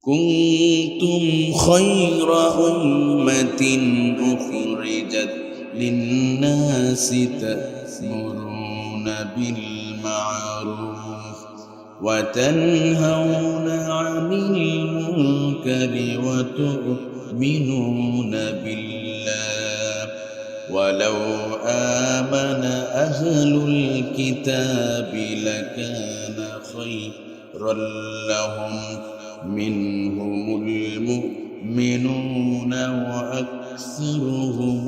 كنتم خير أمة أخرجت للناس تأمرون بالمعروف وتنهون عن المنكر وتؤمنون بالله ولو آمن أهل الكتاب لكان خيرا لهم منهم المؤمنون وأكثرهم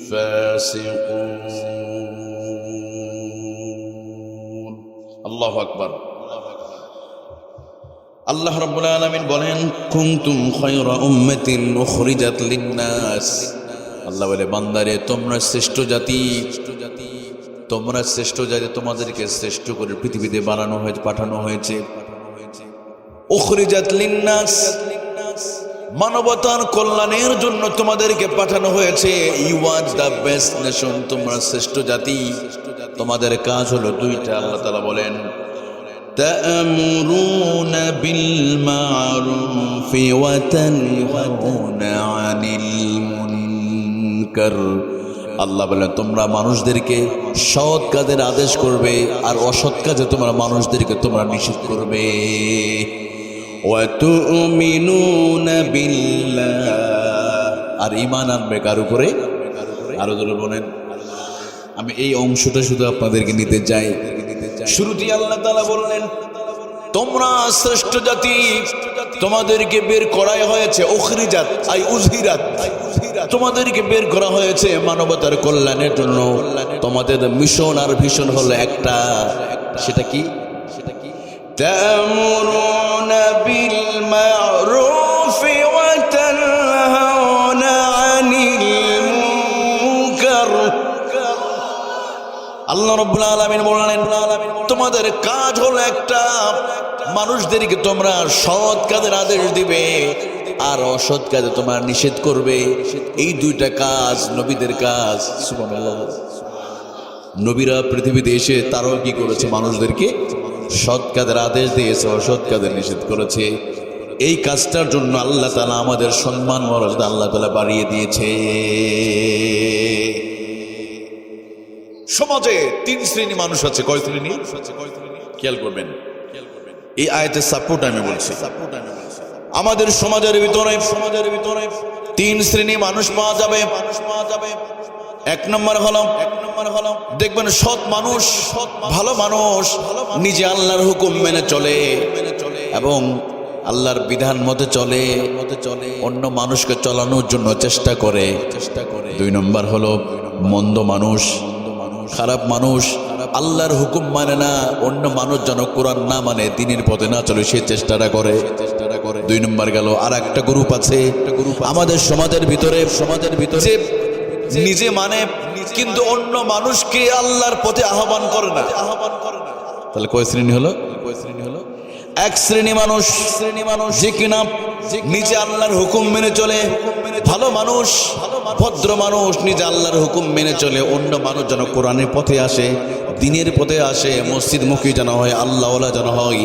الفاسقون الله أكبر আল্লাহ রাব্বুল আলামিন বলেন কুনতুম খায়রা উম্মাতিন উখরিজাত লিন-নাস আল্লাহ বলে বান্দারে তোমরা শ্রেষ্ঠ জাতি তোমাদেরকে শ্রেষ্ঠ করে পৃথিবীতে বানানো হয়েছে পাঠানো হয়েছে উখরিজাত লিন-নাস মানবতার কল্যাণের জন্য তোমাদেরকে পাঠানো হয়েছে you are the best nation তোমরা শ্রেষ্ঠ জাতি তোমাদের কাজ হলো দুইটা আল্লাহ তাআলা বলেন تأمرون بالمعروف وتنهون عن المنكر আল্লাহ বলেন তোমরা মানুষদেরকে সৎ কাজের আদেশ করবে আর অসৎ কাজে তোমরা মানুষদেরকে তোমরা নিষেধ করবে وتؤمنون بالله আর ঈমান আনবে কার উপরে আরো জোরে বলেন আমি এই অংশটা শুধু আপনাদেরকে নিতে চাই শুরুতেই আল্লাহ তাআলা বললেন তোমরা শ্রেষ্ঠ জাতি তোমাদেরকে বের করা হয়েছে উখরিজাত আই উযহিরাত তোমাদেরকে বের করা হয়েছে মানবতার কল্যাণের জন্য তোমাদের মিশন আর ভিশন হলো একটা সেটা কি তা'মুরুনা বিল মা'রুফ ওয়া তানহাউনা আনিল মুনকার আল্লাহ রাব্বুল আলামিন বললেন তোমাদের কাজ হলো একটা মানুষদেরকে তোমরা সৎ কাজের আদেশ দিবে আর অসৎ কাজে তোমরা নিষেধ করবে এই দুইটা কাজ নবীদের কাজ সুবহানাল্লাহ নবীরা পৃথিবীতে এসে তারাও কি করেছে মানুষদেরকে সৎ কাজের আদেশ দিয়েছে অসৎ কাজের নিষেধ করেছে এই কাজটার জন্য আল্লাহ তাআলা আমাদের সম্মান মর্যাদা আল্লাহ তাআলা বাড়িয়ে দিয়েছে সমাজে তিন শ্রেণী মানুষ আছে কয় শ্রেণী খেয়াল করবেন এই আয়াতের সাপোর্ট আমি বলছি আমাদের সমাজের ভিতরে তিন শ্রেণী মানুষ পাওয়া যাবে এক নম্বর হলো দেখবেন সৎ মানুষ ভালো মানুষ নিজে আল্লাহর হুকুম মেনে চলে এবং আল্লাহর বিধান মতে চলে অন্য মানুষকে চালানোর জন্য চেষ্টা করে দুই নম্বর হলো মন্দ মানুষ খারাপ মানুষ আল্লাহর হুকুম মানে না অন্য মানুষ যেন কোরআন না মানে দ্বীনের পথে না চলে সেই চেষ্টাটা করে দুই নম্বর গেল আর একটা গ্রুপ আছে আমাদের সমাজের ভিতরে নিজে মানে কিন্তু অন্য মানুষকে আল্লাহর পথে আহ্বান করে না তাহলে কয় শ্রেণী হলো এক শ্রেণী মানুষ যে কিনা নিজে আল্লাহর হুকুম মেনে চলে ভালো মানুষ ভদ্র মানুষ নিজে আল্লাহর হুকুম মেনে চলে অন্য মানুষ যেন কোরআনের পথে আসে দ্বীনের পথে আসে মসজিদমুখী যেন হয় আল্লাহওয়ালা যেন হয়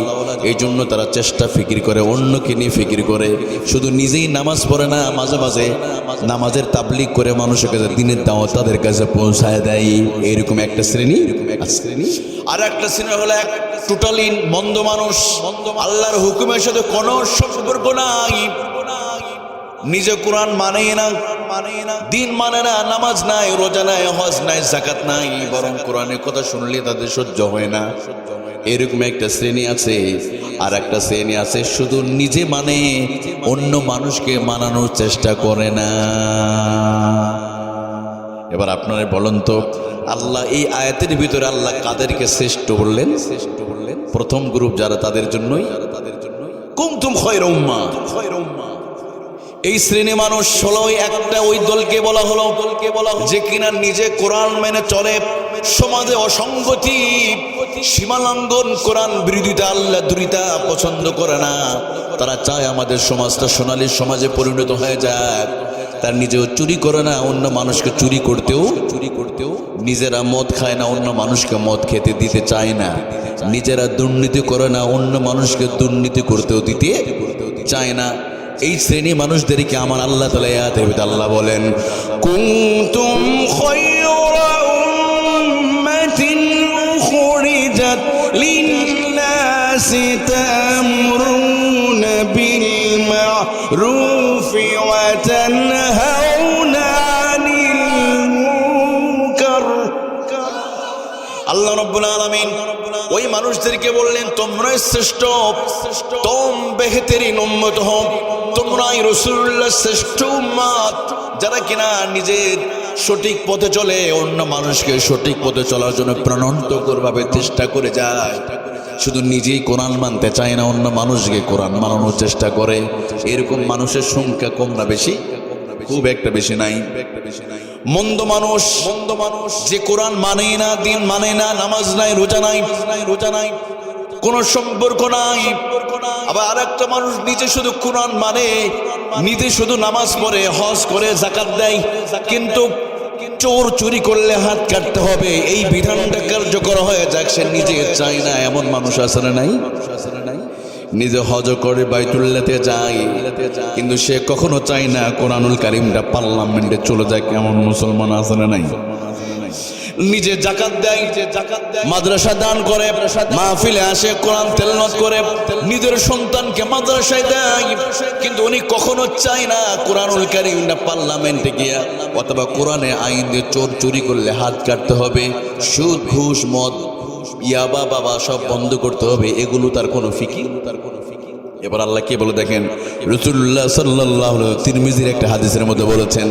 এই জন্য তারা চেষ্টা ফিকির করে অন্যকে নিয়ে ফিকির করে শুধু নিজেই নামাজ পড়ে না মাঝে মাঝে নামাজের তাবলীগ করে মানুষের কাছে দ্বীনের দাওয়াত তাদের কাছে পৌঁছায় দেয় এরকম একটা শ্রেণী আর একটা শ্রেণী হলো এক টোটালি মন্দ মানুষ আল্লাহর হুকুমের সাথে কোনো সম্পর্ক নাই নিজে কোরআন মানেই না দিন মানে না নামাজ নাই রোজা নাই হজ নাই যাকাত নাই বরং কোরআনের কথা শুনলে তাদের সহ্য হয় না এরকম একটা শ্রেণী আছে আর একটা শ্রেণী আছে শুধু নিজে মানে অন্য মানুষকে মানানোর চেষ্টা করে না এবার আপনারা বলেন তো আল্লাহ এই আয়াতের ভিতরে আল্লাহ কাদেরকে শ্রেষ্ঠ বললেন প্রথম গ্রুপ যারা তাদের জন্যই কুনতুম খায়রা উম্মাহ এই শ্রেণী মানুষ হলো একটা ওই দলকে বলা হলো যে কিনা নিজে কোরআন মেনে চলে সমাজে অসঙ্গতি সীমালঙ্ঘন কোরআন বিরোধিতা আল্লাহ দুরিতা পছন্দ করে না তারা চায় আমাদের সমাজটা সোনালী সমাজে পরিণত হয়ে যাক তার নিজেও চুরি করে না অন্য মানুষকে চুরি করতেও নিজেরা মদ খায় না, অন্য মানুষকে মদ খেতে দিতে চায় না। নিজেরা দুর্নীতি করে না, অন্য মানুষকে দুর্নীতি করতেও দিতে চায় না। এই শ্রেণী মানুষদেরকে আমার আল্লাহ তাআলা আয়াতের ভিতরে আল্লাহ বলেন, কুনতুম খায়রা উম্মাতিন উখরিজাত লিন-নাসি তা'মুরুনা বিল মা'রুফি ওয়া তানহাউনা আনিল মুনকার। আল্লাহ রাব্বুল আলামিন ওই মানুষদেরকে বললেন, তোমরাই শ্রেষ্ঠ, তোম বেহতরিন উম্মত হও, তোমরাই রাসূলুল্লাহ শ্রেষ্ঠ উম্মত, যারা কিনা নিজের সঠিক পথে চলে, অন্য মানুষকে সঠিক পথে চলার জন্য প্রাণান্তকরভাবে চেষ্টা করে যায়। শুধু নিজেই কোরআন মানতে চায় না, অন্য মানুষকে কোরআন মানানোর চেষ্টা করে। এরকম মানুষের সংখ্যা কম না বেশি? খুব একটা বেশি নাই। মন্দ মানুষ যে কোরআন মানে না, দিন মানে না, নামাজ নাই, রোজা নাই, কোন সম্পর্ক নাই। আবার আরেকটা মানুষ নিজে শুধু কোরআন মানে, নিজে শুধু নামাজ পড়ে, হজ করে, যাকাত দেয়, কিন্তু চোর চুরি করলে হাত কাটতে হবে, এই বিধানটা কার্যকর হয়ে যাক, সে নিজে চায় না। এমন মানুষ আছে না নাই? নিজে হজ করে বাইতুল্লাহতে যায়, কিন্তু সে কখনো চায় না কোরআনুল কারীমটা পার্লামেন্টে চলে যায়। কেমন মুসলমান আছে না নাই? নিজে যাকাত দেয়, মাদ্রাসা দান করে, মাহফিলে আসে, কোরআন তেলাওয়াত করে, নিজের সন্তানকে মাদ্রাসায় দেয়, কিন্তু উনি কখনো চায় না কোরআনুল কারীমটা পার্লামেন্টে গিয়া অথবা কোরআনে আইন দিয়ে চোর চুরি করলে হাত কাটতে হবে, সুদ ঘুষ মদ ইয়াবা বাবা সব বন্ধ করতে হবে, এগুলো তার কোনো ফিকির। এবার আল্লাহ কে বলে দেখেন, রাসূলুল্লাহ সাল্লাল্লাহু আলাইহি তিরমিজির একটা হাদিসের মধ্যে বলেছেন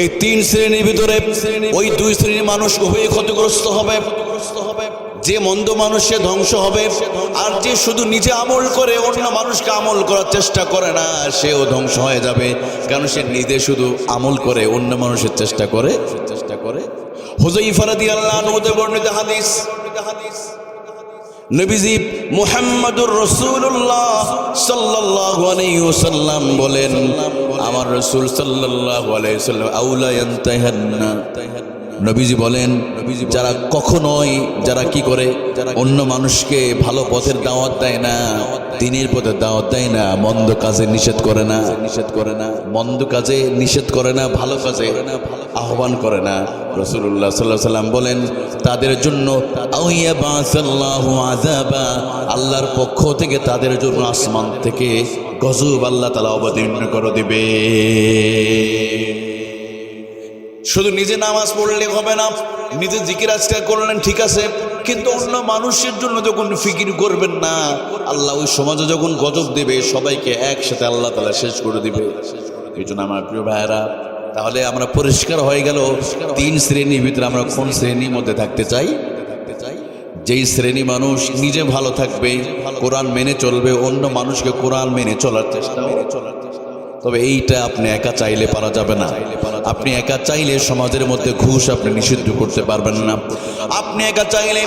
এই তিন শ্রেণীর ভিতরে ওই দুই শ্রেণীর মানুষ উভয়ে ক্ষতিগ্রস্ত হবে। যে মন্দ মানুষ সে ধ্বংস হবে, আর যে শুধু নিজে আমল করে অন্য মানুষকে আমল করার চেষ্টা করে না, সেও ধ্বংস হয়ে যাবে। কারণ সে নিজে শুধু আমল করে, অন্য মানুষের চেষ্টা করে। হুযায়ফা রাদিয়াল্লাহু আনহু বর্ণিত হাদিস, নবীজি মুহাম্মদুর রাসূলুল্লাহ সাল্লাল্লাহু আলাইহি ওয়াসাল্লাম বলেন, আমার রাসূল সাল্লাল্লাহু আলাইহি ওয়াসাল্লাম আউলা ইয়ানতাহান্না, নবীজি বলেন, যারা কখনোই যারা কি করে, অন্য মানুষকে ভালো পথের দাওয়াত দেয় না, দ্বীনের পথে দাওয়াত দেয় না, মন্দ কাজে নিষেধ করে না, মন্দ কাজে নিষেধ করে না, ভালো কাজে আহ্বান করে না, রাসূলুল্লাহ সাল্লাল্লাহু আলাইহি ওয়াসাল্লাম বলেন তাদের জন্য আউয়া বাসাল্লাহু আযাবা, আল্লাহর পক্ষ থেকে তাদের জন্য আসমান থেকে গজব আল্লাহ তাআলা অবতীর্ণ করে দিবে। শুধু নিজে নামাজ পড়লে হবে না, নিজে জিকির আজকার করলেন ঠিক আছে, কিন্তু অন্য মানুষের জন্য যখন ফিকির করবেন না, আল্লাহ ওই সমাজে যখন গজব দেবে, সবাইকে একসাথে আল্লাহ তাআলা শেষ করে দিবে। এই জন্য আমার প্রিয় ভাইয়েরা, তাহলে আমরা পরিষ্কার হয়ে গেল তিন শ্রেণীর ভিতরে আমরা কোন শ্রেণীর মধ্যে থাকতে চাই। যেই শ্রেণী মানুষ নিজে ভালো থাকবে, কোরআন মেনে চলবে, অন্য মানুষকে কোরআন মেনে চলার চেষ্টা। তবে এইটা আপনি একা চাইলে পারা যাবে না। আপনি একা চাইলে সমাজের মধ্যে ঘুষ আপনি নিষিদ্ধ করতে পারবেন না। আপনি একা চাইলে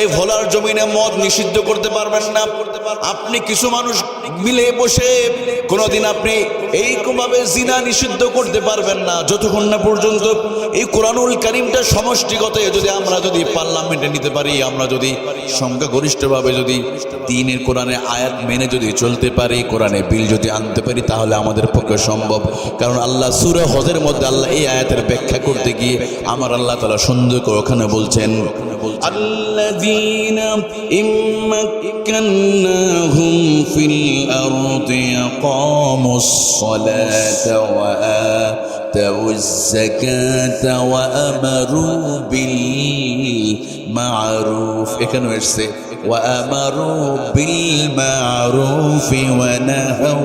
এই ভোলার জমিনে মদ নিষিদ্ধ করতে পারবেন না। আপনি কিছু মানুষ মিলে বসে কোনোদিন আপনি এইরকমভাবে জিনা নিষিদ্ধ করতে পারবেন না, যতক্ষণ না পর্যন্ত এই কোরআনুল কারীমটা সমষ্টিগত যদি আমরা যদি পার্লামেন্টে নিতে পারি, আমরা যদি সংখ্যাগরিষ্ঠভাবে যদি দ্বীনের কোরআনের আয়াত মেনে যদি চলতে পারি, কোরআনে বিল যদি আনতে পারি, তাহলে আমাদের পক্ষে সম্ভব। কারণ আল্লাহ সূরা হজের মধ্যে আল্লাহ এই আয়াতের ব্যাখ্যা করতে গিয়ে আমার আল্লাহ তাআলা সুন্দর করে ওখানে বলছেন, আল্লাযীনা ইম্মাক্কান্নাহুম ফিল আরদি ইয়াকামুস সালাতা ওয়া আতাউয যাকাতা ওয়া আমারু বিল মা'রুফ। এখানে এসেছে ওয়া আমারু বিল মা'রুফ ওয়া নাহাউ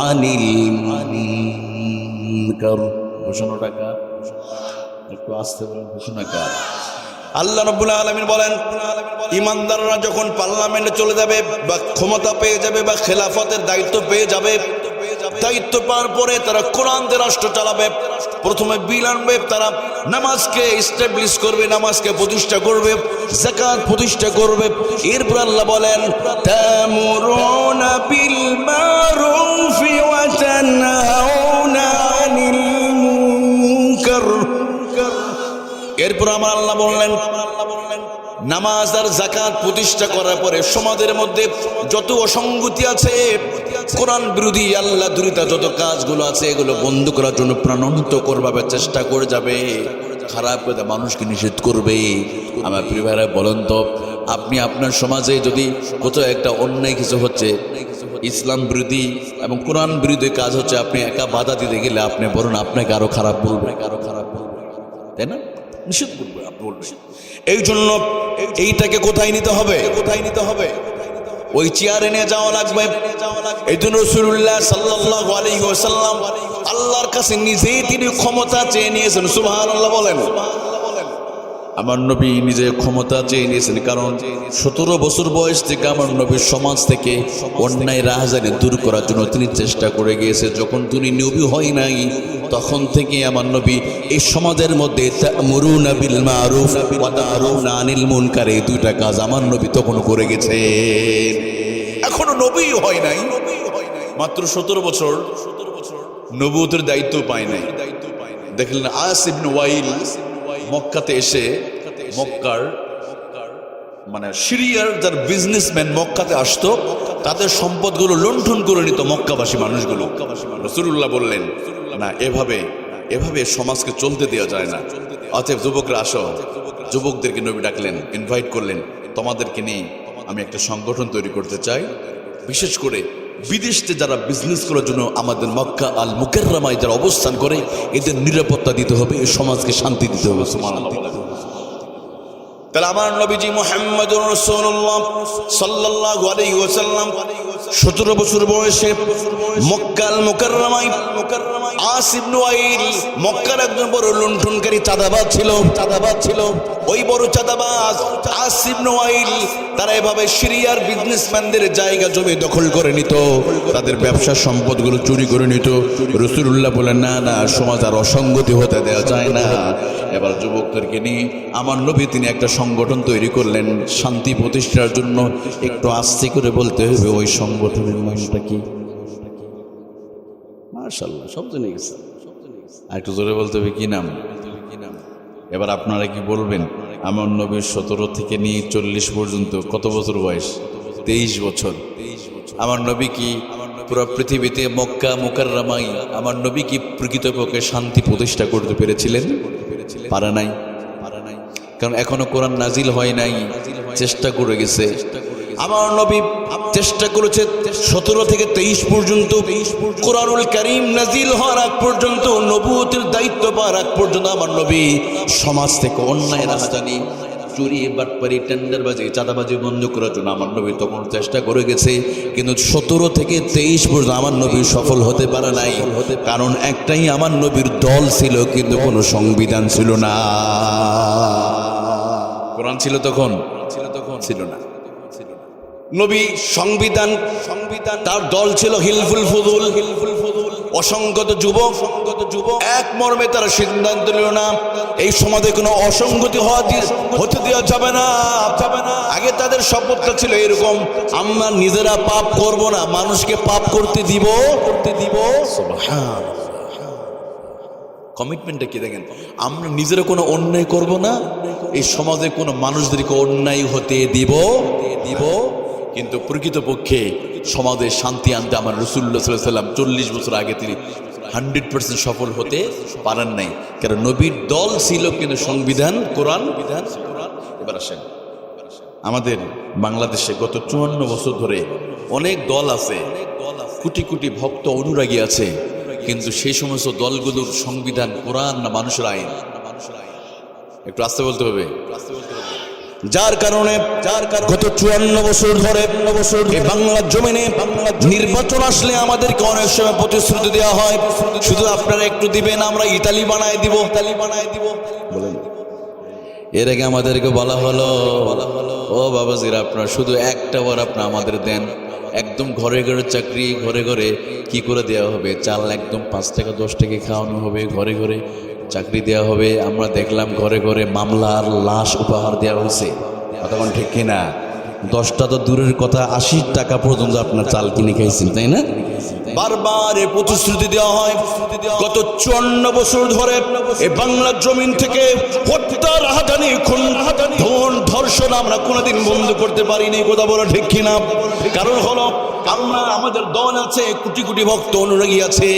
আনিল মুনকার। ঘোষণা টাকা একটু আসতে বলেন, ঘোষণা কার? আল্লাহ রাব্বুল আলামিন বলেন, ইমানদাররা যখন পার্লামেন্টে চলে যাবে বা ক্ষমতা পেয়ে যাবে বা খেলাফতের দায়িত্ব পেয়ে যাবে, দায়িত্ব পাওয়ার পরে তারা কোরআন দিয়ে রাষ্ট্র চালাবে। প্রথমে বিল আনবে, তারা নামাজকে এস্টাবলিশ করবে, নামাজকে প্রতিষ্ঠা করবে, যাকাত প্রতিষ্ঠা করবে। এরপর আল্লাহ বলেন, তা'মুরুনা বিল মা'রুফি ওয়া তানহাউনা আনিল মুনকার। এরপর এরপর আমার আল্লাহ বললেন, নামাজ আর যাকাত প্রতিষ্ঠা করার পরে সমাজের মধ্যে যত অসঙ্গতি আছে, কোরআন বিরোধী আল্লাহ দুরিতা যত কাজগুলো আছে, এগুলো বন্ধ করার জন্য প্রাণান্ত করবে, চেষ্টা করে যাবে, খারাপ কথা মানুষকে নিষেধ করবে। আমার প্রিয় ভাইরা বলেন তো, আপনি আপনার সমাজে যদি কোথাও একটা অন্যায় কিছু হচ্ছে, ইসলাম বিরোধী এবং কোরআন বিরোধী কাজ হচ্ছে, আপনি একা বাধা দিতে গেলে আপনি বলুন আপনাকে আরো খারাপ বলবে, তাই না? নিষেধ করবে, আপনি বলবেন। এই জন্য এইটাকে কোথায় নিতে হবে? ওই চেয়ারে নিয়ে যাওয়া লাগবে। এই জন্য রাসূলুল্লাহ সাল্লাল্লাহু আলাইহি ওয়াসাল্লাম আল্লাহর কাছে নিজেই তিনি ক্ষমতা চেয়ে নিয়েছেন। সুবহানাল্লাহ বলেন। আমার নবী নিজে ক্ষমতা চেয়ে নিয়েছেন, কারণ 17 বছর বয়স থেকে আমার নবীর সমাজ থেকে অন্যায় রাহাজানি দূর করার জন্য তিনি চেষ্টা করে গিয়েছে। যখন তিনি নবী হয় নাই তখন থেকে আমার নবী এই সমাজের মধ্যে তা'মুরুনা বিল মারুফ ওয়া তানহাউনা আনিল মুনকার, এই দুইটা কাজ আমার নবী তখন করে গেছে। এখনো নবী হয় নাই, মাত্র 17 বছর নবুয়তের দায়িত্ব পায় নাই। দেখলেন আস ইবনে ওয়াইল মক্কাতে এসে, মক্কার মানে সিরিয়ার যার বিজনেসম্যান মক্কাতে আসতো, তাদের সম্পদগুলো লুণ্ঠন করে নিত মক্কাবাসী মানুষগুলো। রাসূলুল্লাহ বললেন, না, এভাবে সমাজকে চলতে দেওয়া যায় না। অতএব যুবকরা আসো। যুবকদেরকে নবী ডাকলেন, ইনভাইট করলেন, তোমাদেরকে নিয়ে আমি একটা সংগঠন তৈরি করতে চাই। বিশেষ করে বিদেশে যারা বিজনেস করার জন্য আমাদের মক্কা আল মুকাররমায় যারা অবস্থান করে, এদের নিরাপত্তা দিতে হবে, এই সমাজকে শান্তি দিতে হবে। সুবহানাল্লাহ। তাহলে আমার নবীজি মুহাম্মদুর রাসূলুল্লাহ সাল্লাল্লাহু আলাইহি ওয়াসাল্লাম 17 বছর বয়সে মক্কা আল মুকাররমায় আস ইবনে ওয়াইল, মক্কার একজন বড় লুণ্ঠনকারী চাঁদাবাজ ছিল। ওই বড় চাঁদাবাজ আস ইবনে ওয়াইল তারা এভাবে সিরিয়ার বিজনেসম্যানদের জায়গা জমি দখল করে নিত, তাদের ব্যবসার সম্পদগুলো চুরি করে নিত। রাসূলুল্লাহ বলেন, না, সমাজ আর অসঙ্গতি হতে দেওয়া যায় না। এবার যুবকদেরকে নিয়ে আমার নবী তিনি একটা সংগঠন তৈরি করলেন শান্তি প্রতিষ্ঠার জন্য। একটু আস্তে করে বলতে হবে, ওই সংগঠনের নামটা কি? মাশাআল্লাহ, সব জেনে গেছে। আর একটু জোরে বলতে হবে, কি নাম? এবার আপনারা কি বলবেন? আমার নবীর 17 থেকে নিয়ে 40 পর্যন্ত কত বছর বয়স? 23 বছর। আমার নবী কি পুরো পৃথিবীতে মক্কা মুকাররমায় আমার নবী কি প্রকৃতপক্ষে শান্তি প্রতিষ্ঠা করতে পেরেছিলেন? পারে নাই। কারণ এখনো কোরআন নাজিল হয় নাই, চেষ্টা করে গেছে। আমার নবী চেষ্টা করেছে 17 থেকে 23 পর্যন্ত, কোরআনুল কারীম নাজিল হওয়ার আগ পর্যন্ত, নবুয়তের দায়িত্ব পাওয়ার আগ পর্যন্ত আমার নবী সমাজ থেকে অন্যায় রাহাজানি, চুরি, বাটপারি, টেন্ডারবাজি, চাঁদাবাজি বন্ধ করার জন্য আমার নবী তখন চেষ্টা করে গেছে। কিন্তু 17 থেকে 23 পর্যন্ত আমার নবী সফল হতে পারে নাই। কারণ একটাই, আমার নবীর দল ছিল কিন্তু কোনো সংবিধান ছিল না। কোরআন ছিল তখন ছিল না। নবী সংবিধান, তার দল ছিল হিলফুল ফুদুল, অসংগত যুবক। এক মর্মে তারা সিদ্ধান্ত নিল, না, এই সমাজে কোনো অসঙ্গতি হতে দেওয়া যাবে না। আগে তাদের শপথটা ছিল এরকম, আমরা নিজেরা পাপ করব না, মানুষকে পাপ করতে দিব। সুবহানাল্লাহ, কমিটমেন্টটা কি দেখেন, আমরা নিজেরা কোনো অন্যায় করব না, এই সমাজে কোনো মানুষদেরকে অন্যায় হতে দিব। কিন্তু প্রকৃতপক্ষে সমাজে শান্তি আনতে আমার রাসূলুল্লাহ সাল্লাল্লাহু আলাইহি ওয়াসাল্লাম 40 বছর আগে তিনি 100% সফল হতে পারেন নাই। কারণ নবীর দল ছিল কিন্তু সংবিধান, কোরআন। এবার আসেন, আমাদের বাংলাদেশে গত 54 বছর ধরে অনেক দল আছে, কোটি কোটি ভক্ত অনুরাগী আছে, কিন্তু সেই সমস্ত দলগুলোর সংবিধান কোরআন না মানুষের আইন? একটু আস্তে বলতে হবে। যার কারণে গত 54 বছর ধরে বাংলার জমিনে নির্বাচন আসলে আমাদেরকে অনেক সময় প্রতিশ্রুতি দেওয়া হয়, শুধু আপনারা একটু দিবেন, আমরা ইতালি বানায় দিব। বলেন, এর আগে আমাদেরকে বলা হলো, ও বাবাজিরা, আপনার শুধু একটা বার আপনার আমাদের দেন, একদম ঘরে ঘরে চাকরি, ঘরে ঘরে কি করে দেওয়া হবে, চাল একদম 5 টাকা 10 টাকা খাওয়ানো হবে, ঘরে ঘরে চাকরি দেওয়া হবে। আমরা দেখলাম ঘরে ঘরে মামলার লাশ উপহার দেওয়া হয়েছে। তখন ঠিক কিনা? 10টা তো দূরের কথা, 80 টাকা পর্যন্ত আপনার চাল কিনে খাইছেন, তাই না? বারবার এ প্রতিশ্রুতি দেওয়া হয়। গত 54 বছর ধরে এই বাংলার জমিন থেকে হত্যা, রাহাজানি, খুন, ধর্ষণ আমরা কোনোদিন বন্ধ করতে পারিনি। কথা বলা ঠিক কিনা? কারণ হলো আমাদের দল আছে, কোটি কোটি ভক্ত অনুরাগী আছে,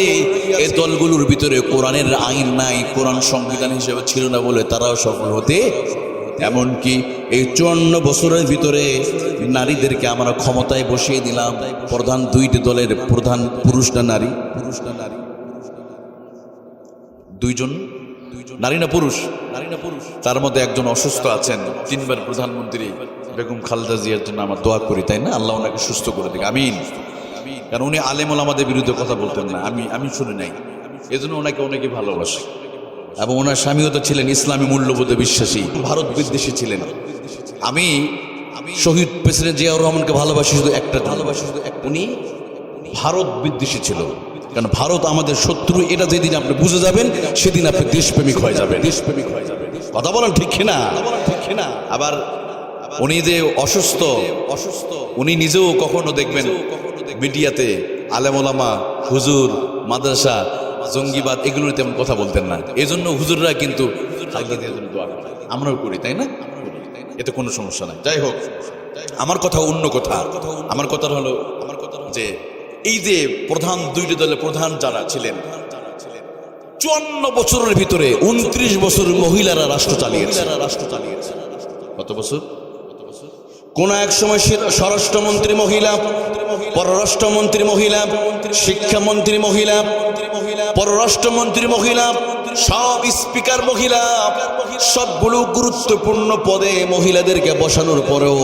এই দলগুলোর ভিতরে কোরআনের আইন নাই, কোরআন সংবিধান হিসেবে ছিল না বলে তারাও সফল হতে, এমনকি এই 54 বছরের ভিতরে নারীদেরকে আমরা ক্ষমতায় বসিয়ে দিলাম। প্রধান দুইটি দলের প্রধান পুরুষ না নারী? দুইজন, নারী না পুরুষ? তার মধ্যে একজন অসুস্থ আছেন, 3 বার প্রধানমন্ত্রী বেগম খালেদা জিয়ার জন্য আমরা দোয়া করি, তাই না? আল্লাহ ওনাকে সুস্থ করে দিক, আমিন। কারণ উনি আলেম ওলামাদের বিরুদ্ধে কথা বলতেন না, আমি শুনে নাই, এজন্য ওনাকে অনেকে ভালোবাসে। এবং ওনার স্বামীও তো ছিলেন ইসলামী মূল্যবোধে বিশ্বাসী, ভারত বিদ্বেষী ছিলেন। আমি শহীদ প্রেসিডেন্ট জিয়াউর রহমানকে ভালোবাসি শুধু একটা, উনি ভারত বিদ্বেষী ছিল। কারণ ভারত আমাদের শত্রু, এটা যেদিন আপনি বুঝে যাবেন সেদিন আপনি দেশপ্রেমিক হয়ে যাবেন। কথা বলেন ঠিক কিনা? আবার উনি যে অসুস্থ, উনি নিজেও কখনো দেখবেন মিডিয়াতে আলেম ওলামা, হুজুর, মাদ্রাসা, জঙ্গিবাদ এগুলোর তেমন কথা বলতেন না। এই জন্য হুজুররা কিন্তু আমরাও করি, তাই না? এতে কোনো সমস্যা নাই। যাই হোক, আমার কথা অন্য কথা। আমার কথা হলো যে এই যে প্রধান দুইটি দলের প্রধান যারা ছিলেন, 54 বছরের ভিতরে 29 বছর মহিলারা রাষ্ট্র চালিয়েছে। কত বছর? কোন এক সময় স্বরাষ্ট্রমন্ত্রী মহিলা, পররাষ্ট্রমন্ত্রী মহিলা, শিক্ষামন্ত্রী মহিলা, পররাষ্ট্রমন্ত্রী মহিলা, সব স্পিকার মহিলা, সবগুলো গুরুত্বপূর্ণ পদে মহিলাদেরকে বসানোর পরেও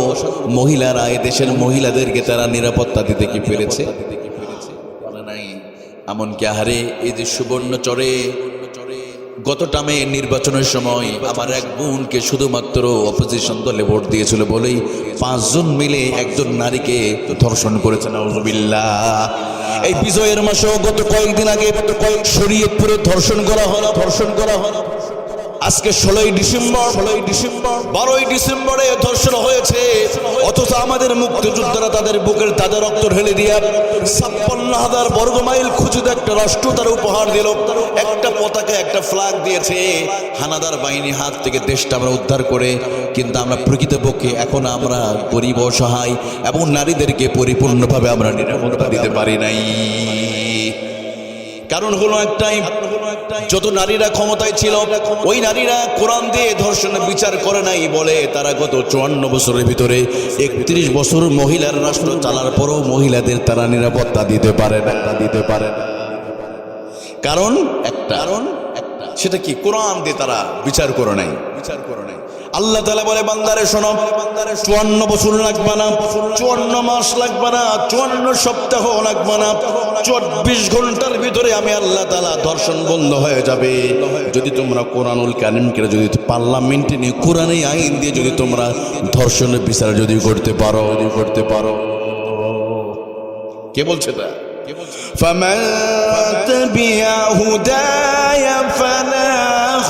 মহিলারা, এই দেশের মহিলাদেরকে তারা নিরাপত্তা দিতে কি পেরেছে? নাই। এমনকি আহারে এই যে সুবর্ণচরে গত টামে নির্বাচনের সময় আমার এক বোনকে শুধুমাত্র অপোজিশন দলে ভোট দিয়েছিল বলেই 5 জন মিলে একজন নারীকে ধর্ষণ করেছে। নাউজুবিল্লাহ। এই বিজয়ের মাসেও গত কয়েকদিন আগে শরীয়তপুরে ধর্ষণ করা হলো। আজকে 16ই ডিসেম্বর, 12ই ডিসেম্বরে ধর্ষণ হয়েছে। অথচ আমাদের মুক্তিযোদ্ধারা তাদের বুকের তাজা রক্ত ঢেলে দিয়ে 56,000 বর্গ মাইল খুঁজে একটা রাষ্ট্র তারা উপহার দিল, একটা পতাকা, একটা ফ্ল্যাগ দিয়েছে। হানাদার বাহিনীর হাত থেকে দেশটা আমরা উদ্ধার করে, কিন্তু আমরা প্রকৃতপক্ষে এখন আমরা গরিব, অসহায় এবং নারীদেরকে পরিপূর্ণভাবে আমরা নিরাপত্তা দিতে পারি নাই। কারণ হলো একটাই, যত নারীরা ক্ষমতায় ছিল ওই নারীরা কোরআন দিয়ে ধর্ষণের বিচার করে নাই বলে তারা গত 54 বছরের ভিতরে 31 বছর মহিলার রাষ্ট্র চালার পরও মহিলাদের তারা নিরাপত্তা দিতে পারে না। কারণ একটা, সেটা কি? কোরআন দিয়ে তারা বিচার করে নাই। আল্লাহ তাআলা বলে, বান্দারে শোনো, 54 বছর লাগবে না, 54 মাস লাগবে না, 54 সপ্তাহ লাগবে না, 24 ঘন্টার ভিতরে আমি আল্লাহ তাআলা ধর্ষণ বন্ধ হয়ে যাবে। যদি তোমরা কোরআনুল কারীমকে যদি পার্লামেন্টে নিয়ে কোরআনে আইন দিয়ে যদি তোমরা ধর্ষণের বিচার যদি করতে পারো। কে বলছে তা? فمن تبع هداي فلا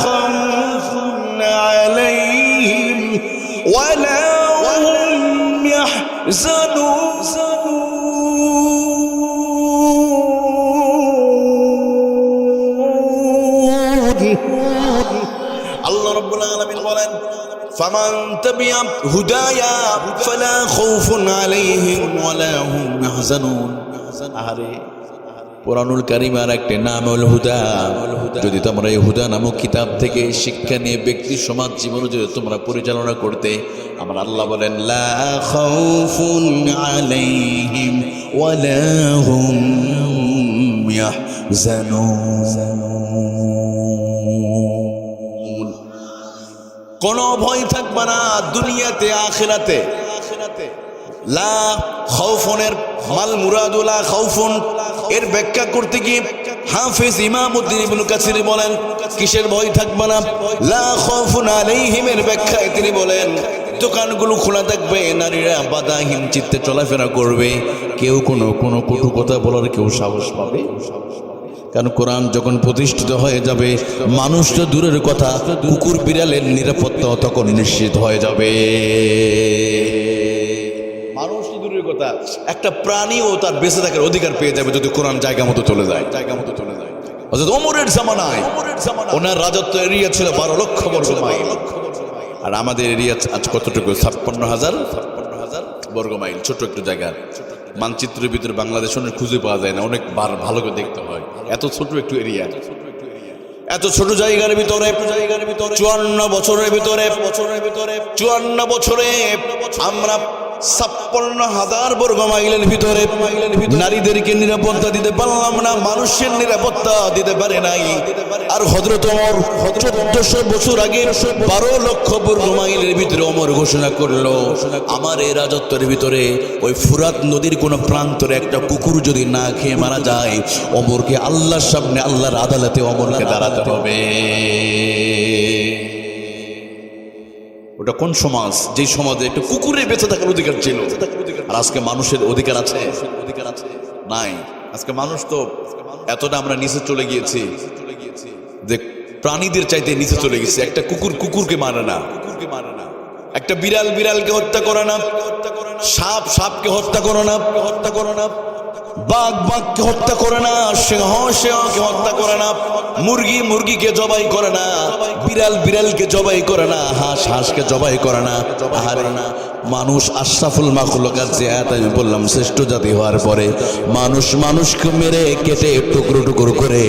خوف عليهم ولا هم يحزنون আল্লাহ রাব্বুল আলামিন বলেন, ফামান তাবিয়া হুদায়া ফালা খাউফুন আলাইহিম ওয়ালা হুম ইয়াহজানুন। আরে কোরআনুল কারীম আর একটা নাম হল হুদা। যদি তোমরা এই হুদা নামক কিতাব থেকে শিক্ষা নিয়ে ব্যক্তি সমাজ জীবন যদি তোমরা পরিচালনা করতে, আমার আল্লাহ বলেন, লা খাউফুন আলাইহিম ওয়ালা হুম ইয়াহজানুন। কোনো ভয় থাকবে না দুনিয়াতে আখিরাতে। লা খাউফুনের মাল মুরাদু লা খাউফুন এর ব্যাখ্যা করতে গিয়ে হাফেজ ইমামউদ্দিন ইবনে কাসির বলেন, কিসের ভয় থাকবে না? লা খাউফুন আলাইহিম এর ব্যাখ্যায় তিনি বলেন, দোকানগুলো খোলা থাকবে, নারীরা বাধাহীন চিত্তে চলাফেরা করবে, কেউ কোনো কটু কথা বলার কেউ সাহস পাবে। কারণ কোরআন যখন প্রতিষ্ঠিত হয়ে যাবে, মানুষ তো দূরের কথা, কুকুর বিড়ালের নিরাপত্তা তখন নিশ্চিত হয়ে যাবে। মানুষ তো দূরের কথা, একটা প্রাণীও তার বেঁচে থাকার অধিকার পেয়ে যাবে যদি কোরআন জায়গা মতো চলে যায়। অর্থাৎ ওমরের জামানায় ওনার রাজত্ব এরিয়া ছিল 12 লক্ষ বর্গ মাইল, আর আমাদের এরিয়া আজ কতটুকু? 56,000 বর্গ মাইল। ছোট একটু জায়গা, মানচিত্রের ভিতরে বাংলাদেশ অনেক খুঁজে পাওয়া যায় না, অনেক ভালো করে দেখতে হয়। এত ছোট একটু এরিয়া, এত ছোট জায়গার ভিতরে 54 বছরের ভিতরে 54 বছরে আমরা 56,000 বর্গ মাইলের ভিতরে নারীদেরকে নিরাপত্তা দিতে পারলাম না, মানুষের নিরাপত্তা দিতে পারে নাই। আর হযরত ওমর 1400 বছর আগে 12 লক্ষ বর্গ মাইলের ভিতরে ওমর ঘোষণা করলো, আমার এই রাজত্বের ভিতরে ওই ফুরাত নদীর কোন প্রান্তরে একটা কুকুর যদি না খেয়ে মারা যায়, ওমরকে আল্লাহর সামনে, আল্লাহর আদালতে ওমরকে দাঁড়াতে হবে। ওটা কোন সমাজ? যে সমাজে একটা কুকুরের বেঁচে থাকার অধিকার ছিল। আর আজকে মানুষের অধিকার আছে? নাই। আজকে মানুষ তো এতটা আমরা নিচে চলে গিয়েছি যে প্রাণীদের চাইতে নিচে চলে গেছে। একটা কুকুর কুকুরকে মারে না, একটা বিড়াল বিড়ালকে হত্যা করে না, সাপ সাপকে হত্যা করে না, বাঘ বাঘকে হত্যা করে না, সিংহ সিংহকে হত্যা করে না, মুরগি মুরগিকে জবাই করে না, বিড়াল বিড়ালকে জবাই করে না, হাঁস হাঁসকে জবাই করে না। আহারে না, মানুষ আশরাফুল মাখলুকাত, যে আয়াত আমি বললাম শ্রেষ্ঠ জাতি হওয়ার পরে মানুষ মানুষকে মেরে কেটে টুকরো টুকরো করে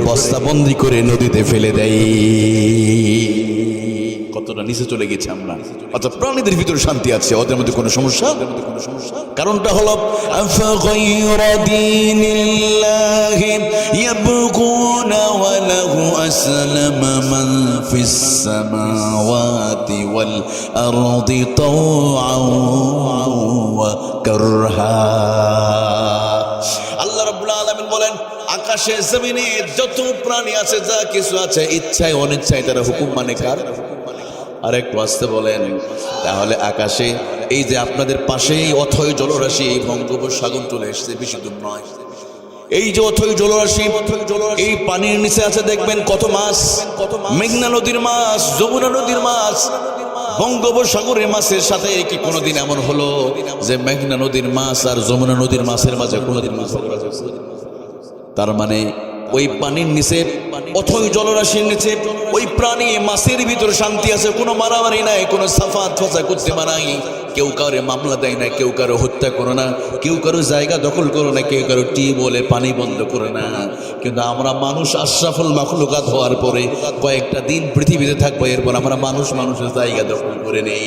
বস্তাবন্দি করে নদীতে ফেলে দেয়। কতটা নিচে চলে গেছে আমরা। অর্থাৎ প্রাণীদের ভিতরে শান্তি আছে, ওদের মধ্যে কোনো সমস্যা? কারণটা হলো আফগায়রা দীনিল্লাহি ইয়াবগুনা ওয়া লাহু আসলামা মান ফিস সামাওয়াতি ওয়াল আরদি তাওআন ওয়া কারহা। আল্লাহ রাব্বুল আলামিন বলেন, আকাশে জমিনে যত প্রাণী আছে, যা কিছু আছে, ইচ্ছায় অনিচ্ছায় তারা হুকুম মানে কার? আর একটু আসতে বলেন। তাহলে আকাশে এই যে আপনাদের পাশেই অথই জলরাশি, এই বঙ্গোপসাগর চলে এসেছে, বেশি দূর নয়। এই যে অথই জলরাশি, এই পানির নিচে আছে দেখবেন কত মাছ, মেঘনা নদীর মাছ, যমুনা নদীর মাছ, বঙ্গোপসাগরের মাছের সাথে কি কোনোদিন এমন হলো যে মেঘনা নদীর মাছ আর যমুনা নদীর মাছের মাঝে কোনোদিন মাছ ঝগড়া হয়েছে? তার মানে ওই পানির নিচে, অথই জলরাশির নিচে ওই প্রাণী মাছের ভিতরে শান্তি আছে, কোনো মারামারি নাই, কোনো সাফাত ফাসা করতে মানাই, কেউ কারো মামলা দেয় না, কেউ কারো হত্যা করে না, কেউ কারো জায়গা দখল করে না, কেউ কারো টিউবওয়েলে পানি বন্ধ করে না। কিন্তু আমরা মানুষ আশরাফুল মাখলুকাত হওয়ার পরে কয়েকটা দিন পৃথিবীতে থাকবো, এরপর আমরা মানুষ মানুষের জায়গা দখল করে নেই।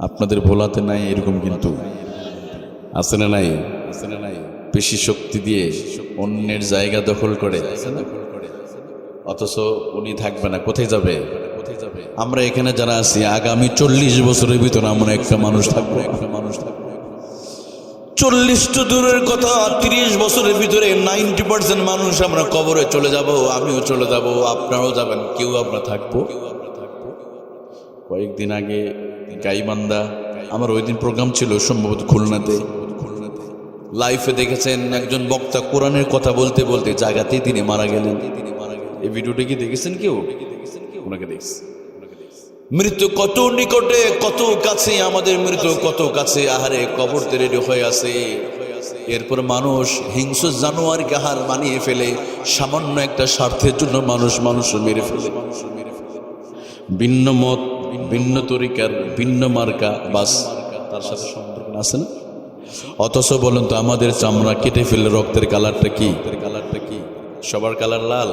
আপনাদের ভোলাতে নাই এরকম, কিন্তু আছে না নাই? পেশি শক্তি দিয়ে অন্যের জায়গা দখল করে, অথচ উনি থাকবে না, কোথায় যাবে? আমরা এখানে যারা আছি আগামী 40 বছরের ভিতরে আমরা একটা মানুষ থাকবো। 40 তো দূরের কথা, 30 বছরের ভিতরে 90% মানুষ আমরা কবরে চলে যাব। আমিও চলে যাব, আপনারাও যাবেন, কেউ আমরা থাকবো। কয়েকদিন আগে গাইবান্ধা, আমার ওই দিন প্রোগ্রাম ছিল সম্ভবত খুলনাতে, লাইফে দেখেছেন একজন বক্তা কোরআনের কথা বলতে বলতে জায়গাতেই তিনি মারা গেলেন। এই ভিডিওটা কি দেখেছেন কেউ? ওনাকে দেখছি। মৃত্যু কত নিকটে, কত কাছে, আমাদের মৃত্যু কত কাছে। আহারে, কবর রেডি হয়ে আছে, এরপর মানুষ হিংস্র জানোয়ারকে হার মানিয়ে ফেলে, সামান্য একটা স্বার্থের জন্য মানুষ মেরে ফেলে। ভিন্ন মত, ভিন্ন তরিকার, ভিন্ন মার্কা, বাস তার সাথে সম্পর্ক আছে না? অথচ বলেন তো, আমাদের চামড়া কেটে ফেলে রক্তের কালারটা কি? সবার কালার লাল।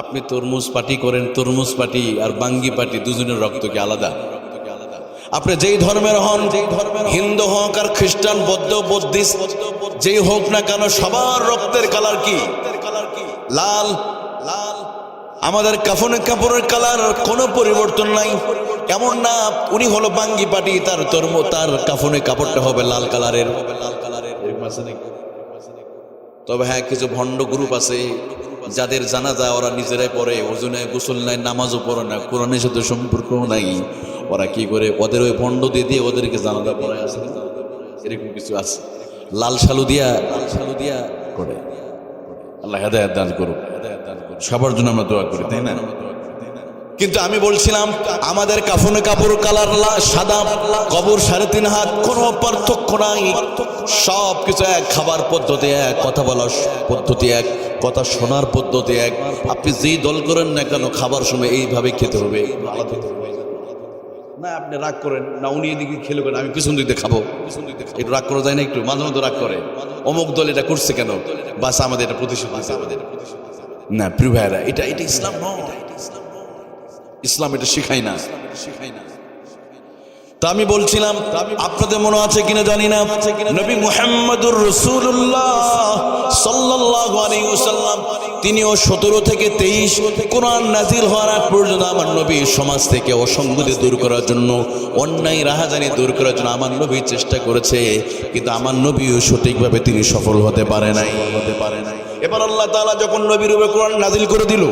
আপনি তরমুজ পার্টি করেন, তরমুজ পার্টি আর বাঙ্গি পার্টি, দুজনের রক্ত কি আলাদা? আপনি যেই ধর্মের হন, হিন্দু হোক আর খ্রিস্টান, বৌদ্ধ, বুদ্ধিস্ট, যেই হোক না কেন, সবার রক্তের কালার কি? লাল। আমাদের কাপড়ের কালার কোনো পরিবর্তন নাই। এমন না উনি হলো বাঙ্গি পার্টি, তার কাফনের কাপড়টা হবে লাল কালারের। তবে হ্যাঁ, কিছু ভণ্ড গ্রুপ আছে যাদের জানাজা ওরা নিজেরাই পড়ে, ওজনে গোসল নাই, নামাজও পড়ে না, কোরআনের সাথে সম্পর্কও নাই। ওরা কি করে, ওদের ওই ভণ্ড দিয়ে ওদেরকে জানাজা পড়ায় আছে। এরকম কিছু আছে, লাল শালু দিয়া করে। আল্লাহ হেদায়েত দান করুক, সবার জন্য আমরা দোয়া করি, তাই না? কিন্তু আমি বলছিলাম আমাদের কাফনে কাপড় কালার সাদা, কবর 3.5 হাত, কোনো পার্থক্য নাই। সব কিছু এক, খাবার পদ্ধতি এক, কথা বলার পদ্ধতি এক, কথা শোনার পদ্ধতি এক। আপনি যেই দল করেন না কেন খাবার সময় এইভাবে খেতে হবে, না আপনি রাগ করেন না, উনি এদিকে খেলে করেন, আমি পিছন দিতে খাবো, একটু রাগ করা যায় না? একটু মাঝে মধ্যে রাগ করে, অমুক দল এটা করছে কেন, বাস আমাদের এটা প্রতিশোধ দিতে না। প্রিয় ভাইরা, এটা ইসলাম নয়, ইসলাম এটা শিখায় না। তা আমি বলছিলাম, আপনাদের মনে আছে কিনা জানি না, নবী মুহাম্মদুর রাসূলুল্লাহ সাল্লাল্লাহু আলাইহি ওয়াসাল্লাম তিনিও 17 থেকে 23 কোরআন নাজিল হওয়ার আগ পর্যন্ত আমার নবী সমাজ থেকে অসঙ্গতি দূর করার জন্য, অন্যায় রাহাজানি দূর করার জন্য আমার নবী চেষ্টা করেছে, কিন্তু আমার নবীও সঠিকভাবে তিনি সফল হতে পারে নাই। এবার আল্লাহ তাআলা যখন নবীর উপর কোরআন নাজিল করে দিল,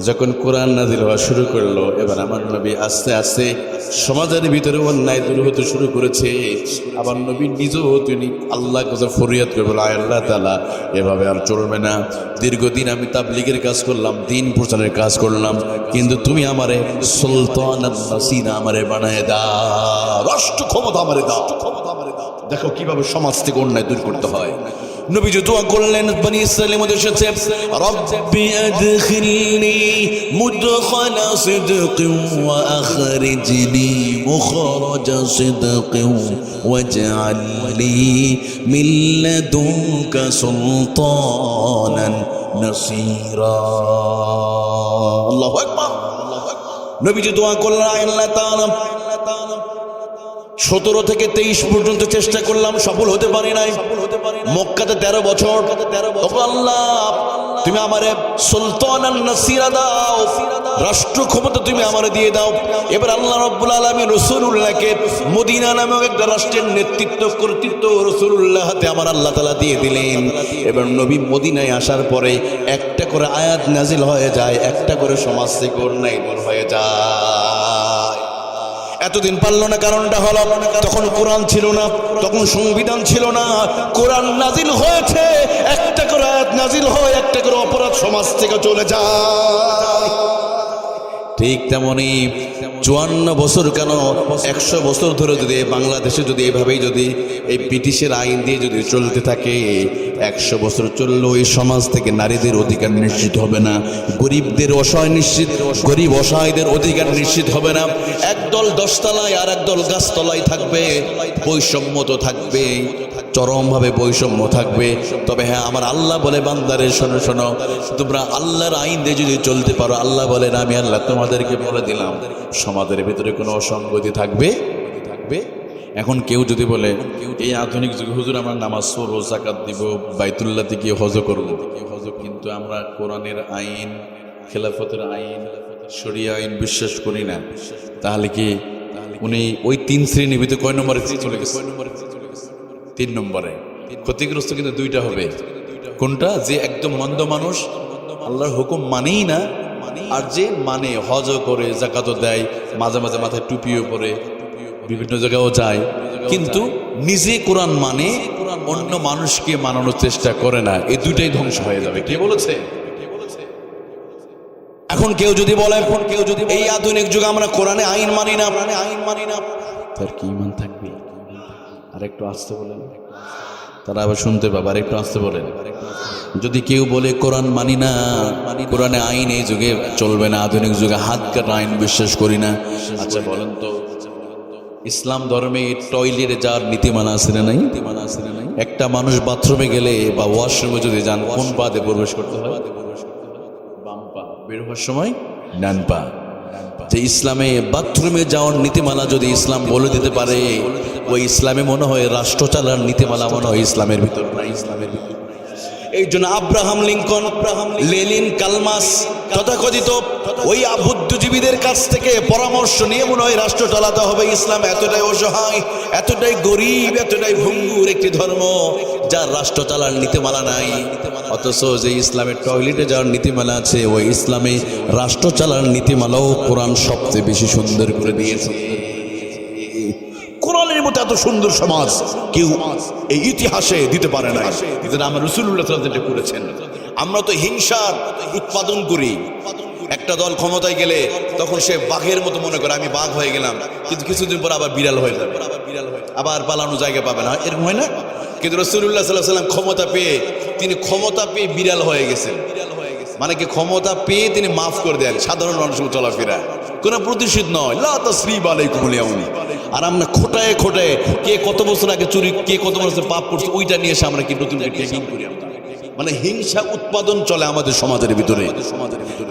যখন কোরআন নাজিল হওয়া শুরু করলো, এবার আমার নবী আস্তে আস্তে সমাজের ভিতরে অন্যায় দূর হতে শুরু করেছে। আমার নবী নিজেও তিনি আল্লাহর কাছে ফরিয়াদ করে বলে, আল্লাহ তাআলা এভাবে আর চলবে না। দীর্ঘদিন আমি তাবলীগের কাজ করলাম, দিন প্রচারের কাজ করলাম, কিন্তু তুমি আমারে সুলতানান নাসিরা আমারে বানায় দাও, রাষ্ট্র ক্ষমতা আমারে দাও। দেখো কিভাবে সমাজ থেকে অন্যায় দূর করতে হয়। নবীজি দোয়া করলেন, বনি ইসরাঈলের মধ্যে এসেছে, রব্বি আদখিলনি মুদখালা সিদকিন ওয়া আখরিজনি মুখরাজা সিদকিন ওয়াজআল লি মিন লাদুনকা সুলতানান নাসীরা। আল্লাহু আকবার। নবীজি দোয়া করলেন, আল্লাহ তাআলা 17 থেকে 23 পর্যন্ত চেষ্টা করলাম, সফল হতে পারি নাই। মক্কাতে 13 বছর, আল্লাহ তুমি আমারে সুলতানান নাসীরা দাও, রাষ্ট্র ক্ষমতা তুমি আমারে দিয়ে দাও। এবার আল্লাহ রাব্বুল আলামিন রাসূলুল্লাহকে মদিনা নামক একটা রাষ্ট্রের কর্তৃত্ব রাসূলুল্লাহ হাতে আমার আল্লাহ তাআলা দিয়ে দিলেন। এবার নবী মদিনায় আসার পরে একটা করে আয়াত নাজিল হয়ে যায়, একটা করে সমাজ থেকে অন্যায় দূর হয়ে যায়। এতদিন পারলো না, কারণটা হলো তখন কোরআন ছিল না, তখন সংবিধান ছিল না। কোরআন নাজিল হয়েছে, একটা করে আয়াত নাজিল হয়, একটা করে অপরাধ সমাজ থেকে চলে যায়। ঠিক তেমনি 54 বছর কেন 100 বছর ধরে যদি বাংলাদেশে যদি এভাবেই যদি এই ব্রিটিশের আইন দিয়ে যদি চলতে থাকে, 100 বছর চললেও এই সমাজ থেকে নারীদের অধিকার নিশ্চিত হবে না, গরিবদের গরিব অসহায়দের অধিকার নিশ্চিত হবে না। একদল 10 তলায় আর একদল গাছতলায় থাকবে, বৈষম্য তো থাকবে, চরমভাবে বৈষম্য থাকবে। তবে হ্যাঁ, আমার আল্লাহ বলে, বান্দারে শোনো শোনো, তোমরা আল্লাহর আইন দিয়ে যদি চলতে পারো, আল্লাহ বলেন আমি আল্লাহ তোমাদেরকে বলে দিলাম সমাজের ভিতরে কোনো অসঙ্গতি থাকবে। এখন কেউ যদি বলে এই আধুনিক যুগে হুজুর আমার নামাজ পড়বো, যাকাত দিব, বাইতুল্লাহতে গিয়ে হজ করবো, কিন্তু আমরা কোরআনের আইন, খেলাফতের আইন, শরিয়া আইন বিশ্বাস করি না, তাহলে কি উনি ওই 3 শ্রেণীর ভিতরে কয় নম্বরে চলে গেছে? 3 নম্বরে। ক্ষতিগ্রস্ত কিন্তু 2টা হবে। কোনটা? যে একদম মন্দ মানুষ, আল্লাহর হুকুম মানেই না, আর যে মানে হজ করে, যাকাত দেয়, মাঝে মাঝে মাথায় টুপিও পরে, বিভিন্ন জায়গায়ও যায়, কিন্তু নিজে কোরআন মানে, অন্য মানুষকে মানানোর চেষ্টা করে না। এই 2টাই ধ্বংস হয়ে যাবে। কে বলেছে? এখন কেউ যদি বলে, এই আধুনিক যুগে আমরা কোরআনে আইন মানি না, তার কি ঈমান থাকবে? আরেকটু আসতে বলেন, তারা আবার শুনতে পাবে। আরেকটু আসতে বলেন। যদি কেউ বলে কোরআন মানি না, কোরআনে আইন এই যুগে চলবে না, আধুনিক যুগে হাত কাটা আইন বিশ্বাস করি না, আচ্ছা বলেন তো, ইসলাম ধর্মে টয়লেটে যাওয়ার নীতিমালা আছে না নাই? একটা মানুষ বাথরুমে গেলে বা ওয়াশরুমে যদি যান, কোন পা দিয়ে প্রবেশ করতে হয়? বাম পা। বের হওয়ার সময় ডান পা। যে ইসলামে বাথরুমে যাওয়ার নীতিমালা যদি ইসলাম বলে দিতে পারে, ওই ইসলামে মনে হয় রাষ্ট্র চালার নীতিমালা মনে হয় ইসলামের ভিতর নাই। এই জন্য আব্রাহাম লিঙ্কন, লেনিন, কালমাস তথাকথিত ওই বুদ্ধিজীবীদের কাছ থেকে পরামর্শ নিয়ে মনে হয় রাষ্ট্র চালাতে হবে। ইসলাম এতটাই অসহায়, এতটাই গরিব, এতটাই ভঙ্গুর একটি ধর্ম যার রাষ্ট্র চালার নীতিমালা নাই। অথচ যে ইসলামের টয়লেটে যাওয়ার নীতিমালা আছে, ওই ইসলামে রাষ্ট্র চালার নীতিমালাও কোরআন সবচেয়ে বেশি সুন্দর করে দিয়েছে। কোরআনের মতো এত সুন্দর সমাজ কেউ এই ইতিহাসে দিতে পারে না, যেটা আমার রাসূলুল্লাহ সাল্লাল্লাহু আলাইহি ওয়াসাল্লাম করেছেন। আমরা তো হিংসার উৎপাদন করি, একটা দল ক্ষমতায় গেলে তখন সে বাঘের মতো মনে করে আমি বাঘ হয়ে গেলাম, কিন্তু কিছুদিন পর আবার বিড়াল হয়ে যাবে, আবার পালানো জায়গা পাবে না, এরকম হয় না? কিন্তু রাসূলুল্লাহ সাল্লাল্লাহু আলাইহি ওয়াসাল্লাম ক্ষমতা পেয়ে বিড়াল হয়ে গেছেন। মানে কি, ক্ষমতা পেয়ে তিনি মাফ করে দেন সাধারণ মানুষের চলাফেরা, কোনো প্রতিশোধ নয়। লা তাসরিবা আলাইকুমুল ইয়াউম। আর আমরা খোটায় কে কত বছর আগে চুরি, কে কত বছর পাপ করছে, ওইটা নিয়ে এসে আমরা কি নতুন টেকিং করি। মানে হিংসা উৎপাদন চলে আমাদের সমাজের ভিতরে।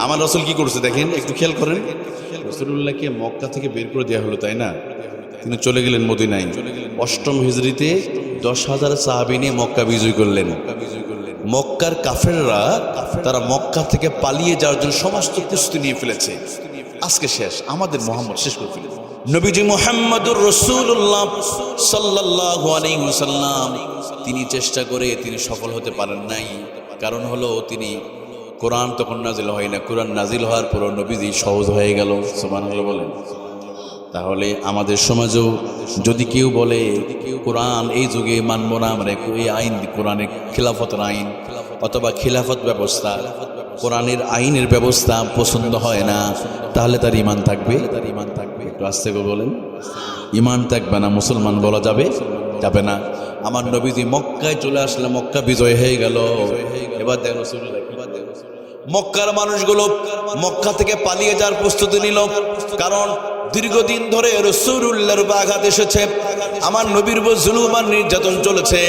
আমার রাসূল কি করছে দেখেন, একটু খেয়াল করেন। রাসূলুল্লাহকে মক্কা থেকে বের করে দেওয়া হলো, তাই না? তিনি চলে গেলেন মদিনায়। 8ম হিজরিতে 10,000 সাহাবী নিয়ে মক্কা বিজয় করলেন। মক্কার কাফেররা তারা মক্কা থেকে পালিয়ে যাওয়ার জন্য সমস্ত প্রস্তুতি নিয়ে ফেলেছে। আজকে শেষ, আমাদের মুহাম্মদ শেষ করে ফেলেছে। নবীজি মুহাম্মদুর রাসূলুল্লাহ সাল্লাল্লাহু আলাইহি ওয়াসাল্লাম তিনি চেষ্টা করে তিনি সফল হতে পারেন নাই। কারণ হলো তিনি কোরআন তখন নাজিল হয় না, কোরআন নাজিল হওয়ার পর নবীজি সহজ হয়ে গেল। সুবহানাল্লাহ বলেন। তাহলে আমাদের সমাজেও যদি কেউ বলে কোরআন এই যুগে মানব না, আমরা এই আইন কোরআনের খিলাফতের আইন অথবা খিলাফত ব্যবস্থা, কোরআনের আইনের ব্যবস্থা পছন্দ হয় না, তাহলে তার ঈমান থাকবে? একটু আস্তে করে বলেন। ঈমান থাকবে না, মুসলমান বলা যাবে না। আমার নবীজি মক্কায় চলে আসলে মক্কা বিজয় হয়ে গেল। এবার দেখো রাসূলুল্লাহ, মক্কার মানুষগুলো মক্কা থেকে পালিয়ে যাওয়ার প্রস্তুতি নিল। কারণ দীর্ঘদিন ধরে রাসূলুল্লাহর উপর আঘাত এসেছে, আমার নবীর উপর জুলুম আর নির্যাতন চলেছে।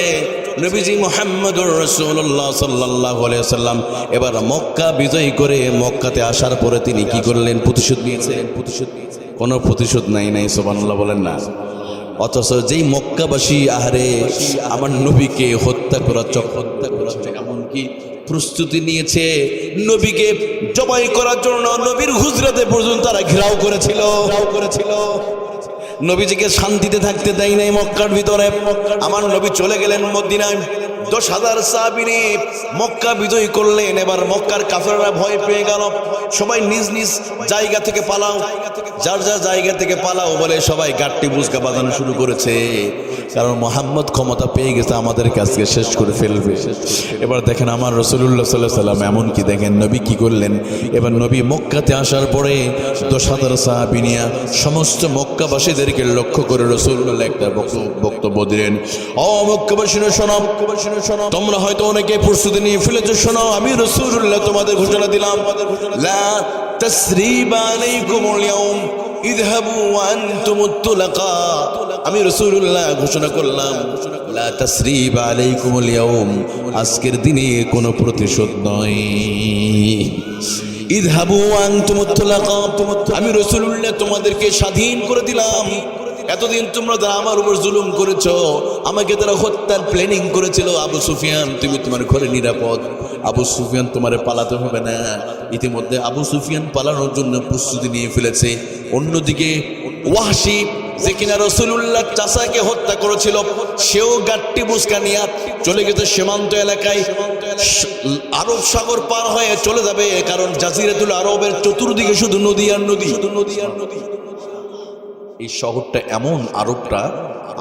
নবীজি মুহাম্মদুর রাসূলুল্লাহ সাল্লাল্লাহু আলাইহি ওয়াসাল্লাম এবার মক্কা বিজয় করে মক্কাতে আসার পরে তিনি কি করলেন? প্রতিশোধ নিয়েছিলেন। কোনো প্রতিশোধ নাই। সুবহানাল্লাহ বলেন না। অথচ যেই মক্কাবাসী আহারে আমার নবীকে হত্যা করা এমনকি প্রস্তুতি নিয়েছে, নবীকে জবাই করার জন্য নবীর হুজরাতে পর্যন্ত তারা ঘেরাও করেছিল। নবীজিকে শান্তিতে থাকতে দেয় নাই মক্কার ভিতরে। আমার নবী চলে গেলেন মদিনায়। 10,000 সাহাবী নিয়ে মক্কা বিজয় করলেন। এবার মক্কার কাফেররা ভয় পেয়ে গেল। সবাই নিজ নিজ জায়গা থেকে পালাও, যার যার জায়গা থেকে পালাও বলে সবাই গাট্টি বুঝকা বাজানো শুরু করেছে। কারণ মুহাম্মদ ক্ষমতা পেয়ে গেছে, আমাদের কাছে শেষ করে ফেলবে। এবার দেখেন আমার রাসূলুল্লাহ সাল্লাল্লাহু আলাইহি ওয়াসাল্লাম এমন কি দেখেন নবী কি করলেন। এবার নবী মক্কাতে আসার পরে 10,000 সাহাবী নিয়ে সমস্ত মক্কাবাসীদেরকে লক্ষ্য করে রাসূলুল্লাহ একটা বক্তব্য দিলেন। ও মক্কাবাসীরা শোনো, তোমরা হয়তো অনেকে প্রস্তুতি নিয়ে ফেলেছো, শোনো আমি রাসূলুল্লাহ তোমাদের ঘোষণা দিলাম, লা তাসরিবা আলাইকুমুল ইয়াউম ইযহাবু ওয়া আনতুমুত তুলাকা। আমি রাসূলুল্লাহ ঘোষণা করলাম, লা তাসরিবা আলাইকুমুল ইয়াউম, আজকের দিনে কোনো প্রতিশোধ নয়। ইযহাবু ওয়া আনতুমুত তুলাকা, আমি রাসূলুল্লাহ তোমাদেরকে স্বাধীন করে দিলাম। এতদিন তোমরা যারা আমার উপর জুলুম করেছো, আমাকে তারা হত্যার প্ল্যানিং করেছিল। আবু সুফিয়ান তুমি তোমার ঘরে নিরাপদ, আবু সুফিয়ান তোমারে পালাতে হবে না। ইতিমধ্যে আবু সুফিয়ান পালানোর জন্য প্রস্তুতি নিয়ে ফেলেছে। অন্যদিকে ওয়াহশী যে কিনা রাসূলুল্লাহ চাচাকে হত্যা করেছিল, সেও গাট্টি বুসকা নিয়ে চলে গেছে সীমান্ত এলাকায়। আরব সাগর পার হয়ে চলে যাবে, কারণ জাজিরাতুল আরবের চতুর্দিকে শুধু নদী আর নদী। এই শহরটা এমন,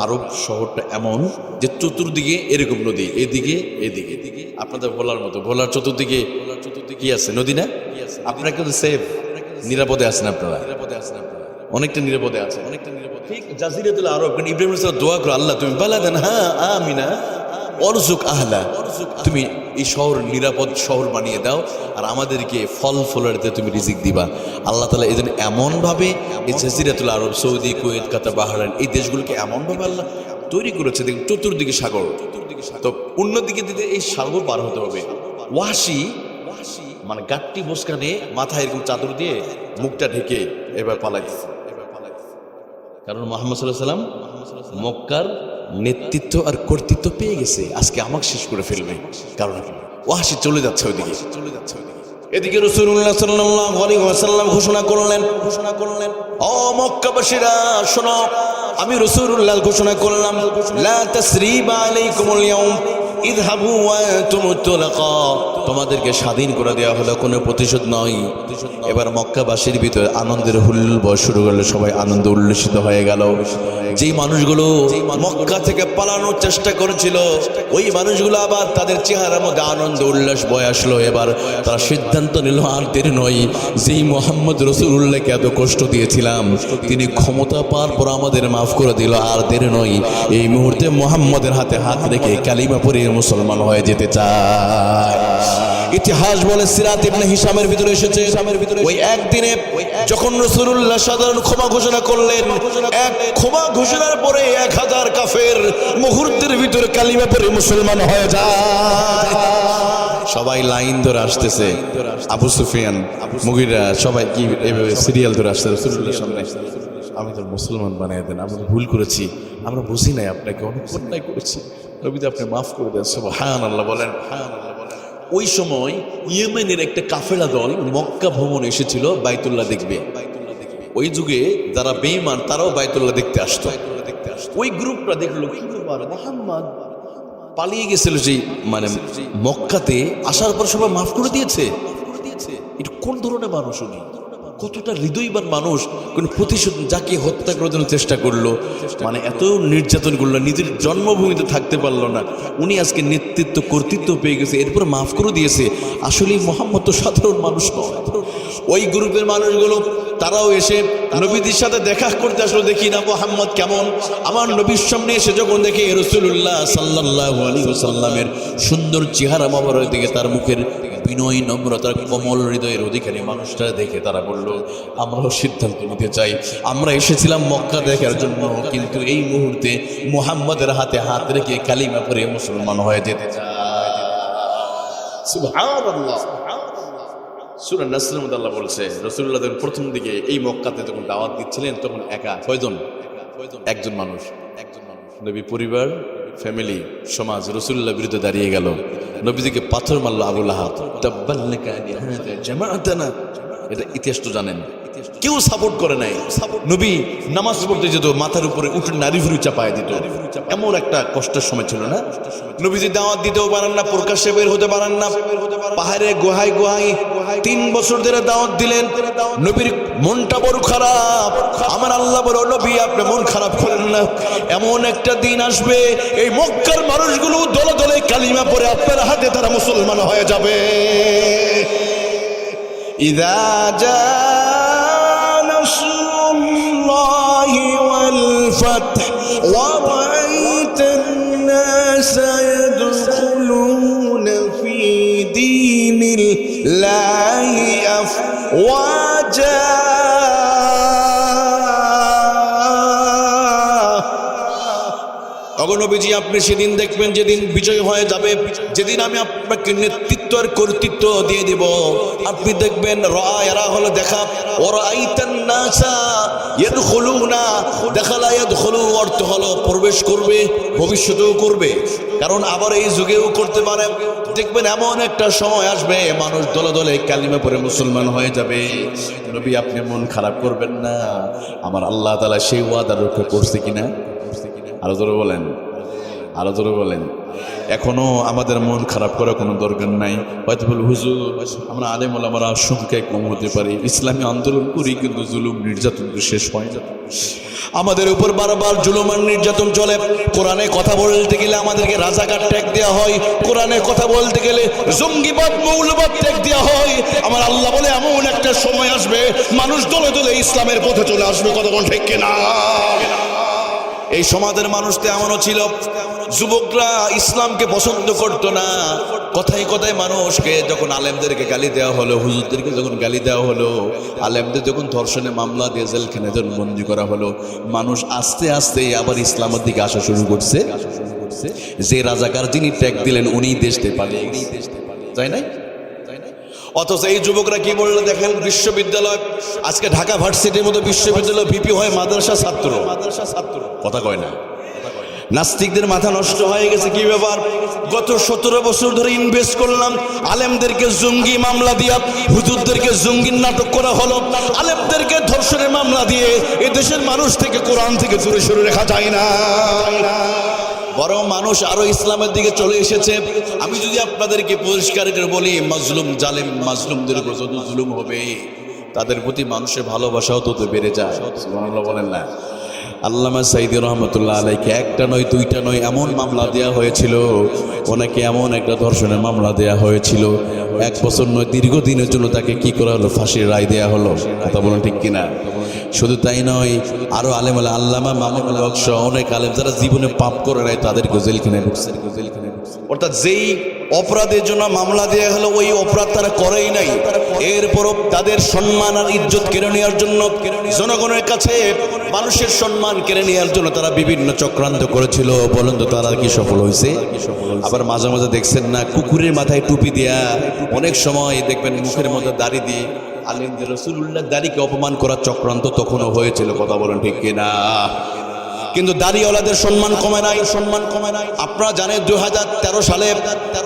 আরব শহরটা এমন যে চতুর্দিকে এরকম নদী, এদিকে আপনাদের ভোলার মতো, ভোলার চতুর্দিকে কি আছে? নদী না? আপনারা কিন্তু সেফ, নিরাপদে আছেন, আপনারা অনেকটা নিরাপদে আছেন। ঠিক জাজিরাতুল আরব, ইব্রাহিম আলাইহিস সালাম দোয়া করে, আল্লাহ তুমি বালাদান হ্যাঁ আমিনা অরজুক আহলা, তুমি এই শহর নিরাপদ শহর বানিয়ে দাও, আর আমাদেরকে ফল ফলারিতে তুমি রিজিক দিবা। আল্লাহ তাআলা এই জন্য এমনভাবে এই জাজিরাতুল আরব, সৌদি, কুয়েত, কাতার, বাহরাইন এই দেশগুলোকে এমনভাবে আল্লাহ তৈরি করেছে, দেখুন চতুর্দিকে সাগর। তো অন্যদিকে দিতে এই সাগর পার হতে হবে। ওয়াহশী মানে গাট্টি বসকানে মাথায় এরকম চাদর দিয়ে মুখটা ঢেকে এবার পালাইছে। কারণ মুহাম্মদ সাল্লাল্লাহু আলাইহি ওয়াসাল্লাম মক্কার নেতৃত্ব আর কর্তৃত্ব পেয়ে গেছে, আজকে আমাকে শেষ করে ফেলবে। কারণ ওয়াহশী চলে যাচ্ছে ওইদিকে। এদিকে রাসূলুল্লাহ সাল্লাল্লাহু আলাইহি ওয়াসাল্লাম ঘোষণা করলেন, ও মক্কাবাসীরা শোনো, আমি রাসূলুল্লাহ ঘোষণা করলাম, লা তাসরিবা আলাইকুমুল ইয়াউম ইযহাবু ওয়া আনতুমুত তুলাকা, তোমাদেরকে স্বাধীন করে দেওয়া হলো, কোনো প্রতিশোধ নয়। এবার মক্কাবাসীর ভিতরে আনন্দের হুল্লোড় শুরু করলো, সবাই আনন্দ উল্লসিত হয়ে গেল। যেই মানুষগুলো মক্কা থেকে পালানোর চেষ্টা করেছিল ওই মানুষগুলো আবার তাদের চেহারার মধ্যে আনন্দ উল্লাস বয়ে আসলো। এবার তারা সিদ্ধান্ত নিল আর দেরি নয়, যেই মোহাম্মদ রসুলুল্লাহকে এত কষ্ট দিয়েছিলাম তিনি ক্ষমতা পাওয়ার পর আমাদের মাফ করে দিল, আর দেরি নয় এই মুহূর্তে মোহাম্মদের হাতে হাত রেখে কালিমা পড়ে মুসলমান হয়ে যেতে চায়। ইতিহাস বলে সিরাত ইবনে হিশামের ভিতরে এসেছে, ওই একদিনে যখন রাসূলুল্লাহ সাধারণ ক্ষমা ঘোষণা করলেন, এক ক্ষমা ঘোষণার পরে 1000 কাফের মুহূর্তের ভিতরে কালিমা পড়ে মুসলমান হয়ে যায়। সবাই লাইন ধরে আসতেছে, আবু সুফিয়ান, মুগিরা সবাই কি এইভাবে সিরিয়াল ধরে আসছে রাসূলুল্লাহর সামনে। আমি তো মুসলমান বানিয়ে দেন, আমরা ভুল করেছি, আমরা বুঝি নাই আপনাকে অনেক অন্যায় করেছি, নবী আপনি মাফ করে দেন। সুবহানাল্লাহ বলেন। ওই সময় ইয়েমেনের একটা কাফেলা দল মক্কা ভ্রমণ এসেছিল বাইতুল্লাহ দেখবে। ওই যুগে যারা বেঈমান তারাও বাইতুল্লাহ দেখতে আসতো। ওই গ্রুপটা দেখলো কি ব্যাপার, মুহাম্মদ পালিয়ে গেছিল যে মানে মক্কাতে আসার পর সবাই মাফ করে দিয়েছে। এটা কোন ধরনের মানুষ উনি, কতটা হৃদয়বান মানুষ, কোন প্রতিশোধ যাকে হত্যা করার জন্য চেষ্টা করলো, মানে এত নির্যাতন করলো, নিজের জন্মভূমিতে থাকতে পারলো না, উনি আজকে নেতৃত্ব কর্তৃত্ব পেয়ে গেছে, এরপর মাফ করে দিয়েছে। আসলে মোহাম্মদ তো সাধারণ মানুষ নয়। ওই গ্রুপের মানুষগুলো তারাও এসে নবীদের সাথে দেখা করতে আসলো, দেখি না মোহাম্মদ কেমন। আমার নবীর সামনে এসে যখন দেখে রাসূলুল্লাহ সাল্লাল্লাহু আলাইহি ওয়াসাল্লামের সুন্দর চেহারা মোবারক দিকে, তার মুখের বিনয় নম্রতার কোমল হৃদয়ের অধিকারী মানুষটা দেখে তারা বলল, আমরাও সিদ্ধান্ত নিতে চাই, আমরা এসেছিলাম মক্কা দেখার জন্য, কিন্তু এই মুহূর্তে মুহাম্মদের হাতে হাত রেখে কালিমা পড়ে মুসলমান হয়ে যেতে চাই। সুবহানাল্লাহ। সূরা নাসরের মধ্যে আল্লাহ বলছে, রাসূলুল্লাহ যখন প্রথম দিকে এই মক্কাতে যখন দাওয়াত দিচ্ছিলেন তখন একা কয়জন, একজন মানুষ, নবী পরিবার, ফ্যামিলি, সমাজ রাসূলুল্লাহর বিরুদ্ধে দাঁড়িয়ে গেল, নবীজিকে পাথর মারলো আবু লাহাব, তাব্বাল্লাকা আলি হাযা জামাআতানা। এটা ইতিহাস তো জানেন, কেউ সাপোর্ট করে নাই। নবী নামাজ পড়তে যেত, মাথার উপরে উঠে নারী ভুরু চাপায় দিত, এমন একটা কষ্টের সময় ছিল না। নবীজি দাওয়াত দিতেও পারেন না, প্রকাশ্যে বের হতে পারেন না, পাহাড়ে গুহায় গুহায় 3 বছর ধরে দাওয়াত দিলেন। নবীর মনটা বড় খারাপ। আমার আল্লাহ বড়, নবী আপনি মন খারাপ করেন না, এমন একটা দিন আসবে এই মক্কার মানুষগুলো দলে দলে কালিমা পড়ে আপনার হাতে তারা মুসলমান হয়ে যাবে। ইযা জা নাসরুল্লাহি ওয়াল ফাতহ ওয়া রাআইতান নাসা ইয়াদখুলুনা ফি দীনিল্লাহি আফওয়াজা। নবীজি আপনি সেদিন দেখবেন যেদিন বিজয় হয়ে যাবে, যেদিন আমি আপনাকে নেতৃত্ব আর কর্তৃত্ব দিয়ে দিব, আপনি দেখবেন রায়া হলো দেখা, ওরাআইতান নাসা ইয়াদখুলুনা, দাখালা ইয়াদখুলু অর্থ হলো প্রবেশ করবে, ভবিষ্যতেও করবে, কারণ আবার এই যুগেও করতে পারে। দেখবেন এমন একটা সময় আসবে মানুষ দলে দলে কালিমা পড়ে মুসলমান হয়ে যাবে। নবী আপনি মন খারাপ করবেন না, আমার আল্লাহ তাআলা সেই ওয়াদা রক্ষা করছে কিনা আরো জোরে বলেন, আরো জোরে বলেন। এখনো আমাদের মন খারাপ করার কোনো দরকার নাই। হয়তো বল হুজুর আমরা আলেম ওলামারা সংখ্যায় কম হতে পারি, ইসলামী আন্দোলন করি, কিন্তু জুলুম নির্যাতন তো শেষ হয় না। আমাদের উপর বারবার জুলুম আর নির্যাতন চলে। কোরআনে কথা বলতে গেলে আমাদেরকে রাজাকার ট্যাগ দেওয়া হয়, কোরআনে কথা বলতে গেলে জঙ্গিবাদ মৌলবাদ ট্যাগ দেওয়া হয়। আমার আল্লাহ বলে এমন একটা সময় আসবে মানুষ দলে দলে ইসলামের পথে চলে আসবে। কতক্ষণ ঠিক কিনা? এই সমাজের মানুষ তো এমনও ছিল, যুবকরা ইসলামকে পছন্দ করতো না। কথায় কথায় মানুষকে যখন আলেমদেরকে গালি দেওয়া হলো, হুজুরদেরকে যখন গালি দেওয়া হলো, আলেমদের যখন ধর্ষণে মামলা দিয়ে জেলখানে যখন বন্দী করা হলো, মানুষ আস্তে আস্তে আবার ইসলামের দিকে আসা শুরু করছে। যে রাজাকার যিনি ট্যাগ দিলেন উনি দেশ থেকে পালিয়ে গেছে, তাই নাই? অথচ এই যুবকরা কি বললো দেখেন, বিশ্ববিদ্যালয় আজকে ঢাকা ভার্সিটির মতো বিশ্ববিদ্যালয় ভিপি হয় মাদ্রাসা ছাত্র, কথা কয় না। নাস্তিকদের মাথা নষ্ট হয়ে গেছে। কি ব্যাপার? গত 17 বছর ধরে ইনভেস্ট করলাম, আলেমদেরকে জঙ্গি মামলা দিয়া, হুজুরদেরকে জঙ্গির নাটক করা হলো, আলেমদেরকে ধর্ষণের মামলা দিয়ে এই দেশের মানুষ থেকে কোরআন থেকে দূরে সরে রাখা যায় না। বড় মানুষ আরো ইসলামের দিকে চলে এসেছে। আমি যদি আপনাদেরকে পরিষ্কার করে বলি, মাজলুম জালেম মাজলুমদের উপর যত জুলুম হবে তাদের প্রতি মানুষের ভালোবাসাও তত বেড়ে যায়। সুবহানাল্লাহ বলেন না? আল্লামা সাইদি রহমতুল্লাহ আলাইকে একটা নয় দুইটা নয় এমন মামলা দেয়া হয়েছিল, ওনাকে এমন একটা ধর্ষণের মামলা দেয়া হয়েছিল, 1 বছর নয় দীর্ঘদিনের জন্য তাকে কি করা হলো, ফাঁসির রায় দেয়া হলো। কথা বলেন ঠিক কিনা? শুধু তাই নয়, আরো আলেম আল্লামা মামুনুল হক সহ অনেক আলেম যারা জীবনে পাপ করে নাই তাদেরকে জেলখানায় ঢুকছে। অর্থাৎ যেই অপরাধের জন্য মামলা দেয়া হলো ওই অপরাধ তারা করেই নাই, এরপরও তাদের সম্মান আর ইজ্জত কেড়ে নেওয়ার জন্য, জনগণের কাছে মানুষের সম্মান কেড়ে নেওয়ার জন্য তারা বিভিন্ন চক্রান্ত করেছিল। বলেন তো তারা কি সফল হয়েছে? আবার মাঝে মাঝে দেখছেন না, কুকুরের মাথায় টুপি দেয়া, অনেক সময় দেখবেন মুখের মধ্যে দাড়ি দিয়ে আলেমদের রাসূলুল্লাহ দাড়িকে অপমান করার চক্রান্ত তখনও হয়েছিল। কথা বলেন ঠিক কিনা? কিন্তু দাড়িওয়ালাদের সম্মান কমে নাই, সম্মান কমে নাই। আপনারা জানেন 2013 সালে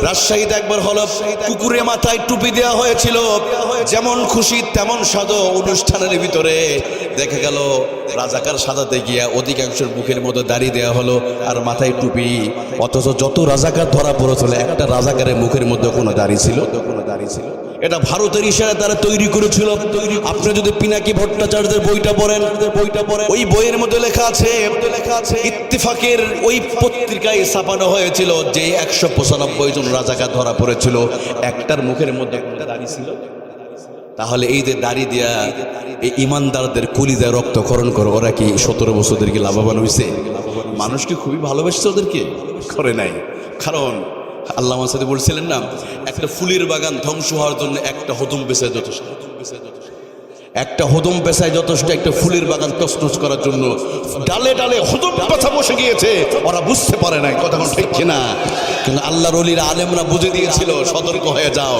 রাজশাহীতে একবার হলো কুকুরের মাথায় টুপি দেওয়া হয়েছিল, যেমন খুশি তেমন সাজো। অনুষ্ঠানের ভিতরে দেখা গেল রাজাকার সাজাতে গিয়া অধিকাংশের মুখের মধ্যে দাড়ি দেওয়া হলো আর মাথায় টুপি, অথচ যত রাজাকার ধরা পড়েছিল একটা রাজাকারের মুখের মধ্যে কোনো দাড়ি ছিল? এটা ভারতের ইশারায় তারা তৈরি করেছিল। আপনি যদি পিনাকি ভট্টাচার্যের বইটা পড়েন, ওই বইয়ের মধ্যে লেখা আছে, ইত্তেফাকের ওই পত্রিকায় ছাপানো হয়েছিল যে 195 জন রাজাকার ধরা পড়েছিল, একটার মুখের মধ্যে কোনো দাড়ি ছিল? তাহলে এই যে দাড়ি দিয়া এই ইমানদারদের কলিজা রক্তক্ষরণ করে, ওরা কি 17 বছরদেরকে লাভবান হয়েছে? মানুষকে খুবই ভালোবাসছে, ওদেরকে করে নাই। কারণ আল্লামা সাইদি বলছিলেন না, একটা ফুলের বাগান ধ্বংস হওয়ার জন্য একটা হদম পেশায় যথেষ্ট, একটা হদম পেশায় যথেষ্ট। একটা ফুলের বাগান তছনছ করার জন্য ডালে ডালে হদম পেশা বসে গিয়েছে, ওরা বুঝতে পারে নাই। কথা ঠিক কিনা? কিন্তু আল্লাহর ওলিরা আলেমরা বুঝে দিয়েছিল সতর্ক হয়ে যাও,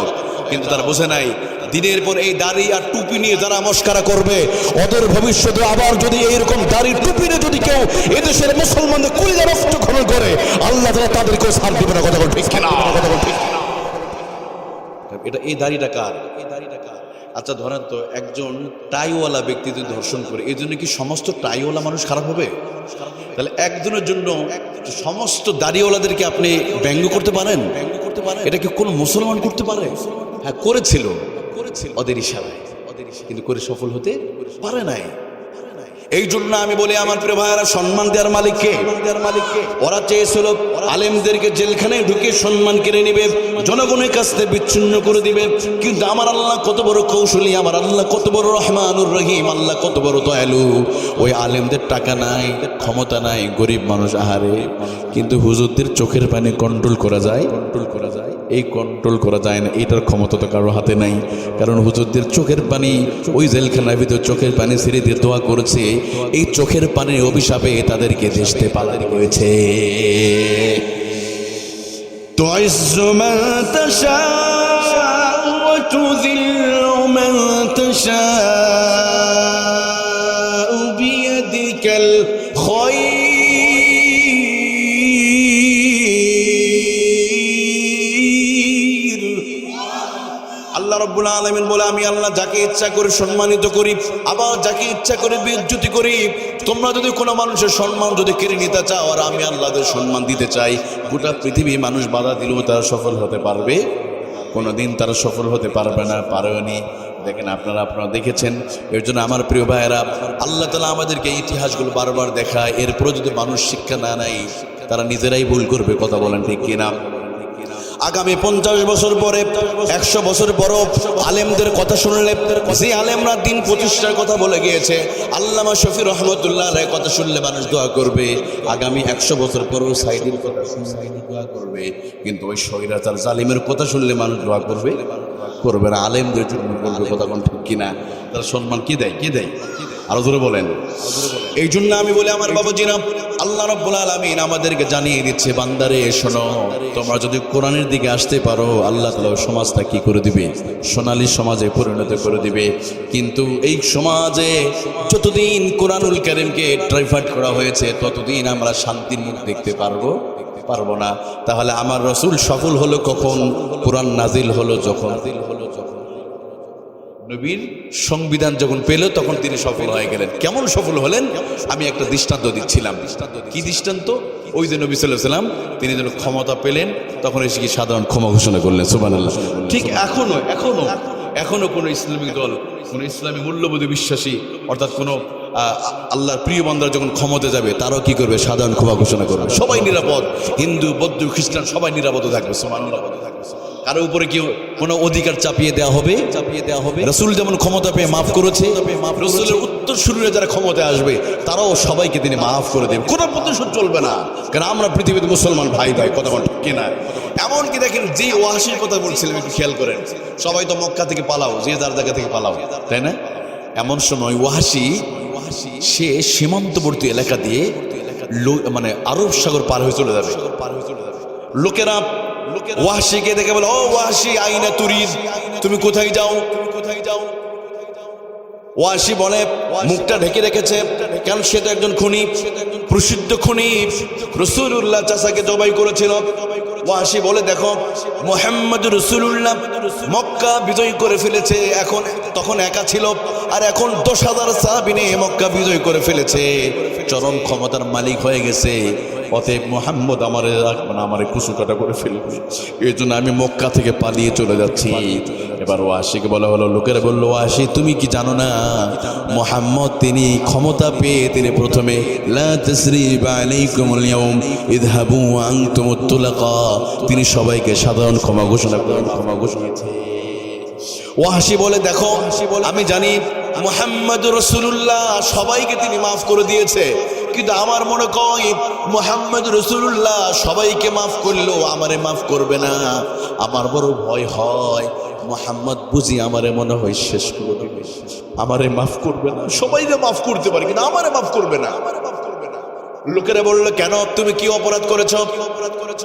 কিন্তু তারা বুঝে নাই। দিনের পর এই দাড়ি আর টুপি নিয়ে যারা মস্কারা করবে, ওদের ভবিষ্যতে আবার যদি এইরকম দাড়ি টুপি নিয়ে যদি কেউ এদেশের মুসলমানদের কলিজা রক্তক্ষরণ করে, আল্লাহ তাআলা তাদেরকেও ছাড় দিবে না। কথা ঠিক কিনা? এটা এই দাড়িটা কার? এই দাড়িটা কার? আচ্ছা ধরেন তো একজন টাইওয়ালা ব্যক্তি যদি ধর্ষণ করে, এই জন্য কি সমস্ত টাইওয়ালা মানুষ খারাপ হবে? তাহলে একজনের জন্য সমস্ত দাড়িওয়ালাদেরকে আপনি ব্যঙ্গ করতে পারেন? এটা কি কোন মুসলমান করতে পারে? হ্যাঁ, করেছিল ওদের ইশারায়, কিন্তু করে সফল হতে পারে নাই। এই জন্য আমি বলি আমার প্রিয় ভাইয়েরা, সম্মান দেওয়ার মালিককে। ওরা চেয়েছিল আলেমদেরকে জেলখানায় ঢুকে সম্মান কেড়ে নিবে, জনগণের কাছ থেকে বিচ্ছিন্ন করে দিবে। কিন্তু আমার আল্লাহ কত বড় কৌশলী, আমার আল্লাহ কত বড় রহমানুর রহিম, আল্লাহ কত বড় দয়ালু। ওই আলেমদের টাকা নাই, ক্ষমতা নাই, গরিব মানুষ, আহারে, কিন্তু হুজুরদের চোখের পানি কন্ট্রোল করা যায়? এই কন্ট্রোল করা যায় না, এটার ক্ষমতা তো কারো হাতে নাই। কারণ হুজুরদের চোখের পানি, ওই জেলখানার ভিতরে চোখের পানি ছেড়ে দিয়ে দোয়া করেছে, এই চোখের পানির অভিশাপে তাদেরকে দেশতে পালাতে হয়েছে। তুইজ্জু মান তাশাউ ওয়া তুযিল্লু মান তাশাউ বিয়াদিকাল খায়র। আল্লাহ রাব্বুল আলামিন বলে, আমি আল্লাহ যাকে ইচ্ছা করে সম্মানিত করি, আবার যাকে ইচ্ছা করে বেইজ্জতি করি। তোমরা যদি কোনো মানুষের সম্মান যদি কেড়ে নিতে চাও, আর আমি আল্লাহদের সম্মান দিতে চাই, গোটা পৃথিবী মানুষ বাধা দিলেও তারা সফল হতে পারবে? কোনোদিন তারা সফল হতে পারবে না, পারেনি। দেখেন আপনারা দেখেছেন। এর জন্য আমার প্রিয় ভাইয়েরা, আল্লাহ তাআলা আমাদেরকে ইতিহাসগুলো বারবার দেখায়, এরপরও যদি মানুষ শিক্ষা না নেয় তারা নিজেরাই ভুল করবে। কথা বলেন ঠিক কিনা? আগামী 50 বছর পরে, 100 বছর পরও আলেমদের কথা শুনলে, যে আলেমরা দিন প্রতিষ্ঠার কথা বলে গিয়েছে, আল্লামা শফি রহমতুল্লাহ আলাইহির কথা শুনলে মানুষ দোয়া করবে। আগামী 100 বছর পরও সাইদির কথা শুনলে দোয়া করবে। কিন্তু ওই স্বৈরাচার জালিমের কথা শুনলে মানুষ দোয়া করবে না, আলেমদের জন্য বলবে। কথা কোন ঠিক কিনা? তার সম্মান কি দেয়? আরো জোরে বলেন। এই জন্য আমি বলি আমার বাবাজিরা, আল্লাহ রাব্বুল আলামিন আমাদেরকে জানিয়ে দিচ্ছে, বান্দারে শোনো, তোমরা যদি কোরআনের দিকে আসতে পারো, আল্লাহ তাআলা সমাজটা কি করে দিবে? সোনালী সমাজে পরিণত করে দিবে। কিন্তু এই সমাজে যতদিন কোরআনুল কারীমকে ট্রাইফাট করা হয়েছে, ততদিন আমরা শান্তির মুখ দেখতে পারবো না। তাহলে আমার রাসূল সফল হলো কখন? কোরআন নাজিল হলো যখন। নবীর সংবিধান যখন পেল তখন তিনি সফল হয়ে গেলেন। কেমন সফল হলেন? আমি একটা দৃষ্টান্ত দিচ্ছিলাম। কি দৃষ্টান্ত? ওই যে নবী সাল্লাল্লাহু আলাইহি ওয়াসাল্লাম তিনি যখন ক্ষমতা পেলেন তখন এসে কি সাধারণ ক্ষমা ঘোষণা করলেন। সুবহানাল্লাহ। ঠিক এখনো কোনো ইসলামিক দল, কোনো ইসলামী মূল্যবোধে বিশ্বাসী, অর্থাৎ কোনো আল্লাহর প্রিয় বান্দারা যখন ক্ষমতা যাবে তারাও কি করবে? সাধারণ ক্ষমা ঘোষণা করবে। সবাই নিরাপদ, হিন্দু বৌদ্ধ খ্রিস্টান সবাই নিরাপদ থাকবে, সমান নিরাপদ থাকবে। কারো উপরে কি কোনো অধিকার চাপিয়ে দেওয়া হবে? রাসূল যেমন ক্ষমতা পেয়ে মাফ করেছে, রাসূলের উত্তরসূরিরা যারা ক্ষমতায় আসবে তারাও সবাইকে তিনি মাফ করে দেবেন। কোনো প্রতিশোধ চলবে না, কারণ আমরা পৃথিবীতে মুসলমান ভাই ভাই, কথা বল ঠিক কিনা? এমনকি দেখেন যে ওয়াহশীর কথা বলছিলাম, একটু খেয়াল করেন, সবাই তো মক্কা থেকে পালাও, যে যার জায়গা থেকে পালাও, তাই না? এমন সময় ওয়াহশী সে সীমান্তবর্তী এলাকা দিয়ে মানে আরব সাগর পার হয়ে চলে যাবে। লোকেরা ওয়াহশীকে দেখে বলে, ও ওয়াহশী আইনা তুরিদ, তুমি কোথায় যাও? ওয়াহশী বলে, মুখটা ঢেকে রেখেছে, কারণ সে তো একজন খুনি, প্রসিদ্ধ খুনি, রাসূলুল্লাহ চাচাকে জবাই করেছিল। ওয়াহশী বলে, দেখো মুহাম্মদ রাসূলুল্লাহ মক্কা বিজয় করে ফেলেছে, এখন তখন একা ছিল, আর এখন 10,000 সাহাবী নিয়ে মক্কা বিজয় করে ফেলেছে, চরম ক্ষমতার মালিক হয়ে গেছে। অতএব মুহাম্মদ আমারে রাখবে না, আমারে কুচু কাটা করে ফেলবে, এই জন্য আমি মক্কা থেকে পালিয়ে চলে যাচ্ছি। এবার ওয়াহশীকে বলা হলো, লোকেরা বলল, ওয়াহশী তুমি কি জানো না মুহাম্মদ তিনি ক্ষমতা পেয়ে তিনি প্রথমে লা তাসরিবা আলাইকুমুল ইয়াউম ইযহাবু ওয়া আনতুমুত তুলাকা, তিনি সবাইকে সাধারণ ক্ষমা ঘোষণা করেন, ক্ষমা ঘোষণা। ওয়াহশী বলে, দেখো আমি জানি মুহাম্মদ রাসূলুল্লাহ সবাইকে তিনি মাফ করে দিয়েছে, কিন্তু আমার মনে কয় মুহাম্মদ রাসূলুল্লাহ সবাইকে মাফ করলেও আমারে মাফ করবে না। আমার বড় ভয় হয় মুহাম্মদ বুঝি আমারে মনে হয় শেষ করে দিবে, আমারে মাফ করবে না। সবাইকে মাফ করতে পারে কিন্তু আমারে মাফ করবে না। লোকেরা বললো, কেন? তুমি কি অপরাধ করেছো?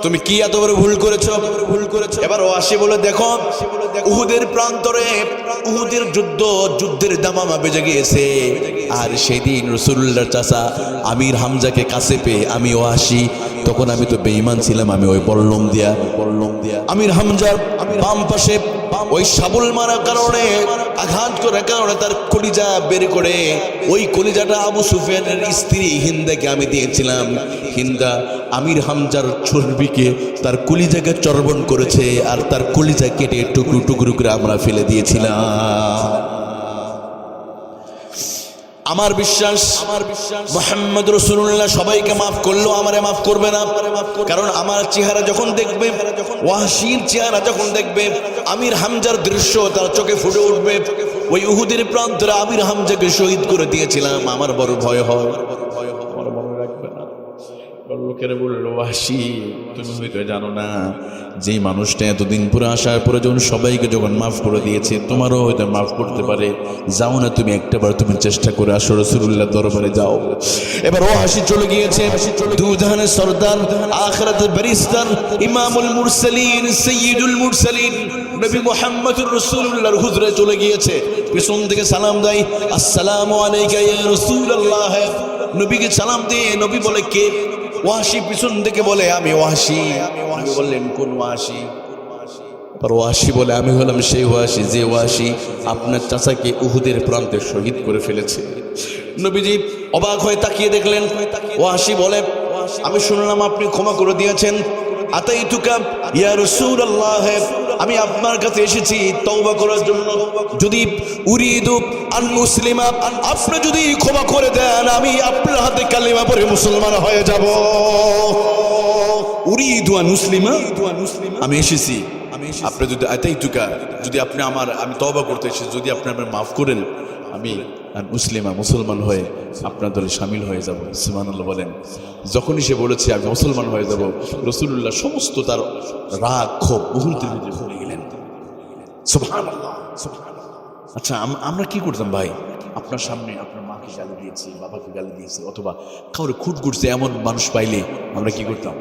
তুমি কি এত বড় ভুল করেছো? এবার ওয়াহশী বলে, দেখো উহুদের প্রান্তরে উহুদের যুদ্ধের দামামা বেজে গিয়েছে, আর সেদিন রাসূলুল্লাহর চাচা আমির হামজাকে কাছে পেয়ে আমি ওয়াহশী, তখন আমি তো বেঈমান ছিলাম, আমি ওই বল্লম দিয়া আমির হামজার বাম পাশে ওই শাবল মারার কারণে, আঘাত করার কারণে তার কলিজা বের করে, ওই কলিজাটা আবু সুফিয়ানের স্ত্রী হিন্দাকে আমি দিয়েছিলাম। হিন্দা আমির হামজার চর্বিকে তার কলিজাকে চর্বণ করেছে, আর তার কলিজা কেটে টুকরো টুকরো করে আমরা ফেলে দিয়েছিলাম। আমার বিশ্বাস মুহাম্মদ রাসূলুল্লাহ সবাইকে মাফ করলো, আমারে মাফ করবে না। কারণ আমার চেহারা যখন দেখবে, ওয়াহশীর চেহারা যখন দেখবে, আমির হামজার দৃশ্য তার চোখে ফুটে উঠবে। ওই উহুদের প্রান্তরে আমির হামজাকে শহীদ করে দিয়েছিলাম, আমার বড় ভয় হয়, আমার মনে রাখবে না। লোকেরা বললো, ওয়াহশী তুমি হয়তো জানো না, যেই মানুষটা এতদিন পরে আসার পরে যখন সবাইকে যখন মাফ করে দিয়েছে, তোমারও হয়তো মাফ করতে পারে, যাও না তুমি একটাবার, তুমি চেষ্টা করে আসো, রাসূলুল্লাহ দরবারে যাও। এবার ওয়াহশী চলে গিয়েছে, দুজাহানের সরদার, আখিরাতের বেরিস্তান, ইমামুল মুরসালিন, সাইয়্যিদুল মুরসালিন নবী মুহাম্মদুর রাসূলুল্লাহর হুজুরে চলে গিয়েছে। পিছন থেকে সালাম দেয়, আসসালামু আলাইকা ইয়া রাসূলুল্লাহ। নবীকে সালাম দিয়ে নবী বলে, কে? ওয়াহশী পিছন থেকে বলে, আমি ওয়াহশী। নবী বললেন, কোন ওয়াহশী? পর ওয়াহশী বলে, আমি হলাম সেই ওয়াহশী যে ওয়াহশী আপনার চাচাকে উহুদের প্রান্তে শহীদ করে ফেলেছে। নবীজি অবাক হয়ে তাকিয়ে দেখলেন। ওয়াহশী বলে, আমি শুনলাম আপনি ক্ষমা করে দিয়েছেন। আতাইতুকা ইয়া রাসূলুল্লাহ, আমি আপনার কাছে এসেছি তওবা করার জন্য। যদি উরিদু আন মুসলিমা, আপনি যদি ক্ষমা করে দেন আমি আপনার হাতে কালিমা পড়ে মুসলমান হয়ে যাব। উরিদু আন মুসলিমা, আমি এসেছি, আপনি যদি আতাইতুকা, যদি আপনি আমি তওবা করতে এসেছি, যদি আপনি আমাকে মাফ করেন আমি মুসলিমা মুসলমান হয়ে আপনার দলে শামিল হয়ে যাব। সুবহানাল্লাহ বলেন। যখনই সে বলেছে আমি মুসলমান হয়ে যাব, রাসূলুল্লাহ সমস্ত তার রাগ ক্ষোভ মুহূর্তের মধ্যে ভুলে গেলেন। সুবহানাল্লাহ। আচ্ছা আমরা কি করতাম ভাই? আপনার সামনে আপনার মাকে গালি দিয়েছি, বাবাকে গালি দিয়েছি, অথবা কাউরে খুঁত করছে, এমন মানুষ পাইলে আমরা কি করতাম?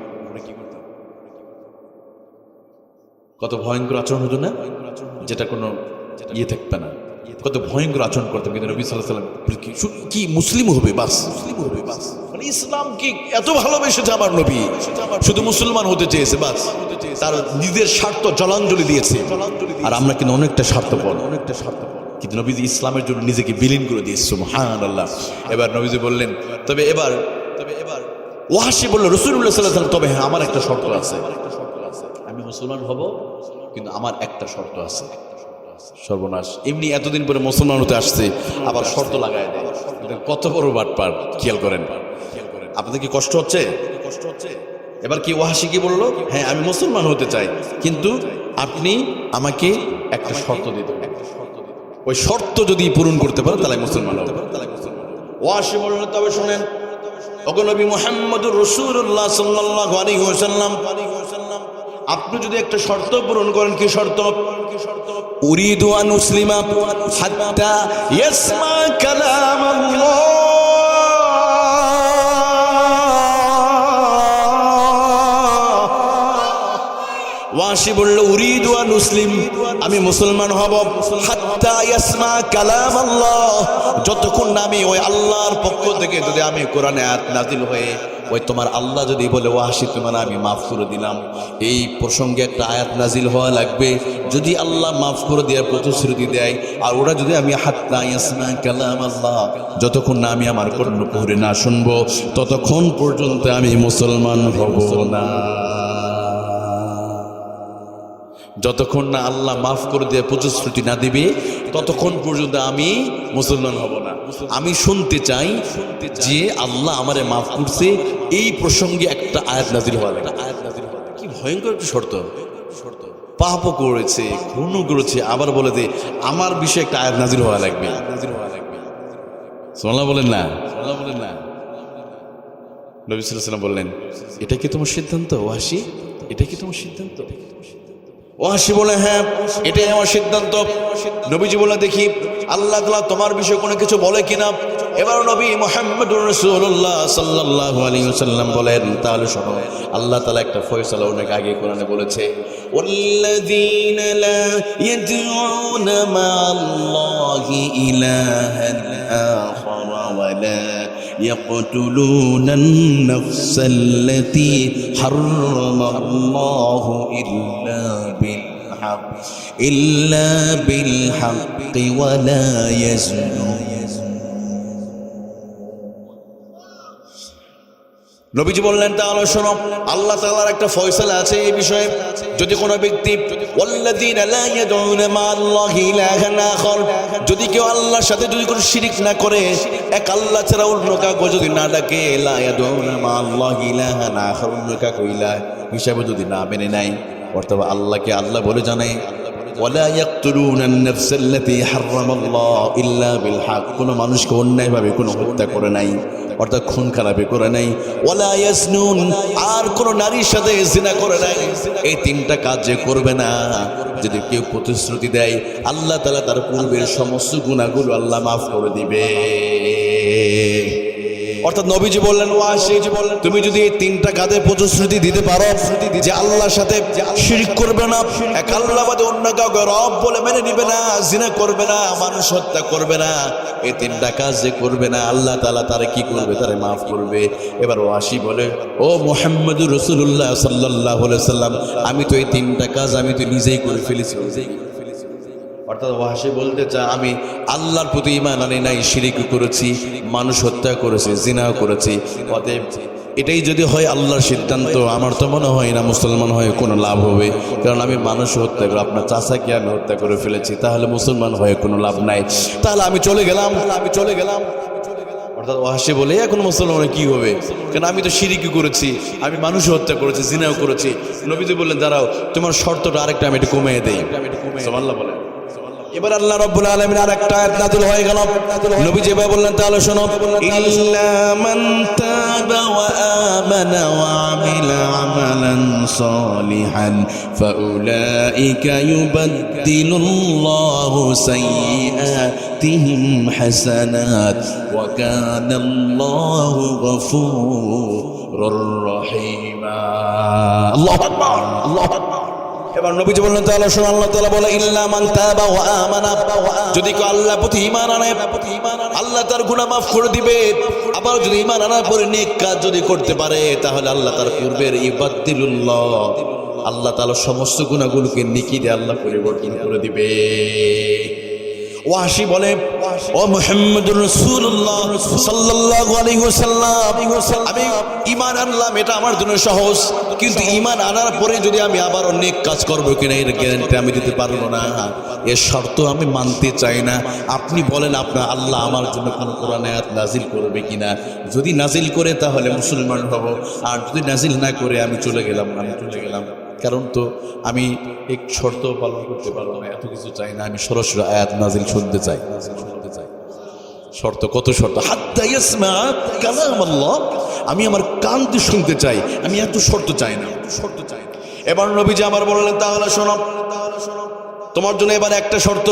কত ভয়ঙ্কর আচরণ হতো না, যেটা কোনো ইয়ে থাকবে না, কত ভয়ঙ্কর আচরণ করতাম। কিন্তু নবী সাল্লাল্লাহু আলাইহি ওয়াসাল্লাম কি মুসলিম হবে বাস, মানে ইসলাম কি এত ভালোবেসেছে আমার নবী, শুধু মুসলমান হতে চেয়েছে বাস, তার নিজের স্বার্থ জলাঞ্জলি দিয়েছে। আর আমরা কিন্তু অনেকটা স্বার্থপর, কিন্তু নবীজি ইসলামের জন্য নিজেকে বিলীন করে দিয়েছে। সুবহানাল্লাহ। এবার নবীজি বললেন, তবে এবার ওয়াহশী বলল, রাসূলুল্লাহ সাল্লাল্লাহু আলাইহি ওয়াসাল্লাম, তবে হ্যাঁ আমার একটা শর্ত আছে, আমি মুসলমান হব কিন্তু আমার একটা শর্ত আছে। সর্বনাশ। এমনি এতদিন পরে মুসলমান হতে আসছে, আবার শর্ত লাগায় দেয়। কত বড় বাটপার, খেয়াল করেন। আপনাদের কি কষ্ট হচ্ছে? এবার কি ওয়াহাশি কি বললো? হ্যাঁ, আমি মুসলমান হতে চাই, কিন্তু আপনি আমাকে একটা শর্ত দিতে হবে। ওই শর্ত যদি পূরণ করতে পারেন তাহলে মুসলমান হবে। ওয়াহাশি বললেন, তবে শুনেন, ওগো নবী মুহাম্মদুর রাসূলুল্লাহ সাল্লাল্লাহু আলাইহি ওয়াসাল্লাম, আপনি যদি একটা শর্ত পূরণ করেন। কি শর্ত? উরিদু আন মুসলিমা হাত্তা ইয়াসমা কালাম আল্লাহ। ওয়াসি বলল, উরিদু আন মুসলিম, আমি মুসলমান হব, হাত্তা ইয়াসমা কালাম আল্লাহ, যতক্ষণ না আমি ওই আল্লাহর পক্ষ থেকে যদি আমি কোরআনে আয়াত নাযিল হয়ে ওই তোমার আল্লাহ যদি বলে ওয়াসি তোমার আমি মাফ করে দিলাম, এই প্রসঙ্গে একটা আয়াত নাজিল হওয়া লাগবে। যদি আল্লাহ মাফ করে দেওয়ার প্রতিশ্রুতি দেয়, আর ওরা যদি আমি হাত্তা ইয়াসমা কালাম আল্লাহ, যতক্ষণ না আমি আমার কর্ণকুহরে না শুনবো, ততক্ষণ পর্যন্ত আমি মুসলমান হব না। যতক্ষণ না আল্লাহ মাফ করে দিয়ে প্রতিশ্রুতি না দিবে, ততক্ষণ পর্যন্ত আমি মুসলমান হব না। আমি শুনতে চাই যে আল্লাহ আমারে মাফ করছে, এই প্রসঙ্গে একটা আয়াত নাজিল হওয়া লাগে। কি ভয়ঙ্কর একটা শর্ত! পাপও করেছে, খুন করেছে, আবার বলে দে আমার বিষয়ে একটা আয়াত নাজিল হওয়া লাগবে। সুবহানাল্লাহ বলেন না? নবী সাল্লাল্লাহু আলাইহি ওয়াসাল্লাম বললেন, এটা কি তোমার সিদ্ধান্ত ওয়াসি? এটা কি তোমার সিদ্ধান্ত? ওয়াসি বলে, হ্যাঁ, এটাই আমার সিদ্ধান্ত। নবীজি বলে, দেখি আল্লাহ তাআলা তোমার বিষয়ে কোনো কিছু বলে কিনা। এবার নবী মুহাম্মদুর রাসূলুল্লাহ সাল্লাল্লাহু আলাইহি ওয়াসাল্লাম বলেন, তাহলে শোনো, আল্লাহ তাআলা একটা ফয়সালা অনেক আগে কোরআনে বলেছে, ওয়াল্লাযীনা লা ইয়াদউনা মা'আল্লাহি ইলাহান আখারা ওয়া লা ইয়াকতুলুনান নাফসাল্লাতী হারামাল্লাহু ইল্লা বিল হাক্কি ওয়া লা ইয়াজনুন। নবীজি বললেন, তাহলে শোনো, আল্লাহ তাআলার একটা ফয়সালা আছে এই বিষয়ে। যদি কোনো ব্যক্তি ওয়াল্লাযীনা লা ইয়াদউনা মা'আল্লাহি ইলাহান আখার, যদি কেউ আল্লাহর সাথে যদি কোনো শিরিক না করে, এক আল্লাহ ছাড়া অন্য কাউকে যদি না ডাকে, লা ইয়াদউনা মা'আল্লাহি ইলাহান আখার, অন্য কাউকে ইলাহ হিসাবে যদি না মেনে নেয়, অর্থাৎ আল্লাহকে আল্লাহ বলে জানে, ওয়ালা ইয়াকতুলুনান নাফসাল্লাতী হারামাল্লাহু ইল্লা বিল হক, কোনো মানুষকে অন্যায়ভাবে কোনো হত্যা করে নাই, অর্থাৎ খুন খারাপি করে নাই, ওয়ালা ইয়াজনুন, আর কোনো নারীর সাথে জিনা করে নাই। এই তিনটা কাজ যে করবে না, যদি কেউ প্রতিশ্রুতি দেয়, আল্লাহ তাআলা তার পূর্বের সমস্ত গুনাহগুলো আল্লাহ মাফ করে দিবে। অর্থাৎ নবীজি বললেন, ওয়াসি তুমি যদি এই তিনটা কাজে প্রতিশ্রুতি দিতে পারো যে আল্লাহর সাথে শিরক করবে না, এক আল্লাহ বাদে অন্য কাউকে রব বলে মেনে নিবে না, জিনা করবে না, মানুষ হত্যা করবে না, এই তিনটা কাজ যে করবে না, আল্লাহ তাআলা তারে কি করবে? তারে মাফ করবে। এবার ওয়াসি বলে, ও মুহাম্মদুর রাসূলুল্লাহ সাল্লাল্লাহু আলাইহি ওয়াসাল্লাম, আমি তো এই তিনটা কাজ আমি তো নিজেই করে ফেলেছি। অর্থাৎ ওয়াসি বলতে চায়, আমি আল্লাহর প্রতি ঈমান আনি নাই, শিরক করেছি, মানুষ হত্যা করেছি, জিনাও করেছি। অতএব এটাই যদি হয় আল্লাহর সিদ্ধান্ত, আমার তো মনে হয় না মুসলমান হয়ে কোনো লাভ হবে, কারণ আমি মানুষ হত্যা করে, আপনার চাচাকে আমি হত্যা করে ফেলেছি, তাহলে মুসলমান হয়ে কোনো লাভ নাই, তাহলে আমি চলে গেলাম। অর্থাৎ ওয়াসি বলে, এখন মুসলমান কি হবে? কারণ আমি তো শিরক করেছি, আমি মানুষ হত্যা করেছি, জিনাও করেছি। নবীজি বললেন, দাঁড়াও, তোমার শর্তটা আরেকটা আমি একটু কমিয়ে দেই। সুবহানাল্লাহ বলে। এবার আল্লাহ রাব্বুল আলামিন আরেকটা আয়াত নাযিল হয়ে গেল। নবী যেভাবে বললেন, তাহলে শোনো, ইল্লা মান তাবা ওয়া আমানা ওয়া আমিলা আমালান সালিহান ফাউলাইকা ইউবাদদিলুল্লাহু সাইয়্যাতিহিম হাসানাত ওয়া কানাল্লাহু গফুরুর রহিমা। আল্লাহু আকবার, আল্লাহু আকবার। এবার নবীজি বললেন, তাহলে শোনো, আল্লাহ তাআলা বলে, ইল্লা মান তাবা ওয়া আমানা, যদি কেউ আল্লাহর প্রতি ঈমান আনে, আল্লাহ তার গুনাহ মাফ করে দিবে। আবার যদি ঈমান আনার পরে নেক কাজ যদি করতে পারে, তাহলে আল্লাহ তার পূর্বের ইবাদতিলুল্লাহ, আল্লাহ তাআলা সমস্ত গুনাহগুলোকে নেকি দিয়ে আল্লাহ পরিবর্তন করে দিবে। ওয়াসি বলে, ও মুহাম্মদুর রাসূলুল্লাহ সাল্লাল্লাহু আলাইহি ওয়াসাল্লাম, আমি ঈমান আনলাম, এটা আমার জন্য সহজ, কিন্তু ঈমান আনার পরে যদি আমি আবার অনেক কাজ করব কিনা এর গ্যারান্টি আমি দিতে পারবো না, এর শর্ত আমি মানতে চাই না। আপনি বলেন আপনার আল্লাহ আমার জন্য কোনো কোরআন আয়াত নাজিল করবে কিনা, যদি নাজিল করে তাহলে মুসলমান হব, আর যদি নাজিল না করে আমি চলে গেলাম। কারণ তো আমি এক শর্ত পালন করতে পারবো না, এত কিছু চাই না, আমি সরাসরি আয়াত নাজিল শুনতে চাই। শর্ত কত শর্ত, হাত্তা ইয়াসমা কালাম আল্লাহ, আমি আমার কান দিয়ে শুনতে চাই, আমি এত শর্ত চাই না। এবার নবীজি আবার বললেন তাহলে শোনো, তোমার জন্য এবার একটা শর্ত,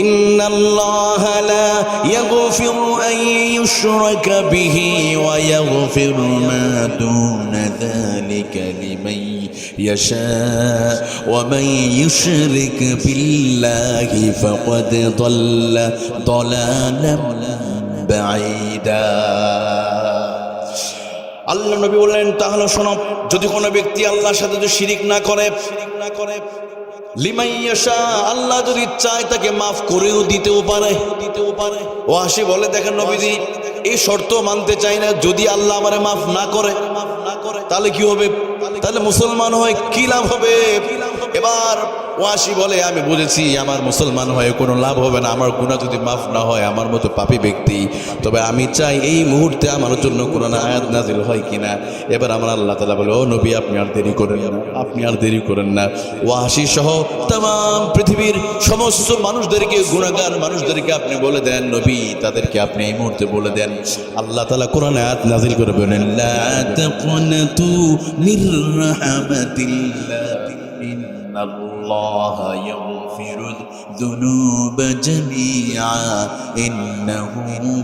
ইন্নাল্লাহা লা ইয়াগফিরু আন ইউশরাকা বিহি ওয়া ইয়াগফিরু মা দুনা যালিকা লিমান ইয়াশা ওয়া মান ইউশরিক বিল্লাহি ফাকাদ দাল্লা দালালাম বাঈদা। আল্লাহ নবী বললেন তাহলে শোনো, যদি কোনো ব্যক্তি আল্লাহর সাথে যদি শিরিক না করে, লিমাইয়াশা, আল্লাহ যদি চায় তাকে মাফ করেও দিতেও পারে। ওয়াসি বলে দেখেন নবীজি এই শর্ত মানতে চাই না, যদি আল্লাহ আমারে মাফ না করে তাহলে কি হবে, তাহলে মুসলমান হয়ে কি লাভ হবে? এবার ওয়াসি বলে আমি বুঝেছি আমার মুসলমান হয়ে কোনো লাভ হবে না, আমার গুনাহ যদি মাফ না হয় আমার মতো পাপী ব্যক্তি, তবে আমি চাই এই মুহূর্তে আমার জন্য কোরআন আয়াত নাজিল হয় কিনা। এবার আমার আল্লাহ তাআলা বলে ও নবী আপনি আর দেরি করেন না, ওয়াসি সহ तमाम পৃথিবীর সমস্ত মানুষদেরকে, গুনাহগার মানুষদেরকে আপনি বলে দেন নবী, তাদেরকে আপনি এই মুহূর্তে বলে দেন আল্লাহ তাআলা কোরআন আয়াত নাজিল করে বলেন লা তাকুনাতু মির রাহমাতিল্লাহ ইন্নাল্লাহা ইয়াগফিরুয যুনুবা জামিআ ইন্নাহু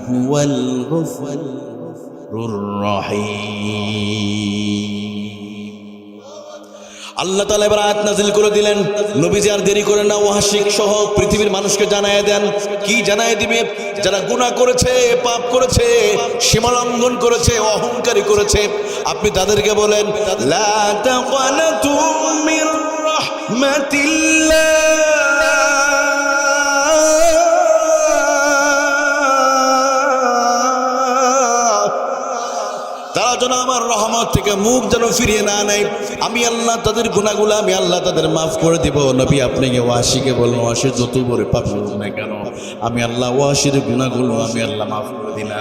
হুয়াল গফুরুর রহিম। আল্লাহ তাআলা এবার আয়াত নাজিল করে দিলেন, নবীজি আর দেরি করেন না, ওয়াহশিক সহ পৃথিবীর মানুষকে জানায় দেন। কি জানায় দিবে? যারা গুনাহ করেছে, পাপ করেছে, সীমা লঙ্ঘন করেছে, অহংকারী করেছে, আপনি তাদেরকে বলেন লা তাকুনাতু মির রাহমাতিল্লাহ, তারা যেন আমার রহমত থেকে মুখ যেন ফিরিয়ে না নেয়। আমি আল্লাহ তাদের গুনাহগুলো আমি আল্লাহ তাদের মাফ করে দিব। নবী আপনাকে ওয়াসিকে বলুন, ওয়াসি যত বড় পাপী হোক না কেন আমি আল্লাহ ওয়াসির গুনাহগুলো আমি আল্লাহ মাফ করে দিলাম।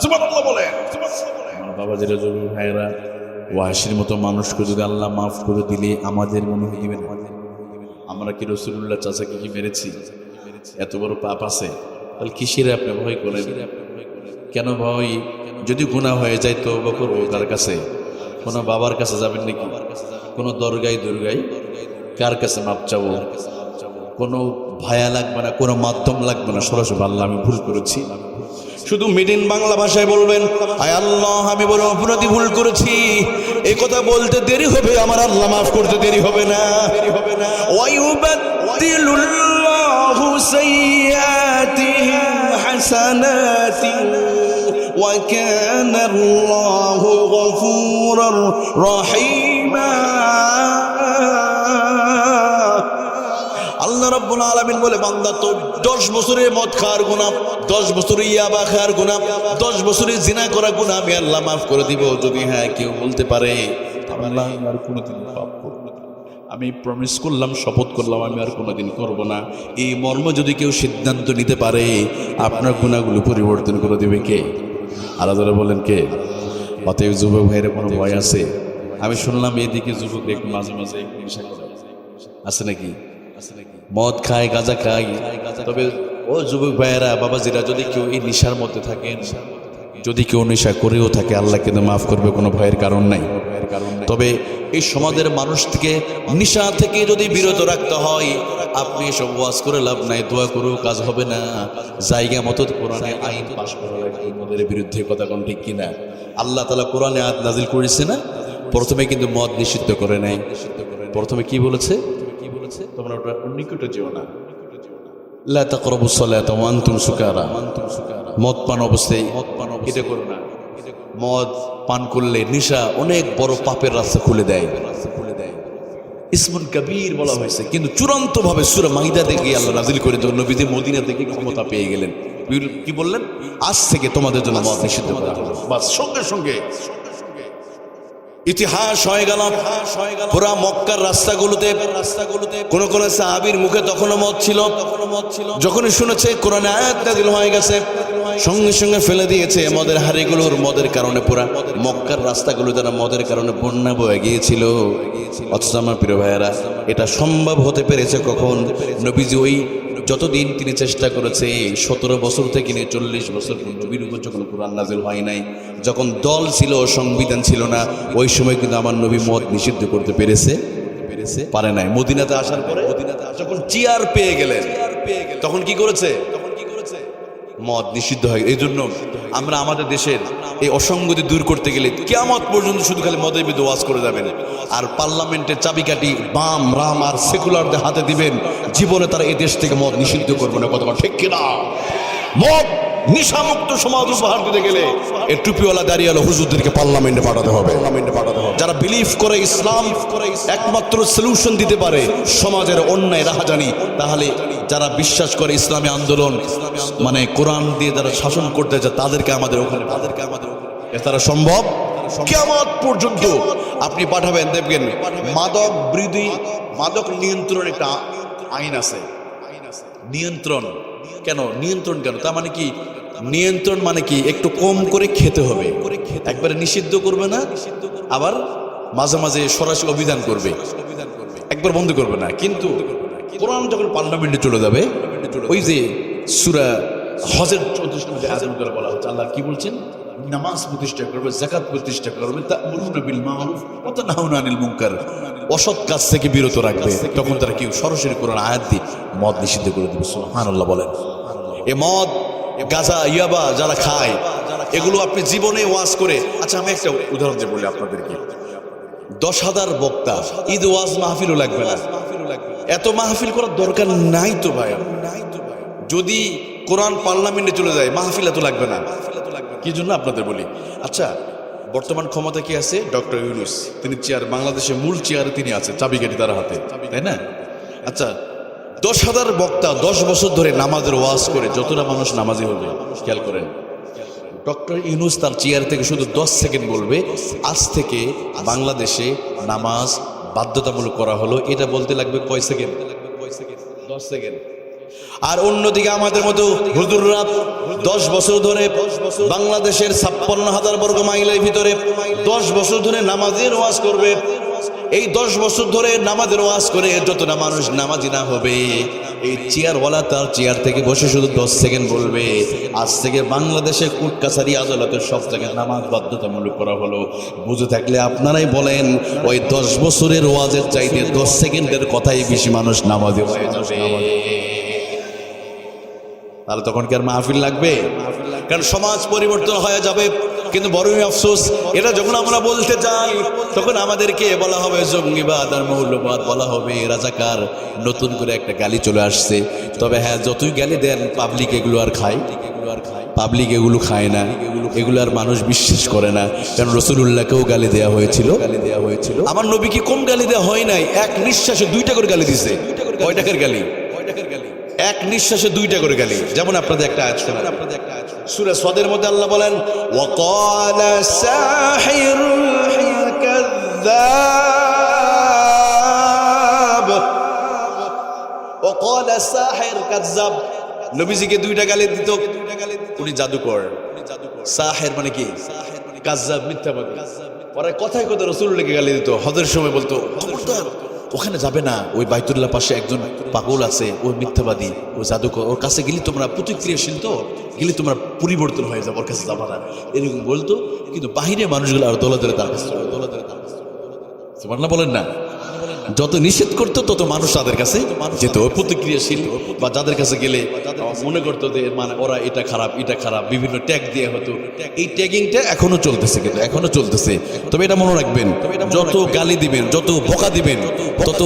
সুবহানাল্লাহ বলে। আমার বাবা যেটা জরুরি ভাইরা, ওয়াসির মতো মানুষকে যদি আল্লাহ মাফ করে দিলে আমাদের মনে হইবে না আমরা কি রাসূলুল্লাহ চাচাকে কি মেরেছি, এত বড় পাপ আছে, তাহলে কিসের আপনি ভয় করেন? কেন ভয়? যদি গুনাহ হয়ে যায় তওবা করব কার কাছে? কোন বাবার কাছে যাবেন নাকি? কোন দরগায় কার কাছে মাপ চাবো? কোনো ভায়া লাগবে না, কোনো মাধ্যম লাগবে না, সরাসরি আল্লাহ আমি ভুল করেছি, শুধু মিড ইন বাংলা ভাষায় বলবেন আয় আল্লাহ আমি বড় অপরাধী, ভুল করেছি, এই কথা বলতে দেরি হবে, আমার আল্লাহ মাফ করতে দেরি হবে না। ওয়ায়ুবাদদিলুল্লাহু সাইয়্যাতিহিম হাসানাতিন ওয়া কানাল্লাহু গফুরার রহিমা। আল্লাহ রাব্বুল আলামিন বলে বান্দা তো 10 বছরের মদ খাওয়ার গুনাহ, 10 বছরের ইয়াবা খাওয়ার গুনাহ, 10 বছরের জিনা করা গুনাহ আমি আল্লাহ মাফ করে দিব। যদি হ্যাঁ কেউ বলতে পারে আল্লাহ আর কোনোদিন পাপ করব না, আমি প্রমিস করলাম, শপথ করলাম আমি আর কোনোদিন করব না, এই মর্ম যদি কেউ সিদ্ধান্ত নিতে পারে আপনার গুনাহগুলো পরিবর্তন করে দেবে কে? আলাদা বলেন কে? অতএব যুবক ভাইয়ের কোনো ভয় আছে? আমি শুনলাম এইদিকে যুবক একটু মাঝে মাঝে নেশা করে, আছে নাকি? মদ খায়, গাঁজা খায়। তবে ও যুবক ভাইয়েরা, বাবাজিরা, যদি কেউ এই নেশার মধ্যে থাকেন, যদি কেউ নেশা করেও থাকে আল্লাহ কিন্তু মাফ করবে, কোনো ভয়ের কারণ নাই। তবে এই সমাজের মানুষ থেকে নেশা থেকে যদি বিরত রাখতে হয়, আপনি এসব ওয়াজ করে লাভ নাই, দোয়া করেও কাজ হবে না। জায়গা মতো কোরআনে আইন পাশ করা লাগবে মদের বিরুদ্ধে, কথা কোন ঠিক কিনা? আল্লাহ তাআলা কোরআনে আয়াত নাজিল করেছে না, প্রথমে কিন্তু মদ নিষিদ্ধ করে নাই। প্রথমে কি বলেছে? তোমরা ওটা নিকটে যেও না, লা তাকরাবুস সালাতা ওয়া আনতুম সুকারা, মদ পান অবস্থায় এটা করো না। মদ পান করলে নেশা অনেক বড় পাপের রাস্তা খুলে দেয়। ইসমুল কবির বলা হয়েছে, কিন্তু চূড়ান্ত ভাবে সূরা মাইদা থেকে আল্লাহ নাজিল করে দেন, নবীজি মদিনা থেকে ক্ষমতা পেয়ে গেলেন। কি বললেন? আজ থেকে তোমাদের জন্য মদ নিষিদ্ধ করা হলো। বাস সঙ্গে সঙ্গে ইতিহাস হয়ে গেল। পুরা মক্কার রাস্তাগুলোতে কোন কোন সাহাবীর মুখে তখনও মদ ছিল। যখনই শুনেছে কোরআনে আয়াত নাযিল হয়ে গেছে, সঙ্গে সঙ্গে ফেলে দিয়েছে মদের হাড়িগুলোর। মদের কারণে পুরা মক্কার রাস্তাগুলো যারা মদের কারণে বন্যা বয়ে গিয়েছিল। অথচ আমার প্রিয় ভাইয়েরা, এটা সম্ভব হতে পেরেছে কখন? নবীজি ওই যতদিন তিনি চেষ্টা করেছে, 17 বছর থেকে নিয়ে 40 বছর নবীর উপর যখন কোরআন নাযিল হয় নাই, যখন দল ছিল, সংবিধান ছিল না, ওই সময় কিন্তু আমার নবী মদ নিষিদ্ধ করতে পারে নাই। মদিনাতে আসার পরে যখন চেয়ার পেয়ে গেলেন, তখন কি করেছে? মদ নিষিদ্ধ হয়। এই জন্য আমরা আমাদের দেশের এই অসঙ্গতি দূর করতে গেলে কিয়ামত পর্যন্ত শুধু খালি মদের বিরুদ্ধে ওয়াজ করে যাবেন, আর পার্লামেন্টের চাবিকাঠি বাম রাম আর সেকুলারদের হাতে দিবেন। জীবনে তারা এই দেশ থেকে মদ নিষিদ্ধ করবে না। কথা ঠিক কিনা? মদ নিশামুক্ত সমাজ উপহার দিতে গেলে এই টুপিওয়ালা দাড়িওয়ালা হুজুরদেরকে পার্লামেন্টে পাঠাতে হবে। যারা বিলিভ করে ইসলাম একমাত্র সলিউশন দিতে পারে সমাজের অন্যায় রাহাজানি, তাহলে যারা বিশ্বাস করে ইসলামী আন্দোলন মানে কোরআন দিয়ে যারা শাসন করতে চায়, তাদেরকে আমাদের ওখানে তারা সম্ভব। কিয়ামত পর্যন্ত আপনি পাঠাবেন, দেখবেন মাদক বিরোধী, মাদক নিয়ন্ত্রণ একটা আইন আছে। নিয়ন্ত্রণ কেন? তার মানে কি? নিয়ন্ত্রণ মানে কি? একটু কম করে খেতে হবে, একবারে নিষিদ্ধ করবে না, আবার মাঝে মাঝে সরাসরি অভিযান করবে, একবার বন্ধ করবে না। কিন্তু কোরআন যখন পার্লামেন্টে চলে যাবে, ওই যে সূরা হজের 34 নম্বর আয়াত করে বলা হচ্ছে, আল্লাহ কি বলছেন? নামাজ প্রতিষ্ঠা করবে, যাকাত প্রতিষ্ঠা করবে, তা'মুরুনা বিল মা'রুফ ওয়া তানহাউনা আনিল মুনকার, অসৎ কাজ থেকে বিরত রাখবে। তখন তারা কি সরাসরি কোরআন আয়াত দিয়ে মদ নিষিদ্ধ করে দেবে। সুবহানাল্লাহ বলেন। এ মদ, গাঁজা, ইয়াবা যারা খায়, এগুলো আপনি জীবনে ওয়াজ করে। আচ্ছা, আমি একটা উদাহরণ দিয়ে বলি আপনাদেরকে। 10,000 বক্তা, ঈদ ওয়াজ মাহফিলও লাগবে না। এত মাহফিল করার দরকার নাই তো ভাই। যদি কোরআন পার্লামেন্টে চলে যায়, মাহফিল এত লাগবে না। কি জন্য আপনাদের বলি? আচ্ছা, বর্তমান ক্ষমতা কি আছে? ডক্টর ইউনূস, তিনি চেয়ার, বাংলাদেশের মূল চেয়ারে তিনি আছে, চাবিকাঠি তার হাতে, তাই না? আচ্ছা, 10,000 বক্তা 10 বছর ধরে নামাজের ওয়াজ করে যতটা মানুষ নামাজি হবে, খেয়াল করেন, ডক্টর ইউনূস তার চেয়ার থেকে শুধু 10 সেকেন্ড বলবে, আজ থেকে বাংলাদেশে নামাজ বাধ্যতামূলক করা হলো। এটা বলতে লাগবে কয় সেকেন্ড? 10 সেকেন্ড। আর অন্যদিকে আমাদের মতো হুজুররা 10 বছর ধরে বাংলাদেশের 56,000 বর্গ মাইলের ভিতরে 10 বছর ধরে নামাজের ওয়াজ করবে। এই 10 বছর ধরে নামাজের ওয়াজ করে যতটা মানুষ নামাজি না হবে, এই চেয়ারওয়ালা তার চেয়ার থেকে বসে শুধু 10 সেকেন্ড বলবে। আজ থেকে বাংলাদেশে কোর্ট কাছারি আদালতের সব জায়গায় নামাজ বাধ্যতামূলক করা হলো। বুঝে থাকলে আপনারাই বলেন, ওই 10 বছরের ওয়াজের চাইতে 10 সেকেন্ডের কথাই বেশি মানুষ নামাজি হয়ে যাবে। তাহলে তখন কি আর মাহফিল লাগবে? কারণ সমাজ পরিবর্তন হয়ে যাবে। কিন্তু বড়ই আফসোস, এটা যখন আমরা বলতে যাই, তখন আমাদেরকে বলা হবে জঙ্গিবাদ আর মৌলবাদ, বলা হবে রাজাকার। নতুন করে একটা গালি চলে আসছে। তবে হ্যাঁ, যতই গালি দেন, পাবলিক এগুলো আর খায়? পাবলিক এগুলো খায় না, এগুলো আর মানুষ বিশ্বাস করে না। কারণ রাসূলুল্লাহকেও গালি দেওয়া হয়েছিল। আমার নবীকে কম গালি দেওয়া হয় নাই, এক নিঃশ্বাসে 2টা করে গালি দিছে। কয় টাকার গালি? এক নিঃশ্বাসে 2টা করে গালি। যেমন আপনাদের একটা আয়াত শোনান, সূরা সাদের মধ্যে আল্লাহ বলেন, ওয়াকালা সাহিরুল কাযযাব, ওয়াকালা সাহির কাযযাব। নবীজিকে 2টা গালি দিত, উনি জাদুকর। সাহির মানে কি? কাযযাব, মিথ্যাবাদী। পরে কথায় কথায় রাসূলুল্লাহকে গালি দিত। হজের সময় বলতো, খবরদার ওখানে যাবে না, ওই বাইতুল্লাহ পাশে একজন পাগল আছে, ওই মিথ্যাবাদী, ওই জাদুকর, ওর কাছে গেলে তোমরা প্রতিক্রিয়াশীল, তো গেলে তোমরা পরিবর্তন হয়ে যাবে, ওর কাছে যাবা না, এরকম বলতো। কিন্তু বাহিরে মানুষগুলো আর দলাদলে তার কাছে বলেন না, যত নিষেধ করতো তত মানুষ তাদের কাছে যেত, প্রতিক্রিয়াশীল। বা যাদের কাছে গেলে মনে করতো যে মানে ওরা এটা খারাপ, এটা খারাপ, বিভিন্ন ট্যাগ দেওয়া হতো। এই ট্যাগিংটা এখনো চলতেছে, কিন্তু এখনো চলতেছে। তবে এটা মনে রাখবেন, যত গালি দিবেন, যত বকা দিবেন, তত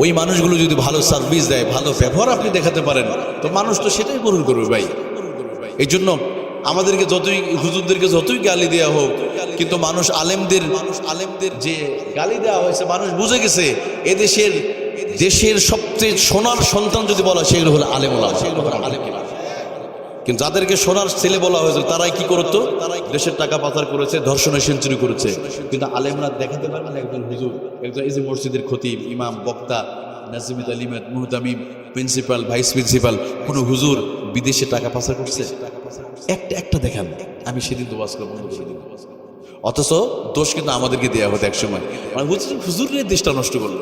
ওই মানুষগুলো যদি ভালো সার্ভিস দেয়, ভালো ব্যবহার আপনি দেখাতে পারেন, তো মানুষ তো সেটাই গ্রহণ করবে ভাই। এই জন্য আমাদেরকে যতই হুজুরদেরকে যতই গালি দেওয়া হোক, কিন্তু মানুষ আলেমদের যে গালি দেওয়া হয়েছে মানুষ বুঝে গেছে এদেশের দেশের সবচেয়ে সোনার সন্তান যদি বলা হয় সেগুলো হলো আলেম ওলামা, সেগুলো হলো আলেম। কিন্তু যাদেরকে সোনার ছেলে বলা হয়েছিল তারাই কি করতো? দেশের টাকা পাচার করেছে, ধর্ষণে সেঞ্চুরি করেছে। কিন্তু আলেমরা দেখাতে পারে না একজন হুজুর, একজন এই যে মসজিদের খতিব, ইমাম, বক্তা, নাজিমুল আলিমাত, মুহতামিম, প্রিন্সিপাল, ভাইস প্রিন্সিপাল, কোনো হুজুর বিদেশে টাকা পাচার করছে? একটা দেখান। আমি সেদিন তো ওয়াজ করে বন্ধ করে দিই। অথচ দোষ কিন্তু আমাদেরকে দেওয়া হতো এক সময়, মানে হুজুরের দেশটা নষ্ট করলো।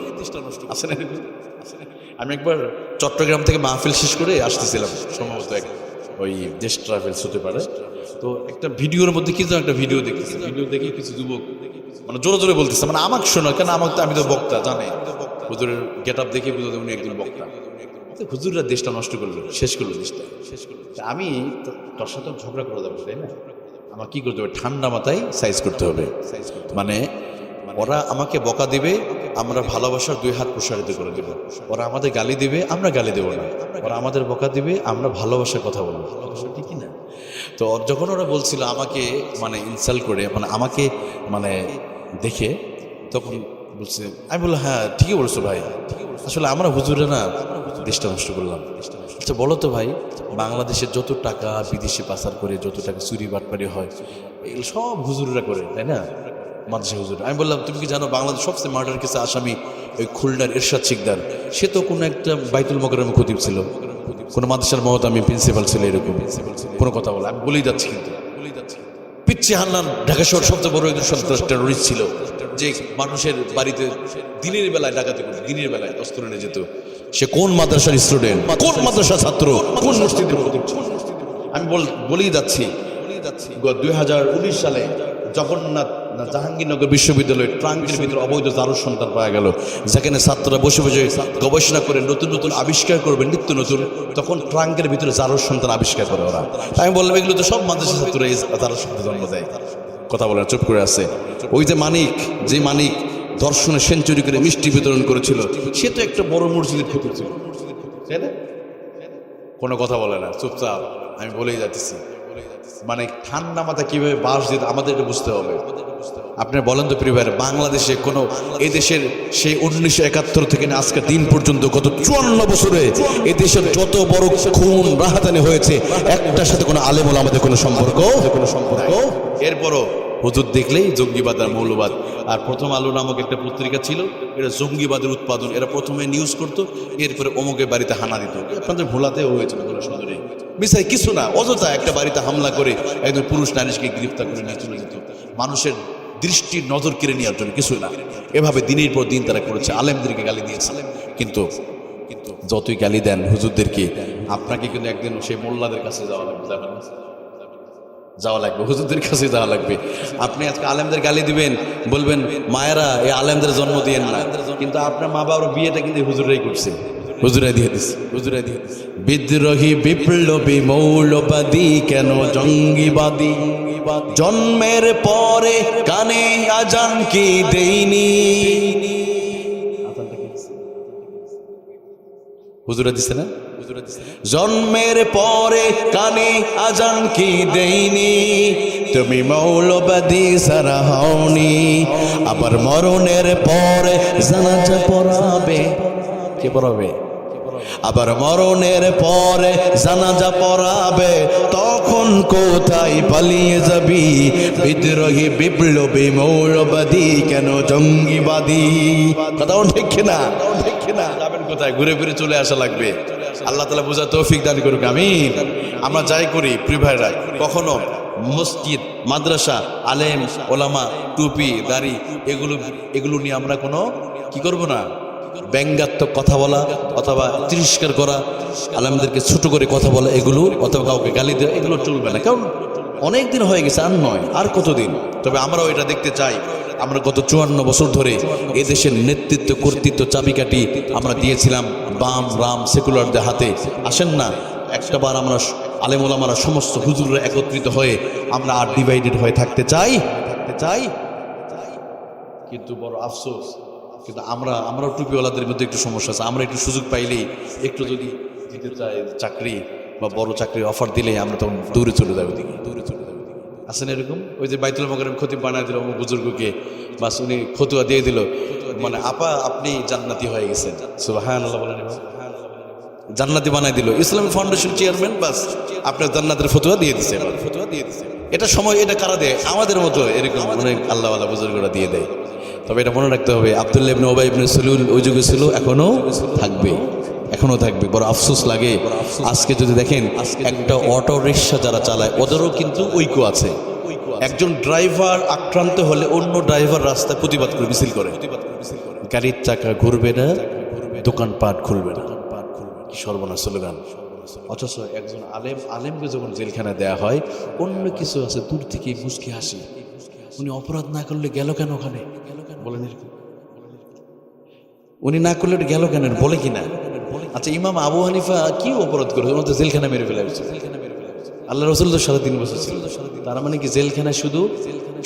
আছে না? আমি একবার চট্টগ্রাম থেকে মাহফিল শেষ করে আসতেছিলাম, সম্ভবত ওই দেশ ট্রাভেলস হতে পারে। তো একটা ভিডিওর মধ্যে কিছু একটা ভিডিও দেখতেছি, ভিডিও দেখে কিছু যুবক মানে জোরে জোরে বলতেছে, মানে আমাকে শোনো কেন, আমি তো বক্তা, জানে হুজুরের গেট আপ দেখে বুঝতে উনি একজন বক্তা। হুজুররা দেশটা নষ্ট করলো, শেষ করলো দেশটা। আমি তোর সাথে ঝগড়া করে যাবো, তাই না? আমার কি করতে হবে? ঠান্ডা মাথায় সাইজ করতে হবে। মানে ওরা আমাকে বকা দিবে, আমরা ভালোবাসার দুই হাত প্রসারিত করে দেবো। ওরা আমাদের গালি দিবে, আমরা গালি দেবো না। ওরা আমাদের বকা দিবে, আমরা ভালোবাসার কথা বলবো। ঠিকই না? তো যখন ওরা বলছিল আমাকে মানে ইনসাল্ট করে, মানে আমাকে মানে দেখে, তখন বলছে, আমি বললাম হ্যাঁ ঠিকই বলছো ভাই, আসলে আমরা হুজুরে না দেশটা নষ্ট করলাম। আচ্ছা বলো তো ভাই, বাংলাদেশের যত টাকা বিদেশে পাচার করে, যত টাকা চুরি বাটপারি হয়, এগুলো সব হুজুররা করে, তাই না? মাদ্রাসা হুজুর। আমি বললাম তুমি কি জানো বাংলাদেশ সবচেয়ে মার্ডার কেসে আসামি ওই খুলনার এরশাদ শিকদার? সে তো কোনো একটা বাইতুল মোকাররমে খতিব ছিল, কোনো মাদ্রাসার মুহতামিম প্রিন্সিপাল ছিল, এরকম কোনো কথা বলে আমি বলেই যাচ্ছি। কিন্তু পিচ্চি হান্নান ঢাকা শহর সবচেয়ে বড় একজন সন্ত্রাস টেরোরিস্ট ছিল, যে মানুষের বাড়িতে দিনের বেলায় ডাকাতি করতো, দিনের বেলায় অস্ত্র নিয়ে যেত। সে কোন মাদ্রাসার স্টুডেন্ট, কোন মাদ্রাসার ছাত্র, কোন মসজিদের খতিব? আমি বলেই যাচ্ছি 2019 সালে জগন্নাথ জাহাঙ্গীরনগর বিশ্ববিদ্যালয়ের ট্রাঙ্কের ভিতরে অবৈধ জারজ সন্তান পাওয়া গেল, যেখানে ছাত্ররা বসে বসে গবেষণা করে নতুন নতুন আবিষ্কার করবে, নিত্য নতুন। তখন ট্রাঙ্কের ভিতরে জারজ সন্তান আবিষ্কার করে ওরা। আমি বললাম এগুলো তো সব মাদ্রাসা ছাত্ররা এই জারজ সন্তান জন্ম দেয়। কথা বলে চুপ করে আছে। ওই যে মানিক ধর্ষণে সেঞ্চুরি করে মিষ্টি বিতরণ করেছিল, সে তো একটা বড় মসজিদের খতিব ছিল, তাই না? কোনো কথা বলে না, চুপচাপ। আমি বলেই যাচ্ছি, মানে ঠান্ডা মাথা কিভাবে বাস দিতে আমাদের এটা বুঝতে হবে। আপনার বলেন তো প্রিয় ভাইয়ের, বাংলাদেশে কোনো এই দেশের সেই 1971 থেকে আজকের দিন পর্যন্ত গত 54 বছরে এই দেশের যত বড় খুন রাহাতানি হয়েছে, একটার সাথে কোনো আলেম ওলামাদের কোনো সম্পর্ক। এরপরও হুজুর দেখলেই জঙ্গিবাদ আর মৌলবাদ। আর প্রথম আলো নামক একটা পত্রিকা ছিল, এটা জঙ্গিবাদের উৎপাদন। এরা প্রথমে নিউজ করতো, এরপরে অমুকের বাড়িতে হানা দিত। আপনাদের ভোলাতেও হয়েছিল সুন্দরী মিসাই কিছু না, অযথা একটা বাড়িতে হামলা করে একজন পুরুষ নারীকে গ্রেফতার করে নিয়ে চলে যেত, মানুষের দৃষ্টির নজর কেড়ে নেওয়ার জন্য, কিছু না। এভাবে দিনের পর দিন তারা করেছে, আলেমদেরকে গালি দিয়েছে। কিন্তু যতই গালি দেন হুজুরদেরকে, আপনাকে কিন্তু একদিন সেই মোল্লাদের কাছে যাওয়া লাগবে, হুজুরদের কাছে যাওয়া লাগবে। আপনি আজকে আলেমদের গালি দিবেন, বলবেন মায়েরা এই আলেমদের জন্ম দিয়েন না, কিন্তু আপনার মা বাবার বিয়েটা কিন্তু হুজুরাই করছে, হুজুরাই দিয়ে দিচ্ছে। বিদ্রোহী বিপ্লবী মৌলবাদী কেন জঙ্গিবাদী, জন্মের পরে কানে আজান কি দেইনি? হুজুরা দিচ্ছে না? জন্মের পরে কানে আজান কি দেইনি, তুমি মৌলবাদী সারা হওনি, আবার মরণের পরে জানাজা পড়াবে। কে পড়াবে? আবার মরণের পরে জানাজা পড়াবে, তখন কোথায় পালিয়ে যাবি? বিদ্রোহী বিপ্লবী মৌলবাদী কেন জঙ্গিবাদী? কথা ঠিক না? যাবেন কোথায়? ঘুরে ফিরে চলে আসা লাগবে। আল্লাহ তাআলা বুঝার তৌফিক দান করুক, আমিন। আমরা যাই করি প্রিয় ভাইরা, কখনো মসজিদ, মাদ্রাসা, আলেম ওলামা, টুপি, দাড়ি এগুলো নিয়ে আমরা কোনো কি করব না, ব্যঙ্গাত্মক কথা বলা অথবা তিরস্কার করা, আলেমদেরকে ছোট করে কথা বলা, এগুলো অথবা কাউকে গালি দেওয়া, এগুলো চলবে না। কারণ অনেক দিন হয়ে গেছে, আর নয়, আর কতদিন। তবে আমরাও এটা দেখতে চাই, আমরা গত 54 বছর ধরে এদেশের নেতৃত্ব, কর্তৃত্ব, চাবিকাঠি আমরা দিয়েছিলাম বাম রাম সেকুলারদের হাতে। আসেন না একটাবার আমরা আলেম ওলামারা সমস্ত হুজুররা একত্রিত হয়ে আমরা আর ডিভাইডেড হয়ে থাকতে চাই। কিন্তু বড় আফসোস, কিন্তু আমরাও টুপিওয়ালাদের মধ্যে একটু সমস্যা আছে। আমরা একটু সুযোগ পাইলেই, একটু যদি দিতে চাই চাকরি বা বড় চাকরির অফার দিলেই আমরা তখন দৌড়ে চলে যাবো দিকে। আসেন এরকম? ওই যে বাইতুল মোকাররম খতিব বানায় দিল বুজুর্গকে, বাস উনি ফতুয়া দিয়ে দিল, মানে আপা আপনি জান্নাতি হয়ে গেছেন, সুবহানাল্লাহ বলেন, জান্নাতি বানাই দিল, ইসলামিক ফাউন্ডেশন চেয়ারম্যান, বাস আপনার জান্নাতের ফতুয়া দিয়ে দিছে। এটা সময়, এটা কারা দেয়? আমাদের মতো এরকম অনেক আল্লাহওয়ালা বুজুর্গরা দিয়ে দেয়। তবে এটা মনে রাখতে হবে, আব্দুল্লাহ ইবনে উবাই ইবনে সুলুল ওই যুগে ছিল, এখনো থাকবে, এখনো থাকবে। বড় আফসোস লাগে আজকে যদি দেখেন একটা অটো রিক্সা যারা চালায় ওদেরও কিন্তু ঐক্য আছে। একজন ড্রাইভার আক্রান্ত হলে অন্য ড্রাইভার রাস্তায় প্রতিবাদ করে, মিছিল করে, গাড়ির চাকা ঘুরবে না, দোকানপাট খুলবে না, কি সর্বনাশ স্লোগান। অথচ একজন আলেমকে যখন জেলখানায় দেয়া হয়, অন্য কিছু আছে দূর থেকে মুচকি হাসি, উনি অপরাধ না করলে গেল কেন ওখানে, বলেন এরকম, উনি না করলে গেল কেন বলে কিনা। আচ্ছা ইমাম আবু হানিফা কি অপরাধ করে, ওনার তো জেলখানা মেরে ফেলা হয়েছে। আল্লাহ রসুল তো 3.5 বছর ছিল। তার মানে কি জেলখানায় শুধু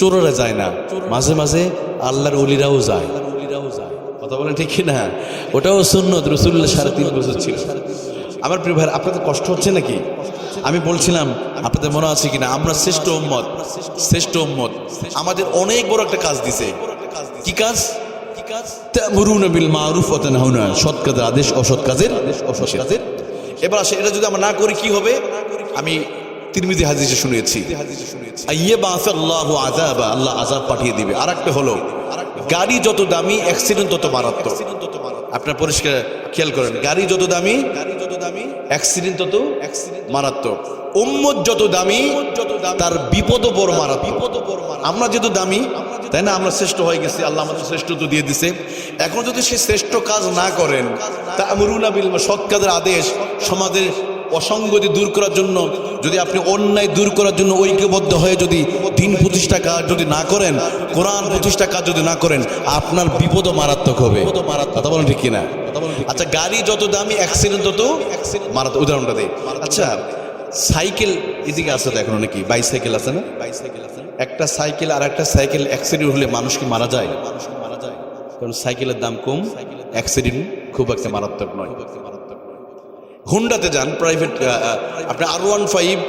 চোররা যায় না, মাঝে মাঝে আল্লাহর ওলিরাও যায়, কথা বলেন ঠিক কিনা? ওটাও সুন্নত, রাসূলুল্লাহ 3.5 বছর ছিল। আমার প্রিয় ভাই, আপনাদের কষ্ট হচ্ছে নাকি? আমি বলছিলাম আপনাদের মনে আছে কিনা, আমরা শ্রেষ্ঠ উম্মত, শ্রেষ্ঠ উম্মত আমাদের অনেক বড় একটা কাজ দিছে। কি কাজ? তা'মুরুনা বিল মারুফ ওয়া তানহাউনা, সৎ কাজের আদেশ, অসৎ কাজের নিষেধ। এবার আসে, এটা যদি আমরা না করি কি হবে? আমি তিরমিজি হাদিসে শুনিয়েছি, আইয়াবাসাল্লাহু আযাবা, আল্লাহ আযাব পাঠিয়ে দিবে। আরেকটা হলো, গাড়ি যত দামি অ্যাক্সিডেন্ট তত মারাত্মক। আপনারা পরিষ্কার খেয়াল করেন, গাড়ি যত দামি অ্যাক্সিডেন্ট তত মারাত্মক। উম্মত যত দামি তার বিপদও বড় মারাত্মক। আমরা যেহেতু দামি, তাই না, আমরা শ্রেষ্ঠ হয়ে গেছি, আল্লাহ আমাদের শ্রেষ্ঠত্ব দিয়ে দিছে। এখন যদি সে শ্রেষ্ঠ কাজ না করেন, তা'মুরুনা বিল মারুফ, সৎ কাজের আদেশ, সমাজের অসঙ্গতি দূর করার জন্য, যদি আপনি অন্যায় দূর করার জন্য ঐক্যবদ্ধ হয়ে যদি দিন প্রতিষ্ঠা কাজ যদি না করেন, কোরআন প্রতিষ্ঠা কাজ যদি না করেন, আপনার বিপদও মারাত্মক হবে। কথা বলেন ঠিক কিনা? আচ্ছা গাড়ি যত দামি অ্যাক্সিডেন্ট তত মারাত্মক। উদাহরণটা দেই, আচ্ছা সাইকেল এদিকে আছে তো এখন অনেকেই, বাইসাইকেল আছে না, একটা সাইকেল আর একটা সাইকেল অ্যাক্সিডেন্ট হলে মানুষ কি মারা যায়? কারণ সাইকেলের দাম কম, অ্যাক্সিডেন্ট খুব একটা মারাত্মক নয়। হুন্ডাতে যান, প্রাইভেট, আপনার R15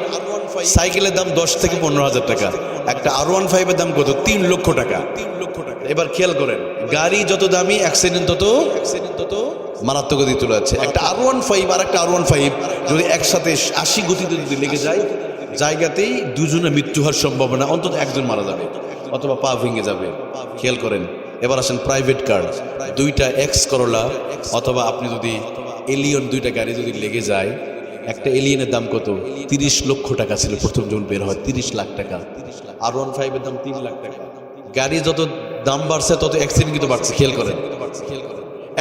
সাইকেলের দাম 10 থেকে 15,000 টাকা, একটা R15 এর দাম কত? 3 লক্ষ টাকা। এবার খেয়াল করেন, গাড়ি যত দামি অ্যাক্সিডেন্ট তত মারাত্মক গতি চলে যাচ্ছে। একটা R15 আর একটা R15 যদি একসাথে 80 গতিতে যদি লেগে যায়, জায়গাতেই দুজনের মৃত্যু হওয়ার সম্ভাবনা, অন্তত একজন মারা যাবে অথবা পা ভেঙে যাবে। খেয়াল করেন। এবার আসেন প্রাইভেট কার, দুইটা এক্স করোলা অথবা আপনি যদি এলিয়ন, দুইটা গাড়ি যদি লেগে যায়, একটা এলিয়নের দাম কত? 30 লক্ষ টাকা ছিল প্রথম যখন বের হয়, 30 লাখ টাকা। R15 এর দাম 3 লাখ টাকা। গাড়ি যত দাম বাড়ছে তত অ্যাক্সিডেন্ট কিন্তু বাড়ছে। খেয়াল করেন,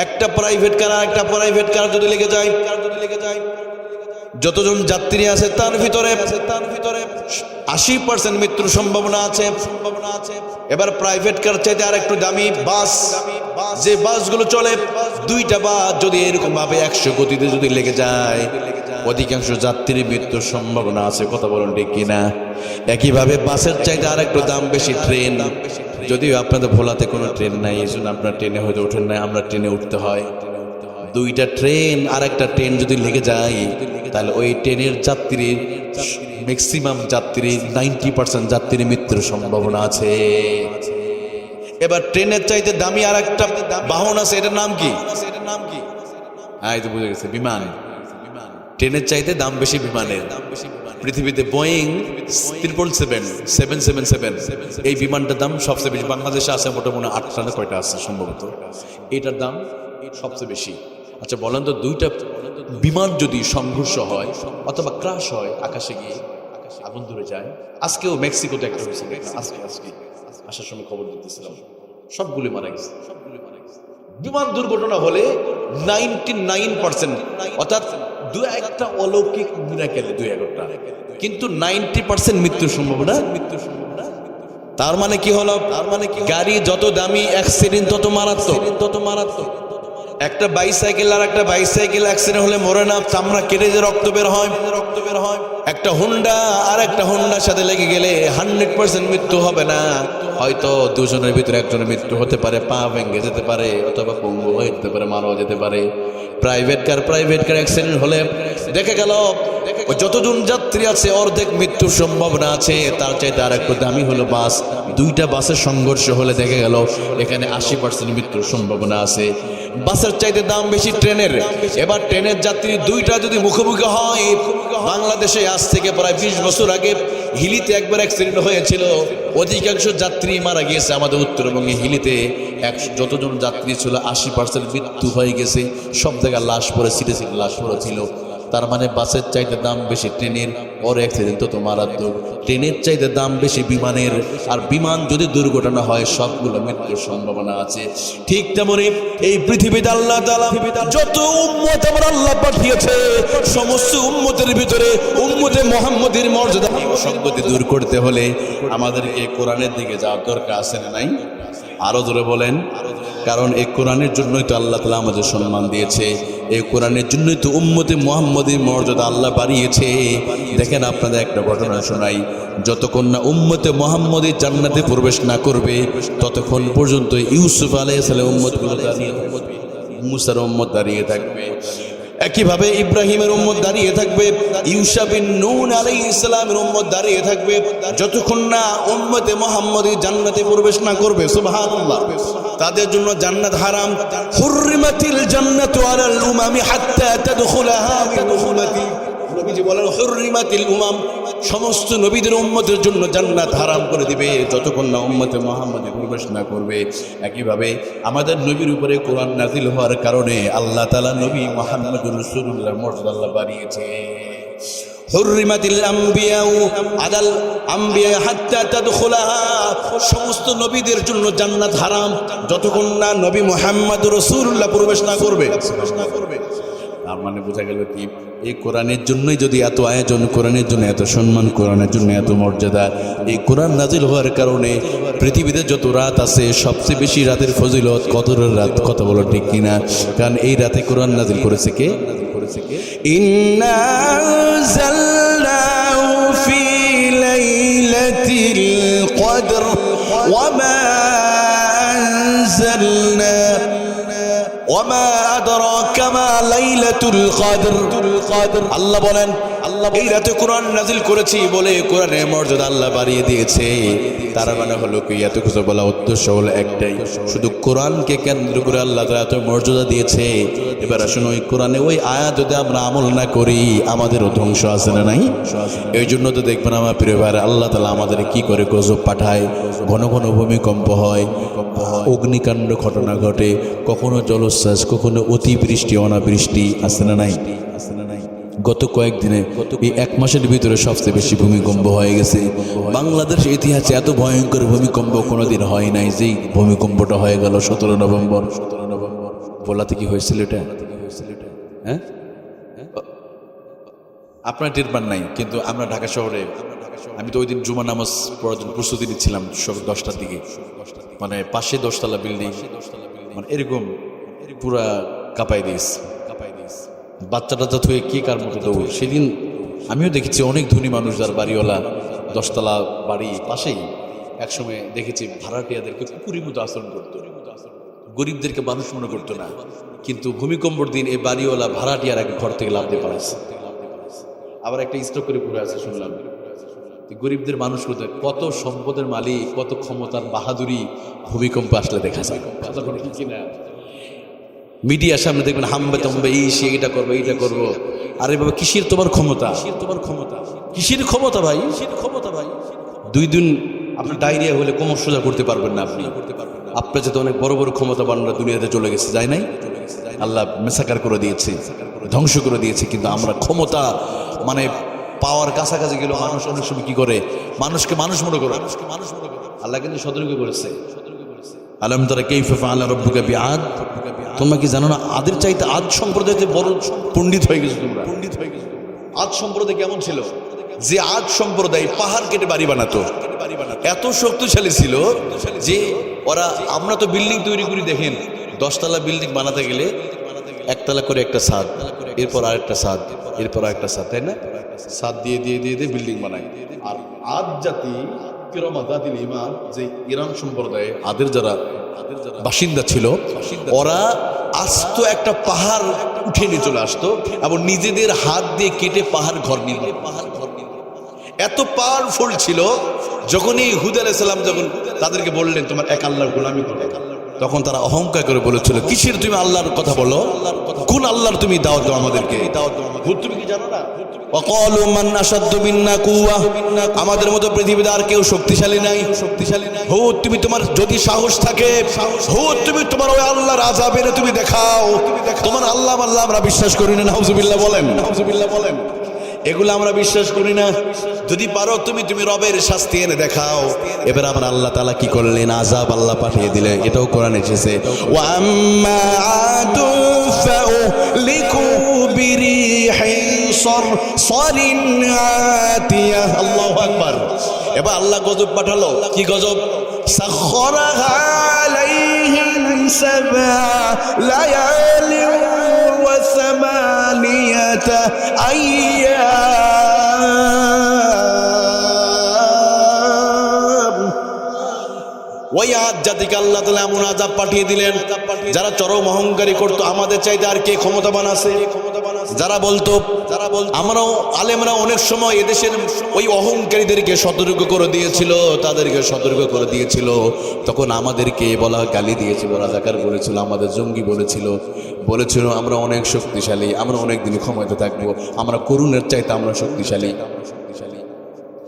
একটা প্রাইভেট কার আর একটা প্রাইভেট কার যদি লেগে যায়, যতজন যাত্রী আছে তার ভিতরে 80% মৃত্যুর সম্ভাবনা আছে। এবার প্রাইভেট কার চাইতে আর একটু দামি বাস, যে বাসগুলো চলে, দুইটা বাস যদি এরকম ভাবে 100 গতিতে যদি লেগে যায়, অধিকাংশ যাত্রীর মৃত্যুর সম্ভাবনা আছে। কথা বলুন ঠিক কিনা? একইভাবে বাসের চাইতে আর একটু দাম বেশি ট্রেন। যদিও আপনাদের ভোলাতে কোনো ট্রেন নাই, এই জন্য আপনার ট্রেনে হয়তো ওঠেন নাই, আমরা ট্রেনে উঠতে হয়। দুইটা ট্রেন আর একটা ট্রেন যদি লেগে যায়, তাহলে ওই ট্রেনের যাত্রীর ম্যাক্সিমাম যাত্রী 90% যাত্রীর মৃত্যুর সম্ভাবনা আছে। এবার ট্রেনের চাইতে দামি আর একটা বাহন আছে, এটার নাম কি? এই তো বুঝে গেছে, বিমান। ট্রেনের চাইতে দাম বেশি বিমানের। পৃথিবীতে বোয়িং 777 এই বিমানটার দাম সবচেয়ে বেশি। বাংলাদেশে আছে মোটামুটি 8টা না কয়টা আছে সম্ভবত, এটার দাম সবচেয়ে বেশি। আচ্ছা বলেন তো, দুইটা বিমান যদি সংঘর্ষ হয় অথবা ক্রাশ হয়, আকাশে গিয়ে আগুন ধরে যায়। আজকেও মেক্সিকোতে একটা হয়েছে, আজকে আসার সময় খবর দিতেছিলাম, সবগুলি মারা গেছে। বিমান দুর্ঘটনা হলে 99%, অর্থাৎ দু একটা অলৌকিক মিরাকেল, 2-1টা, কিন্তু 90% মৃত্যুর সম্ভাবনা। তার মানে কি হলো? গাড়ি যত দামি অ্যাক্সিডেন্ট তত মারাত্মক। একটা বাইসাইকেল আর একটা বাইসাইকেল অ্যাক্সিডেন্ট হলে মরে না, চামড়া কেটে যে রক্ত বের হয়। একটা হুন্ডা আর একটা হুন্ডার সাথে লেগে গেলে 100% মৃত্যু হবে না, হয়তো দুজনের ভিতরে একজনের মৃত্যু হতে পারে, পা ভেঙে যেতে পারে অথবা পঙ্গু হয়ে যেতে পারে, মারাও যেতে পারে। প্রাইভেট কার অ্যাক্সিডেন্ট হলে দেখা গেল যতজন যাত্রী আছে অর্ধেক মৃত্যুর সম্ভাবনা আছে, তার চাইতে আর একটু দামি হলো বাস। দুইটা বাসের সংঘর্ষ হলে দেখা গেল এখানে 80% মৃত্যুর সম্ভাবনা আছে। বাসের চাইতে দাম বেশি ট্রেনের। এবার ট্রেনের যাত্রী দুইটা যদি মুখোমুখি হয়, বাংলাদেশে আজ থেকে প্রায় 20 বছর আগে হিলিতে একবার অ্যাক্সিডেন্ট হয়েছিল, অধিকাংশ যাত্রী মারা গিয়েছে। আমাদের উত্তরবঙ্গে হিলিতে যতজন যাত্রী ছিল 80% মৃত্যু হয়ে গেছে। সব জায়গায় লাশ পড়ে ছিটে ছিটে লাশ পড়ে ছিল। তার মানে বাসের চাইতে দাম বেশি ট্রেনের, ওর অ্যাক্সিডেন্ট তো মারাত্মক। ট্রেনের চাইতে দাম বেশি বিমানের, আর বিমান যদি দুর্ঘটনা হয় সবগুলো মৃত্যুর সম্ভাবনা আছে। ঠিক তেমনি এই পৃথিবীতে আল্লাহ তাআলা যত উম্মত আমার আল্লাহ পাঠিয়েছে, সমস্ত উম্মতের ভিতরে উম্মতে মুহাম্মদের মর্যাদা সংগতি দূর করতে হলে আমাদেরকে কোরআনের দিকে যাওয়ার দরকার আছে না নাই? আরো জোরে বলেন। কারণ এই কোরআনের জন্যই তো আল্লাহ তাআলা আমাদের সম্মান দিয়েছে, এই কোরআনের জন্যই তো উম্মতে মুহাম্মদের মর্যাদা আল্লাহ বাড়িয়েছে। দেখেন আপনাদের একটা ঘটনা শোনাই, যতক্ষণ না উম্মতে মুহাম্মদী জান্নাতে প্রবেশ না করবে ততক্ষণ পর্যন্ত ইউসুফ আলাইহিস সালাম উম্মতগুলো দাঁড়িয়ে থাকবে, মুসার উম্মত দাঁড়িয়ে থাকবে, একইভাবে ইব্রাহিমের উম্মত দাঁড়িয়ে থাকবে, ইউসা বিন নূন আলাইহিস সালামের উম্মত দাঁড়িয়ে থাকবে, যতক্ষণ না উম্মতে মুহাম্মদী জান্নাতে প্রবেশ না করবে। সুবহানাল্লাহ। তাদের জন্য জান্নাত হারাম। হুররিমাতিল জান্নাতু আলাল উমামি হাত্তা তাদখুলাহা মিন উম্মতি। নবীজি বলেন হুররিমাতিল উমাম, সমস্ত নবীদের উম্মতের জন্য জান্নাত হারাম করে দিবে যতক্ষণ না উম্মতে মুহাম্মদে প্রবেশ না করবে। একইভাবে আমাদের নবীর উপরে কোরআন নাযিল হওয়ার কারণে আল্লাহ তাআলা নবী মুহাম্মদুর রাসূলুল্লাহর মর্যাদা আল্লাহ বাড়িয়েছে। হুররিমাতিল আম্বিয়াউ আলাল আম্বিয়া হাত্তা তাদখুলাহা, সমস্ত নবীদের জন্য জান্নাত হারাম যতক্ষণ না নবী মুহাম্মদুর রাসূলুল্লাহ প্রবেশ না করবে। তার মানে বোঝা গেল কি, এই কোরআনের জন্যই যদি এত আয়োজন, কোরআনের জন্য এত সম্মান, কোরআনের জন্য এত মর্যাদা। এই কোরআন নাজিল হওয়ার কারণে পৃথিবীতে যত রাত আছে সবচেয়ে বেশি রাতের ফজিলত কদরের রাত। কথা বলো ঠিক কিনা? কারণ এই রাতে কোরআন নাজিল করেছে কে? ইন্না আনজালনাহু ফি লাইলাতিল কদর ওয়া মা আনজালনা ওয়ামা আদরাকা মা লাইলাতুল কদর। আল্লাহ বলেন এই রাতে কোরআন নাজিল করেছি বলে কোরআনের মর্যাদা আল্লাহ বাড়িয়ে দিয়েছে। তার মানে হলো কি, এত কিছু বলা উদ্দেশ্য হলো একটাই, শুধু কোরআনকে কেন্দ্র করে আল্লাহ তাআলা এত মর্যাদা দিয়েছে। এবার আসুন ওই কোরআনে ওই আয়াত যদি আমরা আমল না করি আমাদেরও ধ্বংস আছে না নাই? এই জন্য তো দেখবেন আমার প্রিয় ভাইরা, আল্লাহ তাআলা আমাদের কি করে গজব পাঠায়, ঘন ঘন ভূমিকম্প হয়, অগ্নিকাণ্ড ঘটনা ঘটে, কখনো জলোচ্ছ্বাস, কখনো অতিবৃষ্টি অনাবৃষ্টি, আছে না নাই? গত কয়েকদিনে এই 1 মাসের ভিতরে সবচেয়ে বেশি ভূমিকম্প হয়ে গেছে। বাংলাদেশের ইতিহাসে এত ভয়ঙ্কর ভূমিকম্প কোনোদিন হয় নাই। যেই ভূমিকম্পটা হয়ে গেল 17 নভেম্বর। বলাতে কি হয়েছিল এটা? হ্যাঁ, আপনার টের পান নাই, কিন্তু আমরা ঢাকা শহরে, আমি তো ওই দিন জুমা নামাজ পড়ার জন্য প্রস্তুতি নিচ্ছিলাম 10টার দিকে, মানে পাশে 10তলা বিল্ডিং, মানে এরকম পুরা কাঁপাই দিয়েছে। বাচ্চা টাচ্চা থুয়ে কে কার মতো দৌড়। সেদিন আমিও দেখেছি অনেক ধনী মানুষ যার বাড়িওয়ালা, 10তলা বাড়ি পাশেই, একসময় দেখেছি ভাড়াটিয়াদেরকে কুকুরের মতো আচরণ করতো, গরিবদেরকে মানুষ মনে করতো না। কিন্তু ভূমিকম্পর দিন এই বাড়িওয়ালা ভাড়াটিয়ার এক ঘর থেকে লাভ দিয়ে পালাইছে। আবার একটা স্টক করে পড়ে আছে শুনলাম। গরিবদের মানুষ করতে কত সম্পদের মালিক, কত ক্ষমতার বাহাদুরি ভূমিকম্প আসলে দেখা যায়। মিডিয়ার সামনে দেখবেন হামবে তম্বে, সে এটা করবো এইটা করবো। আরে বাবা, কিসের তোমার ক্ষমতা? কিসের ক্ষমতা ভাই? 2 দিন আপনার ডায়রিয়া হলে কোমর সোজা করতে পারবেন না আপনি। আপনার যাতে অনেক বড় বড় ক্ষমতাবানরা দুনিয়াতে চলে গেছে, যায় নাই? আল্লাহ মেসাকার করে দিয়েছে, ধ্বংস করে দিয়েছে। কিন্তু আমরা ক্ষমতা মানে পাওয়ার কাছাকাছি গেল মানুষ অনেক সময় কি করে, মানুষকে মানুষ মনে করে। আল্লাহ কিন্তু সতর্ক করেছে, আলম তারা কাইফা ফাআলা রাব্বুকা বিআদ। তোমরা কি জানো না আদের চাইতে আদ সম্প্রদায়তে বড় পণ্ডিত হয়ে গেছে তোমরা। আদ সম্প্রদায় কেমন ছিল? যে আদ সম্প্রদায় পাহাড় কেটে বাড়ি বানাতো, এত শক্তিশালী ছিল যে ওরা, আমরা তো বিল্ডিং তৈরি করি দেখেন, 10তলা বিল্ডিং বানাতে গেলে 1তলা করে একটা ছাদ, এরপর আরেকটা ছাদ, এরপর আরেকটা ছাদ, তাই না? ছাদ দিয়ে দিয়ে দিয়ে দিয়ে বিল্ডিং বানায়। আর আদ জাতি কিরামাদাতিল ঈমান, যে ইরান সম্প্রদায়ে আদের যারা বাসিন্দা ছিল, ওরা আস্ত একটা পাহাড় উঠে নিয়ে চলে আসতো এবং নিজেদের হাত দিয়ে কেটে পাহাড় ঘর নিল। এত পাওয়ারফুল ছিল, যখনই হুদ আলাইহিস সালাম যখন তাদেরকে বললেন তোমার এক আল্লাহর গোলামি করো, তখন তারা অহংকার করে বলেছিল কিসের তুমি আল্লাহর কথা বলো, কোন আল্লাহর তুমি দাওয়াত দাও আমাদেরকে। হুদ তুমি কি জানো না? ওয়াকালু মান আশাদ্দু মিন্না কুওয়া, আমাদের মতো পৃথিবীতে আর কেউ শক্তিশালী নাই। হুদ তুমি তোমার যদি সাহস থাকে, হুদ তুমি তোমার ওই আল্লাহর আযাব এনে তুমি দেখাও। তোমার আল্লাহ আমরা বিশ্বাস করি না। নাউজুবিল্লাহ বলেন, নাউজুবিল্লাহ বলেন। এগুলো আমরা বিশ্বাস করি না। যদি পারো তুমি রবের শাস্তি এনে দেখাও। এবার আবার আল্লাহ তাআলা কি করলেন, আযাব আল্লাহ পাঠিয়ে দিলেন। এটাও কোরআনে এসেছে, ওয়া আম্মা আদু ফাউলিকু বিরিহিন সারসারিন আতিয়া। আল্লাহু আকবার। এবার আল্লাহ গজব পাঠালো। কি গজব? সাখখারাহা আলাইহিম সাবআ লায়ালিন ওয়া সামানিয়াতা আইয়াম। ওই আদ জাতিকে আল্লাহ তাআলা এমন আযাব পাঠিয়ে দিলেন, যারা চরম অহংকারী করতো আমাদের চাইতে আর কে ক্ষমতাবান আছে। যারা বলতো আমরাও আলেমরা অনেক সময় এদেশের ওই অহংকারীদেরকে সতর্ক করে দিয়েছিল, তাদেরকে সতর্ক করে দিয়েছিল। তখন আমাদেরকে বলা গালি দিয়েছিল, রাজাকার বলেছিল, আমাদের জঙ্গি বলেছিল আমরা অনেক শক্তিশালী, আমরা অনেক দিন ক্ষমতা থাকবো, আমরা করুণের চাইতে আমরা শক্তিশালী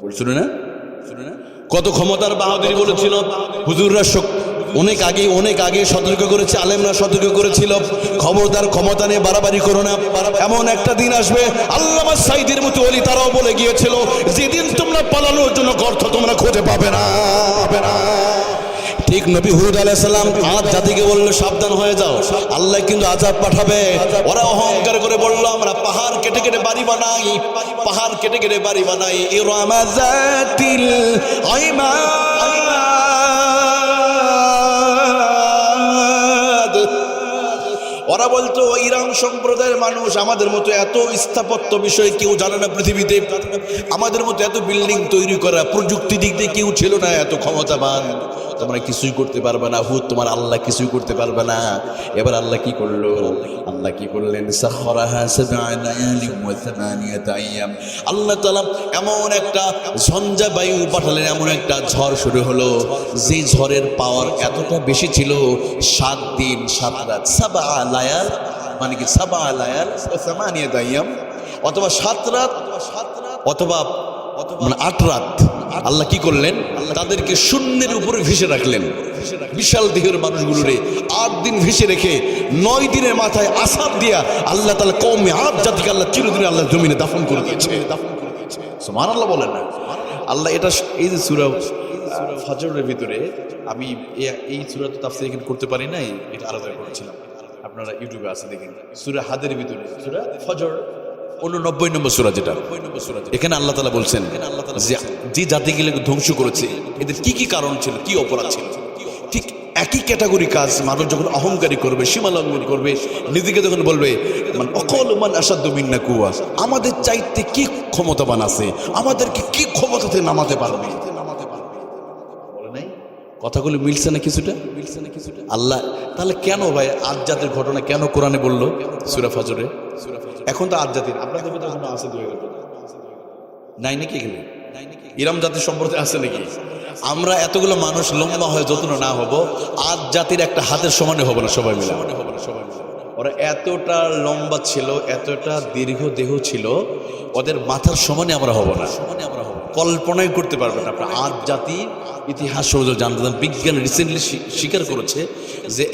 বলছিল না? কত ক্ষমতার বাহাদুরি বলেছিল। হুজুররা অনেক আগে সতর্ক করেছে, আলেমরা সতর্ক করেছিল, খবরদার ক্ষমতা নিয়ে বাড়াবাড়ি করো না, এমন একটা দিন আসবে। আল্লামা সাঈদীর মতো ওলি তারাও বলে গিয়েছিল, যেদিন তোমরা পালানোর জন্য গর্ত তোমরা খুঁজে পাবে না। ঠিক নবী হুদ আলাইহিস সালাম আদ জাতিকে বলল সাবধান হয়ে যাও, আল্লাহ কিন্তু আযাব পাঠাবে। ওরা অহংকার করে বলল আমরা পাহাড় কেটে কেটে বাড়ি বানাই, পাহাড় কেটে কেটে বাড়ি বানাই। ইরামা যাতিল ইমাদ। ওরা বলতো ইরাম সম্প্রদায়ের মানুষ আমাদের মতো এত স্থাপত্য বিষয়ে কেউ জানে না পৃথিবীতে, আমাদের মতো এত বিল্ডিং তৈরি করা প্রযুক্তি দিক দিয়ে কেউ ছিল না এত ক্ষমতাবান, তোমরা কিছুই করতে পারবে না। হুদ তোমার আল্লাহ কিছুই করতে পারবে না। এবার আল্লাহ কি করলো? আল্লাহ কি করলেন? সাখখারাহা সাবআ লায়ালিন ওয়া সামানিয়াতা আইয়াম। আল্লাহ তাআলা এমন একটা ঝঞ্ঝা বায়ু পাঠালেন, এমন একটা ঝড় শুরু হলো, যে ঝড়ের পাওয়ার এতটা বেশি ছিল 7 দিন 7 রাত। সাবআ লায়াল মানে কি? সাবআ লায়াল ওয়া সামানিয়াতা আইয়াম, অথবা 7 রাত অথবা 8 রাত। আল্লাহ কি করলেন? তাদেরকে শূন্যের উপরে ভেসে রাখলেন। বিশাল দেহের মানুষগুলোরে 8 দিন ভেসে রেখে 9 দিনের মাথায় আসাব দিয়া আল্লাহ তাআলা কওমে আদ জাতিকে আল্লাহ চিরদিন আল্লাহ জমিনে দাফন করে দিয়েছে। সুবহানাল্লাহ বলেন না? আল্লাহ এটা এই যে সূরা ফজরের ভিতরে, আমি এই সূরা তো তাফসীর এখানে করতে পারি নাই, এটা আলাদা করেছিলাম, আপনারা ইউটিউবে আছে দেখেন। সূরা হাদের ভিতরে সূরা ফজর 89 নম্বর সূরা, যেটা এখানে আল্লাহ তাআলা বলছেন যে জাতিগুলোকে ধ্বংস করেছে এদের কি কি কারণ ছিল, কি অপরাধ ছিল। ঠিক একই ক্যাটাগরি কাজ মানুষ যখন অহংকারী করবে, সীমা লঙ্ঘন করবে, নিজেকে যখন বলবে ওয়াকালু মান আশাদ্দু মিন্না কুওয়া, আমাদের চাইতে কি ক্ষমতাবান আছে, আমাদেরকে কি ক্ষমতাতে নামাতে পারবে। কথাগুলো মিলছে না কিছুটা? আল্লাহ তাহলে কেন ভাই আদ জাতির ঘটনা কেন কোরআনে বললো সূরা ফজরে? এখন তো আদ জাতির আপনাদের ভিতরে কোনো আছে নাই নাকি? এখানে ইরাম জাতির সম্পর্কে আছে নাকি? আমরা এতগুলো মানুষ লম্বা হয়ে যত্ন না হব, আদ জাতির একটা হাতের সমানে হবো না সবাই মিলে। ওরা এতটা লম্বা ছিল, এতটা দীর্ঘ দেহ ছিল, ওদের মাথার সমানে আমরা হব না। কল্পনাই করতে পারবেন না আপনার। আদ জাতি ইতিহাস জানতে বিজ্ঞান রিসেন্টলি স্বীকার করেছে যে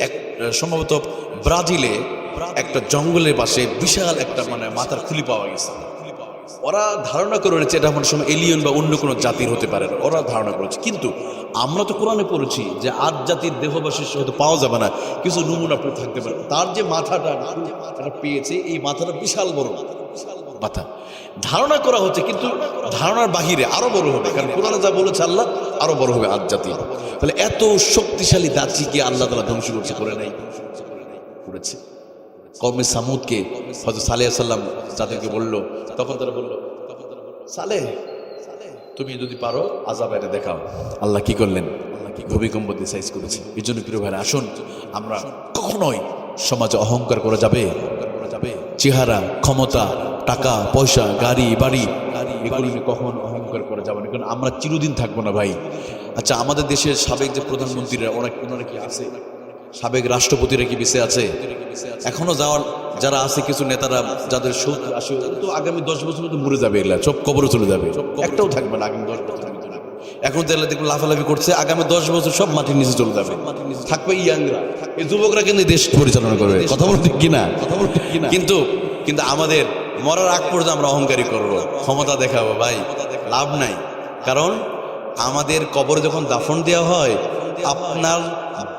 সম্ভবত ব্রাজিলে একটা জঙ্গলের পাশে বিশাল একটা মাথার খুলি পাওয়া গেছে। ওরা ধারণা করে রয়েছে এটা আমার সময় এলিয়েন বা অন্য কোনো জাতির হতে পারে, ওরা ধারণা করেছে। কিন্তু আমরা তো কোরআনে পড়েছি যে আদ জাতির দেহবশেষ হয়তো পাওয়া যাবে না, কিছু নমুনা থাকতে পারে। তার যে মাথাটা পেয়েছে, এই মাথাটা বিশাল বড় মাথা ধারণা করা হচ্ছে, কিন্তু ধারণার বাহিরে আরো বড় হবে, কারণ কোরআনে যা বলেছে আল্লাহ আরো বড় হবে আদ জাতি। তাহলে এত শক্তিশালী জাতিকে আল্লাহ তাআলা ধ্বংস করছে, করে নাই? করেছে। কওমে সামুদকে হযরত সালেহ আলাইহিস সালাম যাদেরকে বলল, তখন তারা বলল সালেহ তুমি যদি পারো আযাব এনে দেখাও। আল্লাহ কি করলেন? ভূমিকম্প ডিসাইজ করেছে। এই জন্য প্রিয় ভাইরা আসুন আমরা কখনোই সমাজে অহংকার করা যাবে? চেহারা, ক্ষমতা, টাকা পয়সা, গাড়ি বাড়ি, এগুলো নিয়ে কখনো অহংকার করা যাবে না, কারণ আমরা চিরদিন থাকবো না ভাই। আচ্ছা, আমাদের দেশের সাবেক যে প্রধানমন্ত্রীরা ওনারা কি আছে? সাবেক রাষ্ট্রপতিরা কি বেঁচে আছে? এখনো যারা আছে কিছু নেতারা যাদের সুদ আসে, তো আগামী 10 বছর মধ্যে মরে যাবে, এগুলা সব কবরে চলে যাবে, একটাও থাকবে না আগামী 10 বছর। এখন দেখুন লাফালাফি করছে, আগামী 10 বছর সব মাটির নিচে চলে যাবে, থাকবে ইয়াংরা, এই যুবকরা কিন্তু দেশ পরিচালনা করবে। কথা বলতে ঠিক কিনা? কিন্তু আমাদের মরার আগ পর্যন্ত আমরা অহংকারী করব, ক্ষমতা দেখাবো, ভাই লাভ নাই। কারণ আমাদের কবরে যখন দাফন দেওয়া হয়, আপনার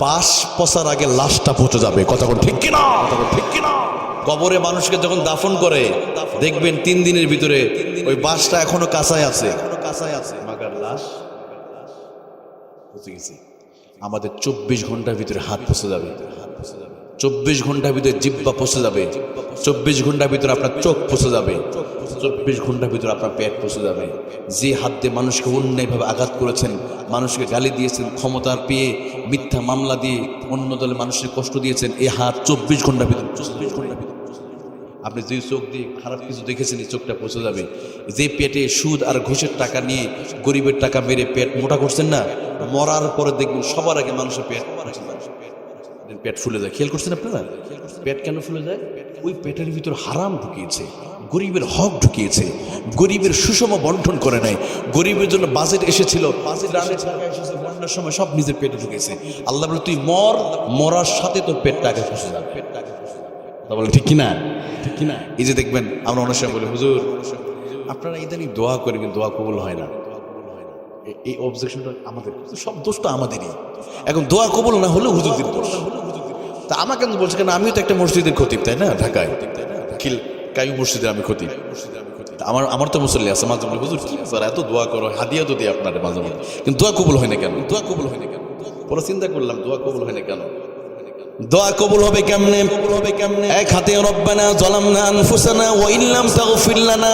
বাস পচার আগে লাশটা পচে যাবে। কথা বল ঠিক কিনা? কবরে মানুষকে যখন দাফন করে দেখবেন 3 দিনের ভিতরে ওই বাসটা এখনো কাঁচায় আছে, মাগার লাশ পচে গেছে। আমাদের 24 ঘন্টার ভিতরে হাত পচে যাবে, 24 ঘন্টার ভিতরে জিহ্বা পচে যাবে, 24 ঘন্টার ভিতরে আপনার চোখ পচে যাবে, 24 ঘন্টার ভিতরে আপনার পেট পচে যাবে। যে হাত দিয়ে মানুষকে অন্যায়ভাবে আঘাত করেছেন, মানুষকে গালি দিয়েছেন, ক্ষমতার পেয়ে মিথ্যা মামলা দিয়ে অন্য দলে মানুষের কষ্ট দিয়েছেন, এই হাত 24 ঘন্টার ভিতরে, 24 ঘন্টার ভিতরে আপনি যে চোখ দিয়ে খারাপ কিছু দেখেছেন, এই চোখটা পচে যাবে। যে পেটে সুদ আর ঘুষের টাকা নিয়ে গরিবের টাকা মেরে পেট মোটা করছেন না, মরার পরে দেখবেন সবার আগে মানুষের পেট ফুলে যায়। খেয়াল করছেন আপনারা? পেট কেন ফুলে যায়? ওই পেটের ভিতর হারাম ঢুকিয়েছে, গরিবের হক ঢুকিয়েছে, গরিবের সুষম বন্টন করে নাই। গরিবের জন্য বাজেট এসেছিল, বন্যার সময় সব নিজের পেটে ঢুকেছে। আল্লাহ বলে তুই মরার সাথে তোর পেটটা আগে ফুসে যাবে। তা বলে ঠিক কিনা? এই যে দেখবেন আমরা অনেক সময় বলি, হুজুর আপনারা ইদানিং দোয়া করবেন, দোয়া কবুল হয় না, এই অবজেকশনটা আমাদের, সব দোষটা আমাদেরই। এখন দোয়া কবুল না হলে হুজুরদের দোষ। তা আমাকে বলছে কেন, আমিও তো একটা মসজিদের খতিব, তাই না? ঢাকায় কায়ু মসজিদের আমি খতিব। আমার তো মুসল্লি আছে, মাঝে বলে হুজুর কি স্যার এত দোয়া করো, হাদিয়া তো দিই আপনার মাঝে মাঝে, কিন্তু দোয়া কবুল হয় না কেন? পরে চিন্তা করলাম দোয়া কবুল হয় না কেন? দোয়া কবুল হবে কেমনে? এক হাতে রব্বানা যালামনা আনফুসানা ওয়া ইল্লাম তাগফির লানা,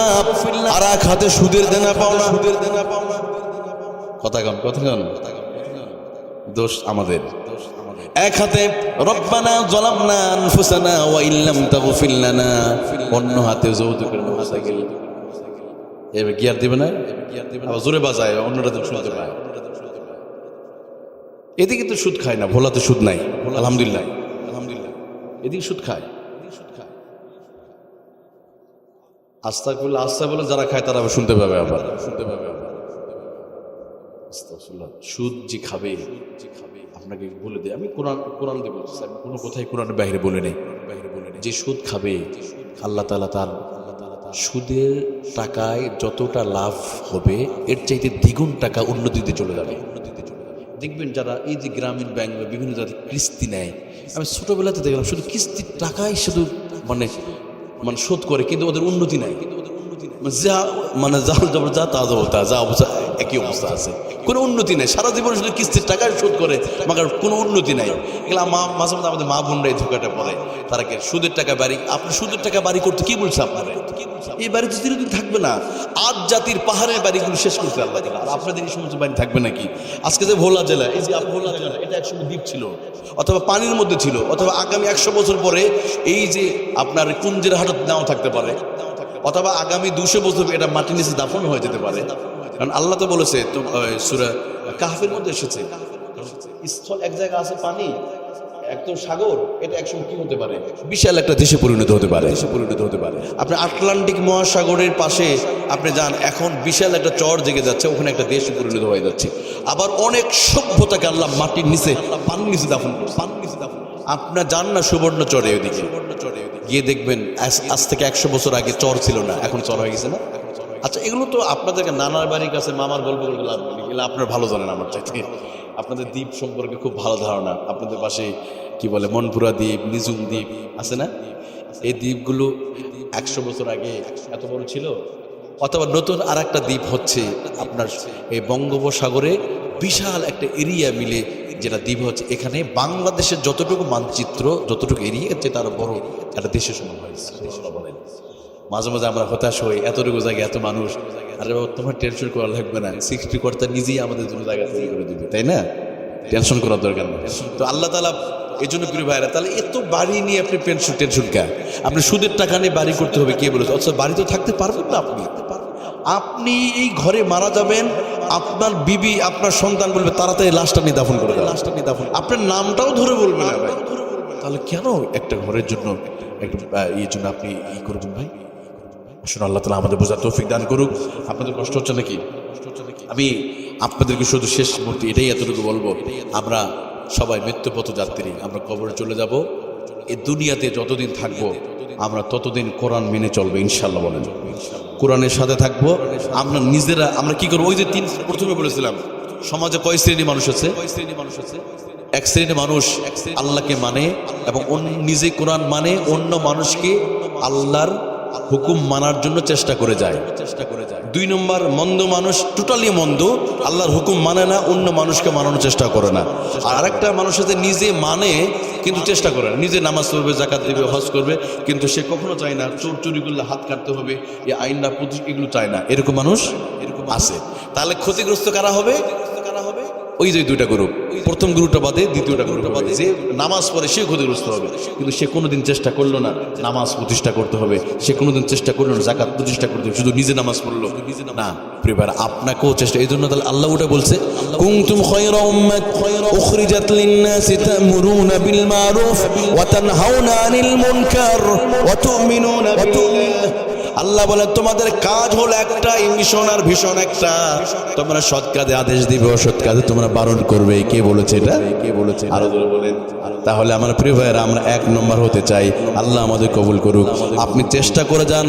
আর এক হাতে সুদের দেনা পাওনা। কথা কন, দোষ আমাদের। এক হাতে রব্বানা যালামনা আনফুসানা ওয়া ইল্লাম তাগফির লানা, অন্য হাতে যৌতুকের মোটরসাইকেল। এবার গিয়ার দিবে না, আবার জোরে বাজায়, অন্যটা তো শুনতে পায়। এদিকে তো সুদ খায় না, ভোলাতে সুদ নাই, আলহামদুলিল্লাহ। এদিকে সুদ খায়, আস্তা বলে যারা খায় তারা শুনতে পাবে, আবার সুদ যে খাবে আপনাকে বলে দেয়। আমি কোরআন দিয়ে বলছি, আমি কোনো কথাই কোরআনের বাইরে বলে নেই। যে সুদ খাবে আল্লাহ তাআলা তার সুদের টাকায় যতটা লাভ হবে এর চাইতে দ্বিগুণ টাকা উন্নতিতে চলে যাবে। দেখবেন যারা এই যে গ্রামীণ ব্যাংক বা বিভিন্ন জায়গায় কিস্তি নেয়, আমি ছোটবেলাতে দেখলাম শুধু কিস্তির টাকাই শুধু মানে শোধ করে, কিন্তু ওদের উন্নতি নাই। যা অবস্থা একই অবস্থা আছে, কোনো উন্নতি নাই। সারা জীবন শুধু কিস্তির টাকায় শোধ করে, মাগার কোনো উন্নতি নাই। এগুলো মাঝে মাঝে আমাদের মা বোনরা এই ধোকাটা পড়ে। তারা কি সুদের টাকা বাড়ি, আপনি সুদের টাকা বাড়ি করতে কি বলছে আপনারা? এই বাড়ি তো চিরদিন থাকবে না। আজ জাতির পাহাড়ের বাড়িগুলো শেষ করছে আল্লাহ। আর আপনাদের এই সমস্ত বাড়ি থাকবে নাকি? আজকে যে ভোলা জেলা, এই যে ভোলা জেলা, এটা একসময় দ্বীপ ছিল, অথবা পানির মধ্যে ছিল, অথবা আগামী 100 বছর পরে এই যে আপনার কুঞ্জের হাটত নাও থাকতে পারে, অথবা আগামী 200 বছর এটা মাটির নিচে দাফন হয়ে যেতে পারে। কারণ আল্লাহ তো বলেছে, তো সূরা কাহফের মধ্যে এসেছে, স্থল এক জায়গা আছে পানি, একদম সাগর, এটা একসময় কি হতে পারে? বিশাল একটা দেশে পরিণত হতে পারে। আপনি আটলান্টিক মহাসাগরের পাশে আপনি যান, এখন বিশাল একটা চর জেগে যাচ্ছে, ওখানে একটা দেশে পরিণত হয়ে যাচ্ছে। আবার অনেক সভ্যতাকে আল্লাহ মাটির নিচে, পানির নিচে দাফন করছে। আপনার যান না সুবর্ণ চরে, ওইদিকে গিয়ে দেখবেন আজ থেকে 100 বছর আগে চর ছিল না, এখন চর হয়ে গেছে না? আচ্ছা, এগুলো তো আপনাদেরকে নানার বাড়ির কাছে মামার গল্প করে লাভ নেই, এগুলো আপনারা ভালো জানেন আমার চাইতে। আপনাদের দ্বীপ সম্পর্কে খুব ভালো ধারণা। আপনাদের পাশে কি বলে মনপুরা দ্বীপ, নিজুম দ্বীপ আছে না? এই দ্বীপগুলো 100 বছর আগে এত বড় ছিল। অথবা নতুন আর একটা দ্বীপ হচ্ছে আপনার এই বঙ্গোপসাগরে বিশাল একটা এরিয়া মিলে যেটা দ্বীপ হচ্ছে। এখানে বাংলাদেশের যতটুকু মানচিত্র, যতটুকু এরিয়া হচ্ছে তার বড় একটা দেশের সমান হয়েছে। মাঝে মাঝে আমরা হতাশ হই, এতটুকু জায়গায় এত মানুষ, আরে বাবা তোমার টেনশন করা লাগবে না, সৃষ্টিকর্তা নিজেই আমাদের জন্য জায়গা তৈরি করে দিবে, তাই না? টেনশন করার দরকার নেই। তো আল্লাহ তাআলা এই জন্য প্রিয় ভাইরা, তাহলে এত বাড়ি নিয়ে আপনি টেনশন কেন? আপনি সুদের টাকা নিয়ে বাড়ি করতে হবে কে বলেছে? অথচ বাড়ি তো থাকতে পারবেন না আপনি এই ঘরে মারা যাবেন, আপনার বিবি আপনার সন্তান বলবে তাড়াতাড়ি লাশটা নিয়ে দাফন করে দাও, আপনার নামটাও ধরে বলবে না ভাই। তাহলে কেন একটা ঘরের জন্য একটা ইয়ের জন্য আপনি ই করবেন ভাই? আসলে আল্লাহ তাআলা আমাদের বোঝার তৌফিক দান করুক। আপনাদের কষ্ট হচ্ছে নাকি? আমি আপনাদেরকে শুধু শেষ মুহূর্তে এটাই এতটুকু বলবো, আমরা সবাই মৃত্যুপথ যাত্রী, আমরা কবরে চলে যাব। এই দুনিয়াতে যতদিন থাকবো আমরা ততদিন কোরআন মেনে চলবো ইনশাআল্লাহ। বলেন কোরআনের সাথে থাকবো। আমরা নিজেরা আমরা কি করবো? ওই যে প্রথমে বলেছিলাম, সমাজে কয় শ্রেণী মানুষ আছে? এক শ্রেণী মানুষ আল্লাহকে মানে এবং নিজে কোরআন মানে, অন্য মানুষকে আল্লাহর হুকুম মানার জন্য চেষ্টা করে যায়। 2 নম্বর মন্দ মানুষ, টোটালি মন্দ, আল্লাহর হুকুম মানে না, অন্য মানুষকে মানানোর চেষ্টা করে না। আর আরেকটা মানুষ আছে নিজে মানে কিন্তু চেষ্টা করে না, নিজে নামাজ পড়বে, জাকাত দেবে, হজ করবে, কিন্তু সে কখনো চায় না চোর চুরি করলে হাত কাটতে হবে, এই আইনটা এগুলো চায় না। এরকম মানুষ আছে। তাহলে ক্ষতিগ্রস্ত কারা হবে? ওই যে 2টা গ্রুপ, প্রথম গ্রুপটা বাদে দ্বিতীয়টা গ্রুপটা বাদে। যে নামাজ পড়ে সে ক্ষতিগ্রস্ত হবে, কিন্তু সে কোনোদিন চেষ্টা করলো না নামাজ প্রতিষ্ঠা করতে হবে, সে কোনোদিন চেষ্টা করলো না জাকাত প্রতিষ্ঠা করতে হবে, শুধু নিজে নামাজ পড়লো না। প্রিয়বার আপনাকেও চেষ্টা, এই জন্য তাহলে আল্লাহ ওটা বলছে, কুনতুম খায়রা উম্মাত উখরিজাত লিন-নাসি তা'মুরুনা বিল মারুফ ওয়া তানহাউনা আনিল মুনকার ওয়া তু'মিনুনা বিল্লাহ। আল্লাহ বলে তোমাদের কাজ হলো একটাই, মিশন আর ভীষণ একটা, তোমরা সৎ কাজে আদেশ দিবে, অসৎ কাজে তোমরা বারণ করবে। কে বলেছে এটা? আরো জোরে বলেন। তাহলে আমার প্রিয় ভাইয়েরা, আমরা 1 নম্বর হতে চাই। আল্লাহ আমাদের কবুল করুক। আপনি চেষ্টা করে যান,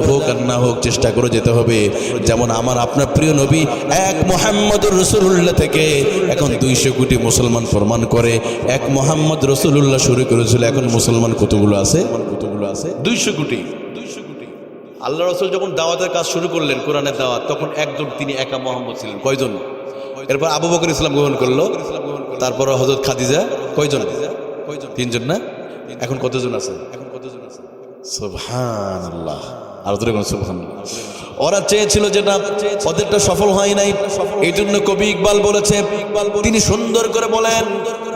হোক আর না হোক চেষ্টা করে যেতে হবে। যেমন আমার আপনার প্রিয় নবী 1 মুহাম্মদুর রাসূলুল্লাহ থেকে এখন 200 কোটি মুসলমান প্রমাণ করে 1 মুহাম্মদ রাসূলুল্লাহ শুরু করেছিল। এখন মুসলমান কতগুলো আছে? 200 কোটি। আল্লাহ রাসূল যখন দাওয়াতের কাজ শুরু করলেন, কোরআনের দাওয়াত, তখন একজন তিনি একা মুহাম্মদ ছিলেন। কয়জন? এরপর আবু বকর ইসলাম গ্রহণ করলো, তারপর হযরত খাদিজা। কয়জন? 3 জন না? এখন কতজন আছে? সুবহানাল্লাহ। আর তোরে কোন সুবহানাল্লাহ। ওরা চেয়েছিল যেটা, ওদেরটা সফল হয় নাই। এই জন্য কবি ইকবাল বলেছে, তিনি সুন্দর করে বলেন,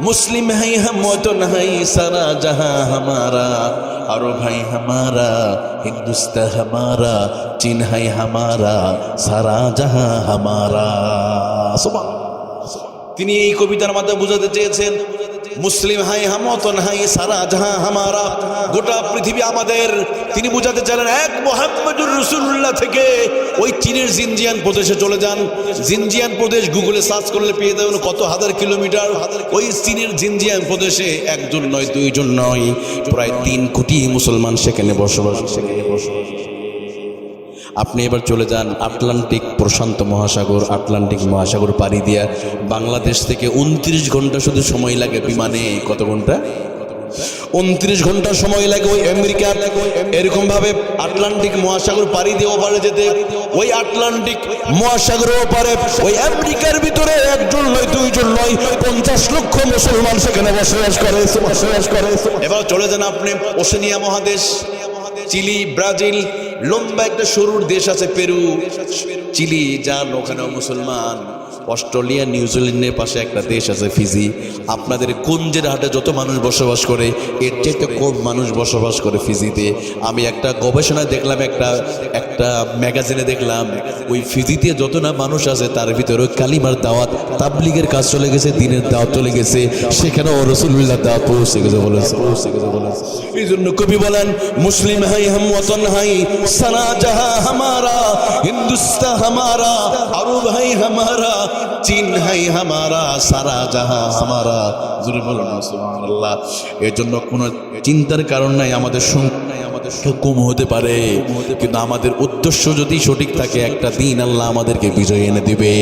মুসলিম হাই হাম মতন হাই সারা জাহাঁ হামারা, আরব হাই হামারা, হিন্দুস্তান হামারা, চীন হাই হামারা, সারা জাহাঁ হামারা। তিনি এই কবিতার মাধ্যমে বোঝাতে চেয়েছেন, মুসলিম হাই হাম মতন হাই সারা জাহাঁ হামারা, গোটা পৃথিবী আমাদের। তিনি বোঝাতে চাইলেন 1 মুহাম্মদুর রাসূলুল্লাহ থেকে ওই চীনের জিনজিয়ান প্রদেশে চলে যান। জিনজিয়ান প্রদেশ গুগলে সার্চ করলে পেয়ে যাবেন কত হাজার কিলোমিটার। ওই চীনের জিনজিয়ান প্রদেশে 1 জন নয়, 2 জন নয়, প্রায় 3 কোটি মুসলমান সেখানে বসবাস। আপনি এবার চলে যান আটলান্টিক প্রশান্ত মহাসাগর, আটলান্টিক মহাসাগর পাড়ি দিয়া বাংলাদেশ থেকে 29 ঘন্টা শুধু সময় লাগে বিমানে। কত ঘন্টা? 29 ঘন্টা সময় লাগে ওই আমেরিকা। এরকম ভাবে আটলান্টিক মহাসাগর পাড়ি দিয়ে ওপারে যেতে, ওই আটলান্টিক মহাসাগরের ওপারে ওই আমেরিকার ভিতরে 1 জন নয়, 2 জন নয়, 50 লক্ষ মুসলমান সেখানে বসবাস করে। এবার চলে যান আপনি ওশেনিয়া মহাদেশ, চিলি, ব্রাজিল, লম্বা একটা সরুর দেশ আছে পেরু, চিলি, যান ওখানেও মুসলমান। অস্ট্রেলিয়া, নিউজিল্যান্ডের পাশে একটা দেশ আছে ফিজি। আপনাদের কুঞ্জের হাটে যত মানুষ বসবাস করে, এর চেয়ে কম মানুষ বসবাস করে ফিজিতে। আমি একটা গবেষণা দেখলাম, একটা ম্যাগাজিনে দেখলাম, ওই ফিজিতে যত না মানুষ আছে তার ভিতরে কালিমার দাওয়াত, তাবলিগের কাজ চলে গেছে, দিনের দাওয়াত চলে গেছে, সেখানেও রাসূলুল্লাহ দাওয়াত পৌঁছে গেছে বলেছে। এই জন্য কবি বলেন, মুসলিম হাই হাম ওয়াতন হাই সারা জাহাঁ হামারা, হিন্দুস্তান হামারা, আরব হাই হামারা, চীন হাই হামারা, সারা জাহাঁ হামারা। জোরে বলুন সুবহানাল্লাহ। এর জন্য কোনো চিন্তার কারণ নাই। আমাদের কম হতে পারে, কিন্তু আমাদের উদ্দেশ্য যদি সঠিক থাকে, একটা দিন আল্লাহ আমাদেরকে বিজয় এনে দিবে।